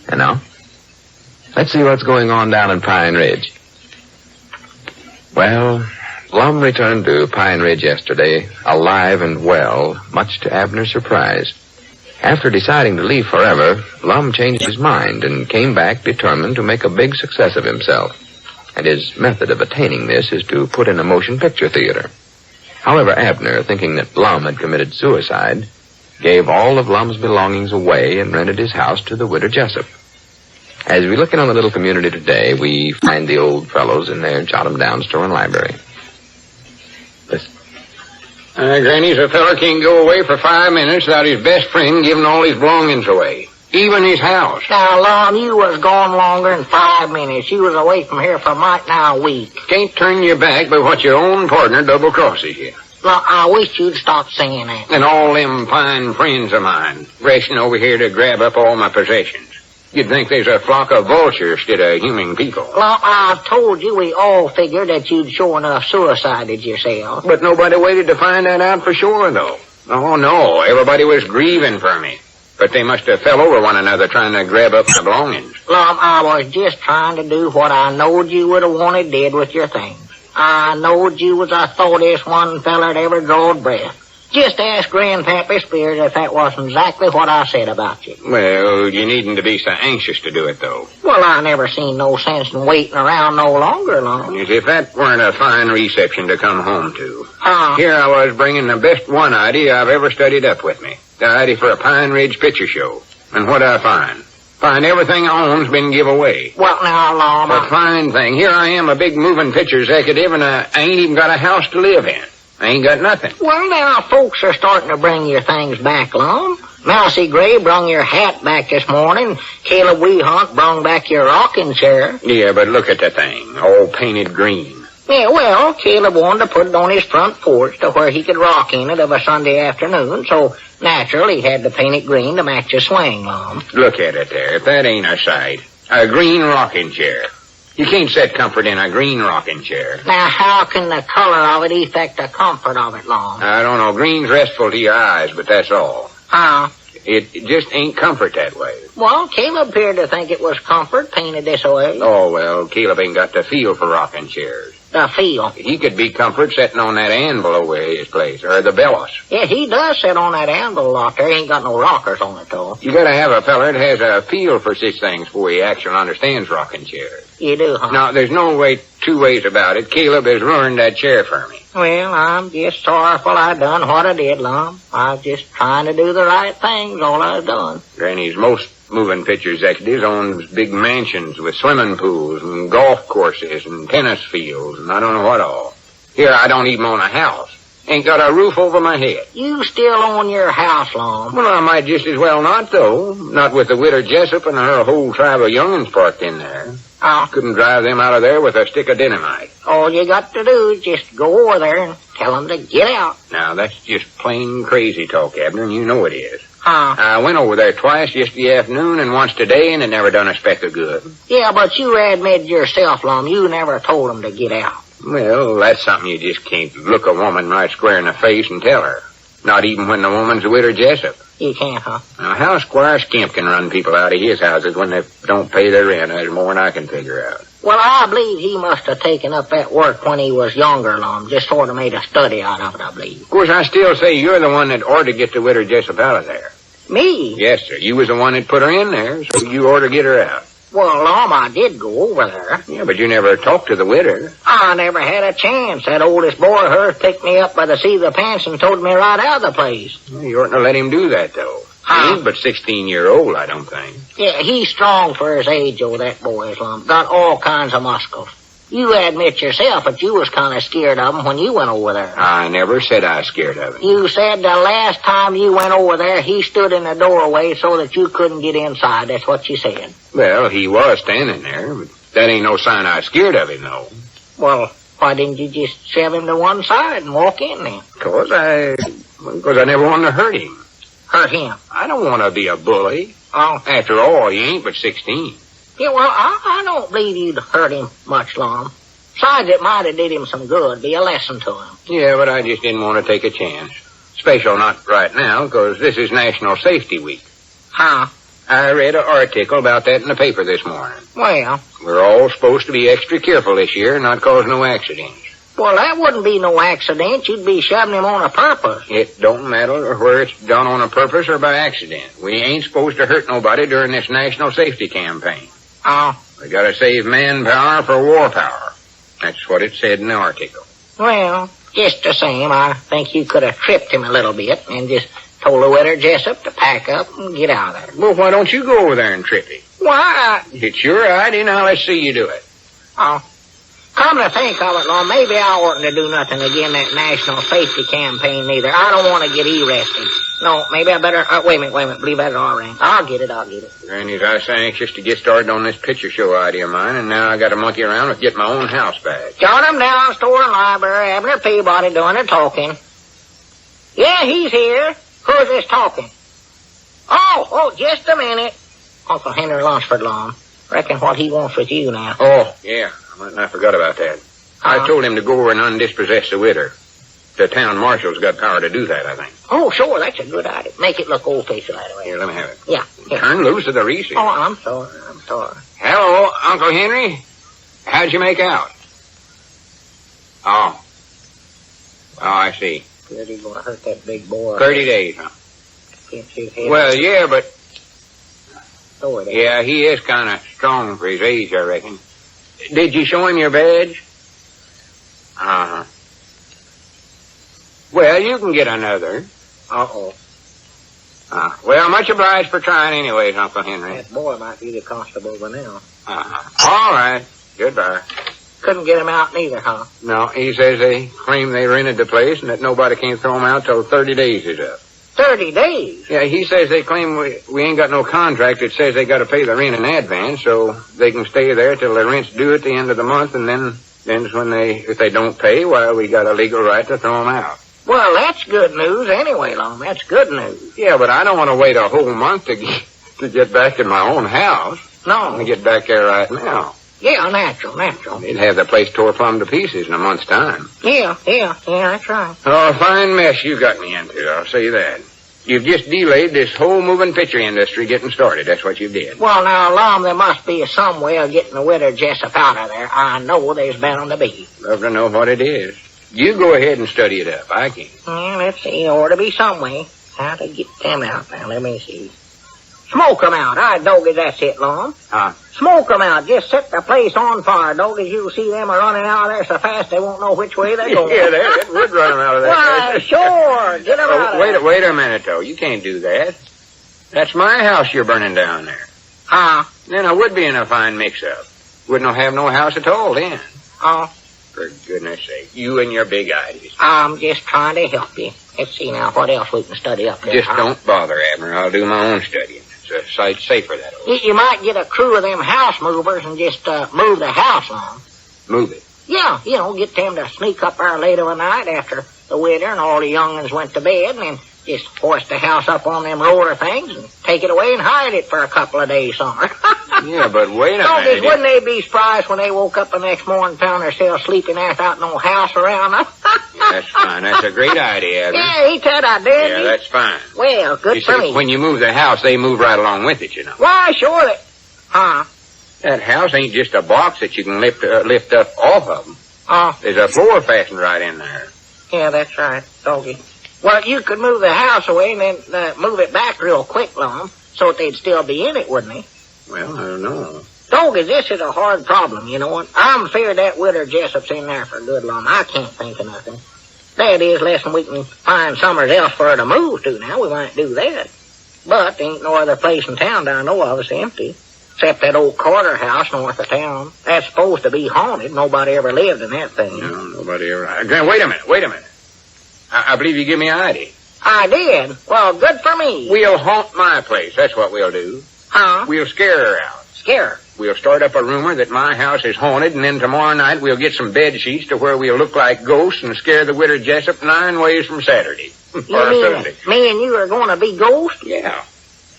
And now, let's see what's going on down in Pine Ridge. Well, Lum returned to Pine Ridge yesterday, alive and well, much to Abner's surprise. After deciding to leave forever, Lum changed his mind and came back determined to make a big success of himself. And his method of attaining this is to put in a motion picture theater. However, Abner, thinking that Lum had committed suicide, gave all of Lum's belongings away and rented his house to the Widder Jessup. As we look in on the little community today, we find the old fellows in their jot-em-down store and library. Listen. Granny's, a feller can't go away for 5 minutes without his best friend giving all his belongings away. Even his house. Now, Lum, you was gone longer than 5 minutes. You was away from here for might nigh a week. Can't turn your back by what your own partner double-crosses you. Lum, I wish you'd stop saying that. And all them fine friends of mine, rushing over here to grab up all my possessions. You'd think there's a flock of vultures instead of human people. Lum, I've told you we all figured that you'd sure enough suicided yourself. But nobody waited to find that out for sure, though. Oh, no, everybody was grieving for me. But they must have fell over one another trying to grab up my belongings. Lum, I was just trying to do what I knowed you would have wanted did with your things. I knowed you was the thoughtiest one feller that ever drawed breath. Just ask Grandpappy Spears if that wasn't exactly what I said about you. Well, you needn't to be so anxious to do it, though. Well, I never seen no sense in waiting around no longer, Lum. As if that weren't a fine reception to come home to. Huh? Here I was bringing the best one idea I've ever studied up with me. The idea for a Pine Ridge picture show. And what'd I find? Find everything I own's been give away. What now, Lum? A fine thing. Here I am, a big moving picture executive, and I ain't even got a house to live in. I ain't got nothing. Well, now, folks are starting to bring your things back, Lum. Mousy Gray brung your hat back this morning. Caleb Weehunt brung back your rocking chair. Yeah, but look at the thing, all painted green. Yeah, well, Caleb wanted to put it on his front porch to where he could rock in it of a Sunday afternoon, so naturally he had to paint it green to match his swing, Lum. Look at it there, if that ain't a sight. A green rocking chair. You can't set comfort in a green rocking chair. Now, how can the color of it affect the comfort of it, Lum? I don't know, green's restful to your eyes, but that's all. It just ain't comfort that way. Well, Caleb appeared to think it was comfort painted this way. Oh, well, Caleb ain't got the feel for rocking chairs. The feel. He could be comfort sitting on that anvil over his place, or the bellows. Yeah, he does sit on that anvil a lot there. He ain't got no rockers on it, though. You gotta have a feller that has a feel for such things before he actually understands rocking chairs. You do, huh? Now, there's no two ways about it. Caleb has ruined that chair for me. Well, I'm just sorrowful I done what I did, Lum. I was just trying to do the right things, all I done. Granny's most moving picture executives owns big mansions with swimming pools and golf courses and tennis fields and I don't know what all. Here, I don't even own a house. Ain't got a roof over my head. You still own your house, Lum? Well, I might just as well not, though. Not with the Widder Jessup and her whole tribe of young'uns parked in there. Couldn't drive them out of there with a stick of dynamite. All you got to do is just go over there and tell them to get out. Now, that's just plain crazy talk, Abner, and you know it is. Huh? I went over there twice yesterday afternoon and once today, and it never done a speck of good. Yeah, but you admitted yourself, Lum, you never told them to get out. Well, that's something you just can't look a woman right square in the face and tell her. Not even when the woman's a Widder Jessup. You can't, huh? Now, how Squire Skimp can run people out of his houses when they don't pay their rent is more than I can figure out. Well, I believe he must have taken up that work when he was younger, Lum. Just sort of made a study out of it, I believe. Of course, I still say you're the one that ought to get the Widder Jessup out of there. Me? Yes, sir. You was the one that put her in there, so you ought to get her out. Well, Lum, I did go over there. Yeah, but you never talked to the widder. I never had a chance. That oldest boy of hers picked me up by the seat of the pants and told me right out of the place. Well, you oughtn't to let him do that, though. He ain't but 16-year-old, I don't think. Yeah, he's strong for his age, oh, that boy is, Lum. Got all kinds of muscles. You admit yourself that you was kind of scared of him when you went over there. I never said I was scared of him. You said the last time you went over there, he stood in the doorway so that you couldn't get inside. That's what you said. Well, he was standing there, but that ain't no sign I was scared of him, though. Well, why didn't you just shove him to one side and walk in then? Because I never wanted to hurt him. Hurt him? I don't want to be a bully. Oh. After all, he ain't but 16. Yeah, well, I don't believe you'd hurt him much, Lum. Besides, it might have did him some good, be a lesson to him. Yeah, but I just didn't want to take a chance. Special not right now, because this is National Safety Week. Huh? I read an article about that in the paper this morning. Well? We're all supposed to be extra careful this year and not cause no accidents. Well, that wouldn't be no accident. You'd be shoving him on a purpose. It don't matter whether it's done on a purpose or by accident. We ain't supposed to hurt nobody during this national safety campaign. Oh. We gotta save manpower for war power. That's what it said in the article. Well, just the same, I think you could have tripped him a little bit and just told the Widder Jessup to pack up and get out of there. Well, why don't you go over there and trip him? Why? It's your idea, now let's see you do it. Oh. Come to think of it, Lord, maybe I oughtn't to do nothing again that national safety campaign either. I don't want to get arrested. No, maybe I better... wait a minute. Believe that all right. I'll get it. Granny's, I was so anxious to get started on this picture show idea of mine, and now I got to monkey around with getting my own house back. Got him down, store and library, Abner Peabody doing the talking. Yeah, he's here. Who's this talking? Oh, just a minute. Uncle Henry Lunsford, Lum. Reckon what he wants with you now. Oh, yeah. I forgot about that. I told him to go over and undispossess the widder. The town marshal's got power to do that, I think. Oh, sure, that's a good idea. Make it look old-fashioned that way. Here, let me have it. Yeah. Turn loose of the receipt. Oh, I'm sorry. Hello, Uncle Henry. How'd you make out? Oh, I see. Good, he's going to hurt that big boy. 30 days, huh? Can't see his head. Well, yeah, but... Sorry, yeah, he is kind of strong for his age, I reckon. Did you show him your badge? Uh-huh. Well, you can get another. Uh-oh. Well, much obliged for trying anyways, Uncle Henry. That boy might be the constable by now. All right. Goodbye. Couldn't get him out neither, huh? No, he says they claim they rented the place and that nobody can throw him out till 30 days is up. 30 days? Yeah, he says they claim we ain't got no contract that says they got to pay the rent in advance, so they can stay there till the rent's due at the end of the month, and then when if they don't pay, well, we got a legal right to throw them out. Well, that's good news anyway, Lum. That's good news. Yeah, but I don't want to wait a whole month to get back in my own house. No. I want to get back there right now. Yeah, natural. They'd have the place tore plumb to pieces in a month's time. Yeah, that's right. Oh, a fine mess you got me into, I'll say that. You've just delayed this whole moving picture industry getting started. That's what you did. Well, now, Lum, there must be some way of getting the Widder Jessup out of there. I know there's bound to be. Love to know what it is. You go ahead and study it up. I can't. Yeah, let's see. There ought to be some way. How to get them out now. Let me see. Smoke 'em out. All right, doggy, that's it, Lum. Smoke 'em out. Just set the place on fire, doggy. You'll see them are running out of there so fast they won't know which way they're going. Yeah, that would run them out of there. Why, sure. Get 'em out of there. Wait a minute, though. You can't do that. That's my house you're burning down there. Then I would be in a fine mix-up. Wouldn't have no house at all then. For goodness sake, you and your big ideas. I'm just trying to help you. Let's see now what else we can study up there. Just don't bother, Abner. I'll do my own studying. It's a sight safer that way. You might get a crew of them house movers and just move the house on. Move it? Yeah, get them to sneak up there late of a night after the Widder and all the young'uns went to bed and then just hoist the house up on them roller things and take it away and hide it for a couple of days somewhere. Yeah, but wait a minute. Wouldn't they be surprised when they woke up the next morning and found themselves sleeping without no house around them? That's fine. That's a great idea, Abner. Yeah, he said I did. Yeah, that's fine. Well, good for me. When you move the house, they move right along with it, you know. Why, sure they... That house ain't just a box that you can lift up off of them. There's a floor fastened right in there. Yeah, that's right, doggy. Well, you could move the house away and then move it back real quick, Lum, so that they'd still be in it, wouldn't they? Well, I don't know. Doggy, this is a hard problem, you know what? I'm feared that Widder Jessup's in there for good, Lum. I can't think of nothing. That is, less than we can find somewhere else for her to move to now. We might do that. But there ain't no other place in town that I know of that's empty. Except that old Carter house north of town. That's supposed to be haunted. Nobody ever lived in that thing. No, nobody ever... Wait a minute. I believe you give me an idea. I did? Well, good for me. We'll haunt my place. That's what we'll do. Huh? We'll scare her out. Scare her? We'll start up a rumor that my house is haunted, and then tomorrow night we'll get some bed sheets to where we'll look like ghosts and scare the Widder Jessup 9 ways from Saturday. You or mean Sunday. me and you are going to be ghosts? Yeah.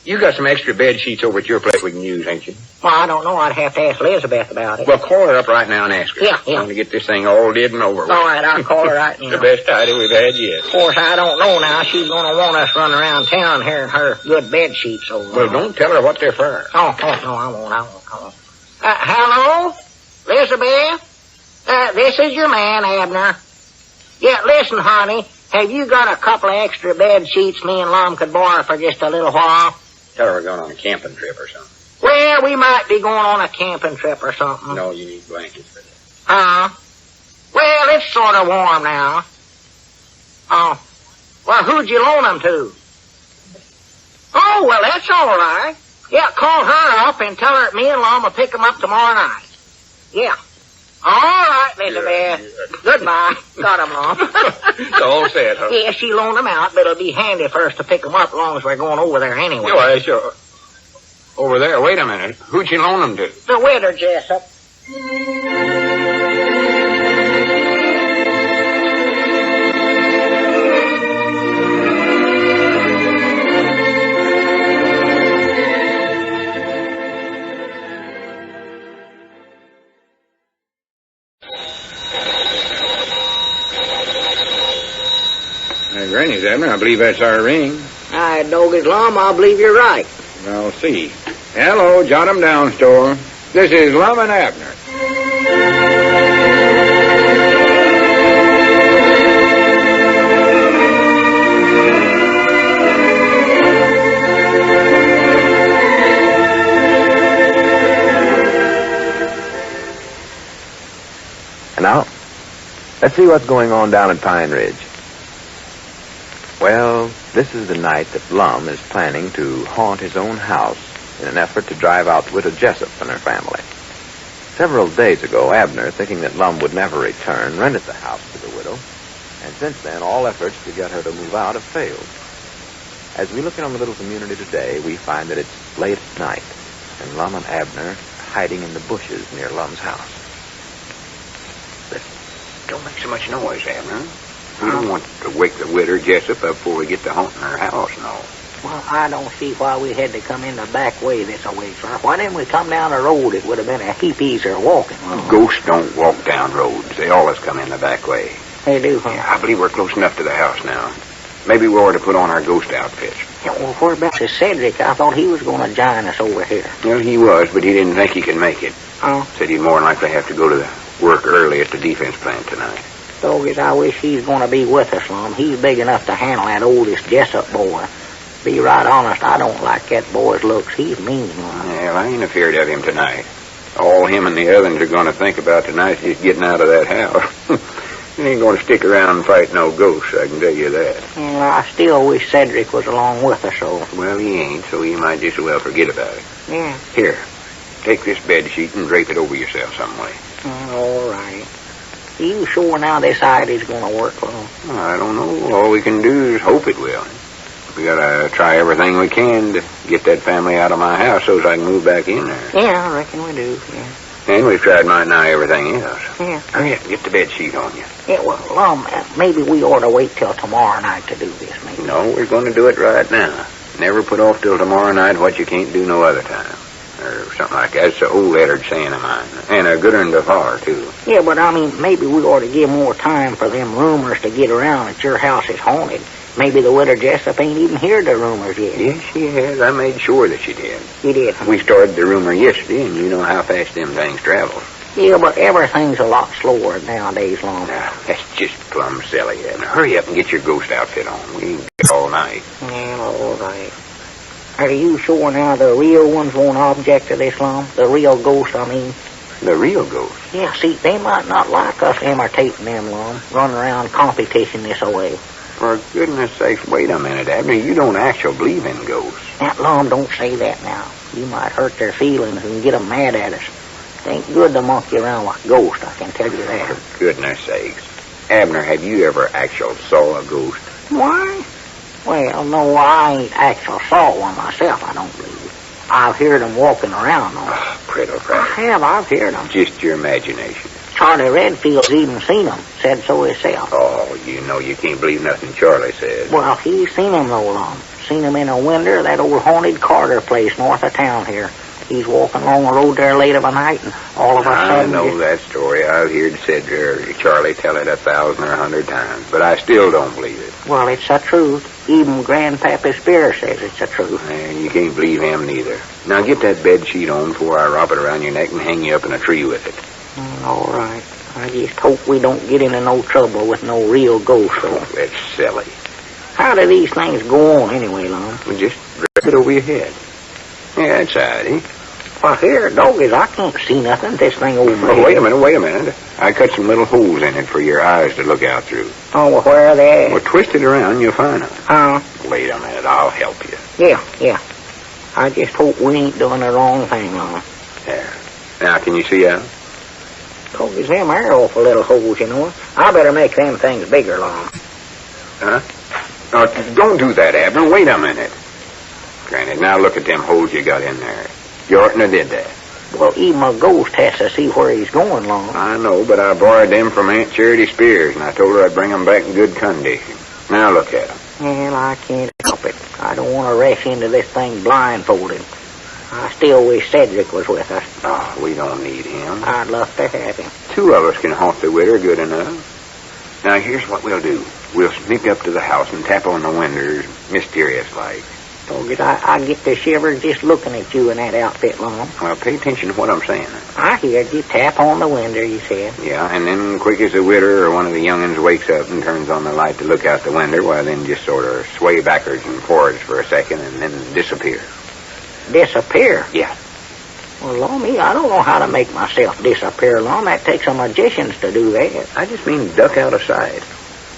You got some extra bed sheets over at your place we can use, ain't you? Well, I don't know. I'd have to ask Elizabeth about it. Well, call her up right now and ask her. Yeah. I want to get this thing all did and over with. All right, I'll call her right now. The best idea we've had yet. Of course, I don't know now. She's going to want us running around town here in her good bed sheets over. Well, don't tell her what they're for. Oh, no, I won't. Hello? Elizabeth? This is your man, Abner. Yeah, listen, honey. Have you got a couple of extra bed sheets me and Lum could borrow for just a little while? Tell her we're going on a camping trip or something. Well, we might be going on a camping trip or something. No, you need blankets for that. Well, it's sort of warm now. Oh. Well, who'd you loan them to? Oh, well, that's all right. Yeah, call her up and tell her me and Lum will pick them up tomorrow night. Yeah. All right, Elizabeth. Goodbye. Got 'em, Lum. It's all set, huh? Yeah, she loaned them out, but it'll be handy for us to pick them up as long as we're going over there anyway. Yeah, sure. Over there, wait a minute. Who'd you loan them to? The Widder Jessup. Granny's, Abner. I believe that's our ring. I dog it, Lum. I believe you're right. I'll see. Hello, jot 'em down, Store. This is Lum and Abner. And now, let's see what's going on down at Pine Ridge. Well, this is the night that Lum is planning to haunt his own house in an effort to drive out Widow Jessup and her family. Several days ago, Abner, thinking that Lum would never return, rented the house to the widow, and since then, all efforts to get her to move out have failed. As we look in on the little community today, we find that it's late at night, and Lum and Abner are hiding in the bushes near Lum's house. Don't make so much noise, Abner. We don't want to wake the Widder Jessup up before we get to haunting her house, no. Well, I don't see why we had to come in the back way this way, sir. Why didn't we come down the road? It would have been a heap easier walking. Ghosts don't walk down roads. They always come in the back way. They do, huh? Yeah, I believe we're close enough to the house now. Maybe we ought to put on our ghost outfits. Yeah, well, whereabouts is Cedric? I thought he was going to join us over here. Well, he was, but he didn't think he could make it. Oh? Said he'd more than likely have to go to work early at the defense plant tonight. Doggies, I wish he's going to be with us, Lum. He's big enough to handle that oldest Jessup boy. Be right honest, I don't like that boy's looks. He's mean, Lum. Well, I ain't afeard of him tonight. All him and the others are going to think about tonight is getting out of that house. He ain't going to stick around and fight no ghosts, I can tell you that. Well, I still wish Cedric was along with us, so. Well, he ain't, so you might just as well forget about it. Yeah. Here, take this bed sheet and drape it over yourself some way. All right. Are you sure now this idea's going to work, Lum? I don't know. All we can do is hope it will. We gotta try everything we can to get that family out of my house so I can move back in there. Yeah, I reckon we do, yeah. And we've tried might nigh everything else. Yeah. Hurry up and get the bed sheet on you. Yeah, well, Lum, maybe we ought to wait till tomorrow night to do this, maybe. No, we're going to do it right now. Never put off till tomorrow night what you can't do no other time. Or something like that. It's an old lettered saying of mine. And a good one to far, too. Yeah, but I mean, maybe we ought to give more time for them rumors to get around that your house is haunted. Maybe the Widder Jessup ain't even heard the rumors yet. Yes, she has. I made sure that she did. You did, huh? We started the rumor yesterday, and you know how fast them things travel. Yeah, but everything's a lot slower nowadays, Lum. That's just plumb silly. Now, hurry up and get your ghost outfit on. We ain't got all night. Yeah, all right. Are you sure now the real ones won't object to this, Lum? The real ghosts, I mean. The real ghost? Yeah, see, they might not like us imitating them, Lum. Running around competition this way. For goodness sakes, wait a minute, Abner. You don't actually believe in ghosts. Now, Lum, don't say that now. You might hurt their feelings and get them mad at us. It ain't good to monkey around with ghosts, I can tell you that. For goodness sakes. Abner, have you ever actually saw a ghost? Why? Well, no, I ain't actually saw one myself, I don't believe. I've heard them walking around, though. Oh, Criddle Crack. I've heard them. Just your imagination. Charlie Redfield's even seen them. Said so himself. Oh, you know you can't believe nothing Charlie says. Well, he's seen them, though, Lum. Seen them in a window of that old haunted Carter place north of town here. He's walking along the road there late of a night, and all of a I sudden... know that story. I've heard Charlie tell it 1,000 or 100 times, but I still don't believe it. Well, it's the truth. Even Grandpappy Spear says it's the truth. And you can't believe him neither. Now get that bed sheet on before I wrap it around your neck and hang you up in a tree with it. All right. I just hope we don't get into no trouble with no real ghost. Oh, that's silly. How do these things go on anyway, Lum? Well, just dress it over your head. Yeah, that's all right, eh? Well, here, doggies, I can't see nothing. This thing over my Oh, head. wait a minute. I cut some little holes in it for your eyes to look out through. Oh, well, where are they at? Well, twist it around and you'll find them. Huh? Wait a minute, I'll help you. Yeah. I just hope we ain't doing the wrong thing, Lum. There. Now, can you see out? Doggies, them are awful little holes, you know. I better make them things bigger, Lum. Huh? Oh, don't do that, Abner. Wait a minute. Granted, now look at them holes you got in there. You oughtn't have did that. Well, even a ghost has to see where he's going, Lum. I know, but I borrowed them from Aunt Charity Spears, and I told her I'd bring them back in good condition. Now look at them. Well, I can't help it. I don't want to rush into this thing blindfolded. I still wish Cedric was with us. Oh, we don't need him. I'd love to have him. 2 of us can haunt the widder good enough. Now, here's what we'll do. We'll sneak up to the house and tap on the windows, mysterious-like. Doggies, I get the shivers just looking at you in that outfit, Lum. Well, pay attention to what I'm saying. I heard you tap on the window, you said. Yeah, and then quick as the widder or one of the young'uns wakes up and turns on the light to look out the window, well, then just sort of sway backwards and forwards for a second and then disappear. Disappear? Yeah. Well, Lummy, I don't know how to make myself disappear, Lum. That takes some magicians to do that. I just mean duck out of sight.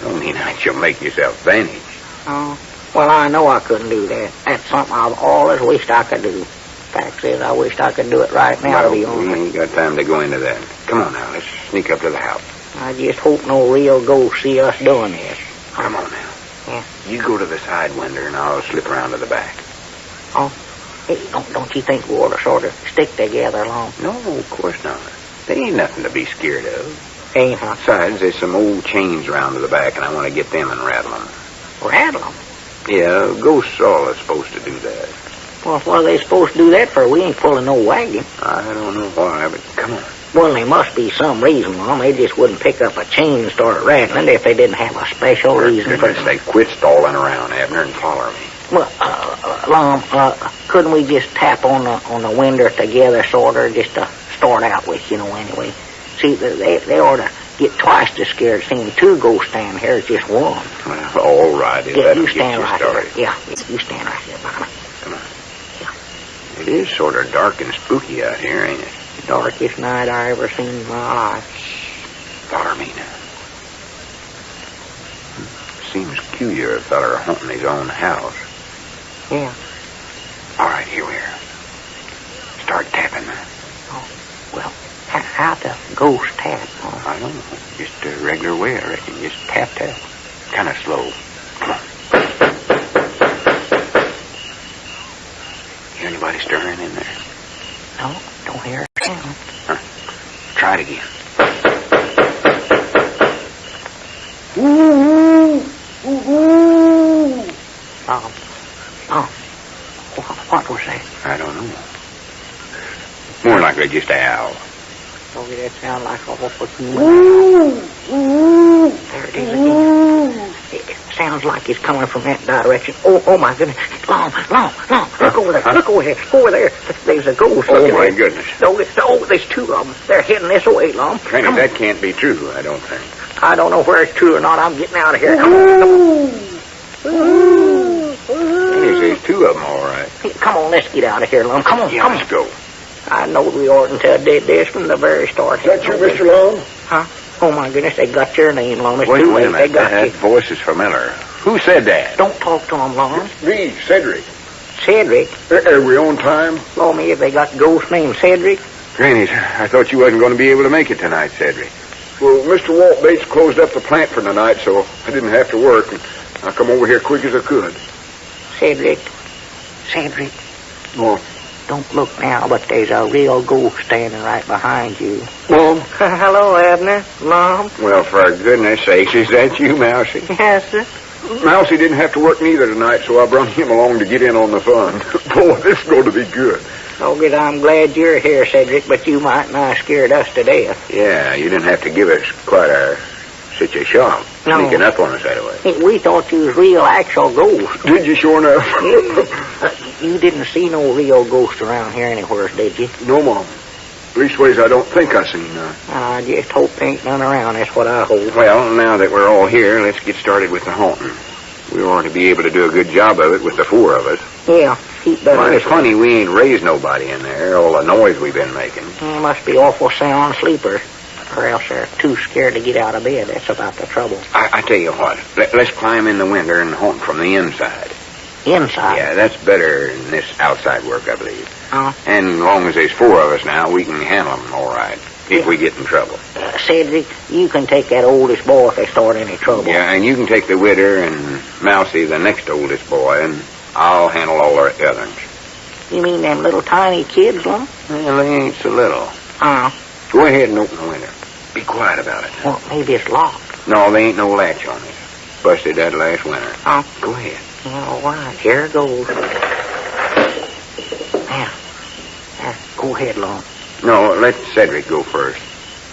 Don't mean that you'll make yourself vanish. Oh, well, I know I couldn't do that. That's something I've always wished I could do. Fact is, I wished I could do it right now, to be We honest. ain't got time to go into that. Come on now, let's sneak up to the house. I just hope no real ghost see us doing this. Come on now. Yeah. You go to the side window and I'll slip around to the back. Oh, hey, don't you think we ought to sort of stick together, Lum? No, of course not. There ain't nothing to be scared of. Ain't huh? Besides, there's some old chains around to the back and I want to get them and rattle them. Rattle 'em? Yeah, ghosts all are supposed to do that. Well, what are they supposed to do that for? We ain't pulling no wagon. I don't know why, but come on. Well, there must be some reason, Lum. They just wouldn't pick up a chain and start rattling if they didn't have a special reason for They quit stalling around, Abner, and follow me. Well, Lum, couldn't we just tap on the window together, sort of, just to start out with, anyway? See, they ought to get twice as scared seeing 2 ghosts stand here as just one. Well, all right, if Yeah, that'll you get stand you right started. here. Yeah, you stand right here by me. Come on. It is sort of dark and spooky out here, ain't it? Darkest night I ever seen in my life. Follow me now. Seems peculiar a feller haunting his own house. Yeah. All right, here we are. Start tapping now. Oh, well, how the ghost tap? Oh. I don't know. Just a regular way, I reckon. Just tap, tap. Kind of slow. Come on. Hear anybody stirring in there? No, don't hear a sound. Huh. Try it again. What was that? I don't know. More likely just an owl. Oh, that sound like a awful human. There it is again. It sounds like it's coming from that direction. Oh my goodness. Lum, look over there. Look over there. Over there. There's a ghost. Oh, Look at my that. goodness. There's 2 of them. They're heading this way, Lum. Granny, that can't be true, I don't think. I don't know where it's true or not. I'm getting out of here. Come on. There's 2 of them, all right. Come on, let's get out of here, Lum. Come on, Yeah, come let's on. go. I know we oughtn't to have did this from the very start. Is that you, Mr. Lum? Huh? Oh, my goodness, they got your name, Lum. It's Wait too a late. They minute. got That you. voice is familiar. Who said that? Don't talk to them, Lum. Me, Cedric. Cedric. Are we on time? Blow me if they got a ghost named Cedric. Granny, I thought you wasn't going to be able to make it tonight, Cedric. Well, Mr. Walt Bates closed up the plant for tonight, so I didn't have to work. And I come over here quick as I could. Cedric. Well, Don't look now, but there's a real ghost standing right behind you. Mom? Hello, Abner. Mom? Well, for goodness sakes, is that you, Mousy? Yes, sir. Mousy didn't have to work neither tonight, so I brought him along to get in on the fun. Boy, this is going to be good. Oh, good, I'm glad you're here, Cedric, but you might not scared us to death. Yeah, you didn't have to give us quite such a shock. No. Sneaking up on us that way. We thought you was real actual ghost. Did you sure enough? You didn't see no real ghost around here anywhere, did you? No, Mom. Leastways, I don't think I seen none. I just hope there ain't none around. That's what I hope. Well, now that we're all here, let's get started with the haunting. We ought to be able to do a good job of it with the four of us. Yeah, keep better. Well, it's funny we ain't raised nobody in there, all the noise we've been making. Must be awful sound sleepers. Or else they're too scared to get out of bed. That's about the trouble. I tell you what, let's climb in the window and haunt from the inside. Inside? Yeah, that's better than this outside work, I believe. Oh? And as long as there's four of us now, we can handle them all right, if we get in trouble. Cedric, you can take that oldest boy if they start any trouble. Yeah, and you can take the widder and Mousy, the next oldest boy, and I'll handle all the others. You mean them little tiny kids, Lum? Well, they ain't so little. Go ahead and open the window. Be quiet about it. Well, maybe it's locked. No, there ain't no latch on it. Busted that last winter. Go ahead. All right, here it goes. Now, go ahead, Lum. No, let Cedric go first.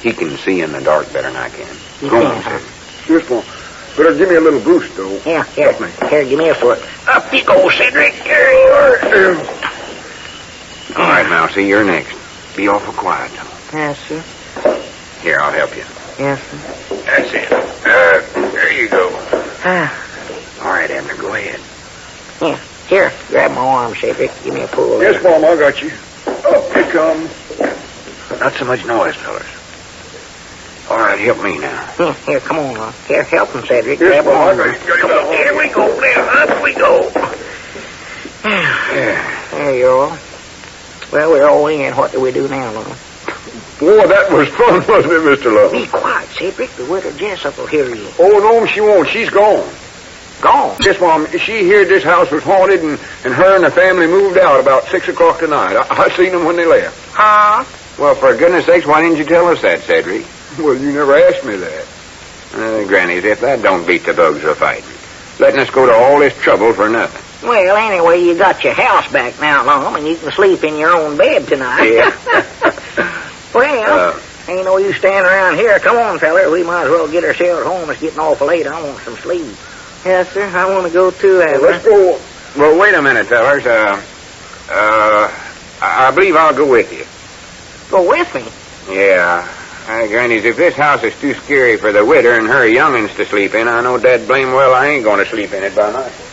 He can see in the dark better than I can. You Go can, on, huh? Cedric. Just one. Better give me a little boost, though. Yeah, here. Help me. Here, give me a foot. Up you go, Cedric. Here you are. All right, Mousy, you're next. Be awful quiet, though. Yes, sir. Here, I'll help you. Yes, sir. That's it. There you go. All right, Abner, go ahead. Yeah, here. Grab my arm, Cedric. Give me a pull. Yes, Mom, I got you. Up you come. Not so much noise, fellas. All right, help me now. Here, come on, Lum. Here, help him, Cedric. Yes, Grab Mom, I my got arm. you. Come on, here we go. Now, up we go. Yeah. There you are. Well, we're all in. What do we do now, Lum? Boy, that was fun, wasn't it, Mr. Love? Be quiet, Cedric. The widow Jessup will hear you. Oh, no, she won't. She's gone. Gone? Yes, Mom. She heard this house was haunted, and her and the family moved out about 6 o'clock tonight. I seen them when they left. Huh? Well, for goodness sakes, why didn't you tell us that, Cedric? Well, you never asked me that. Grannies, if that don't beat the bugs of fighting. Letting us go to all this trouble for nothing. Well, anyway, you got your house back now, Lum, and you can sleep in your own bed tonight. Yeah. Well, ain't no use standing around here. Come on, feller. We might as well get ourselves home. It's getting awful late. I want some sleep. Yes, sir. I want to go too, Let's go. Well, wait a minute, fellas. I believe I'll go with you. Go with me. Yeah. Grannies, if this house is too scary for the widder and her young'uns to sleep in, I know dead blame well I ain't going to sleep in it by myself.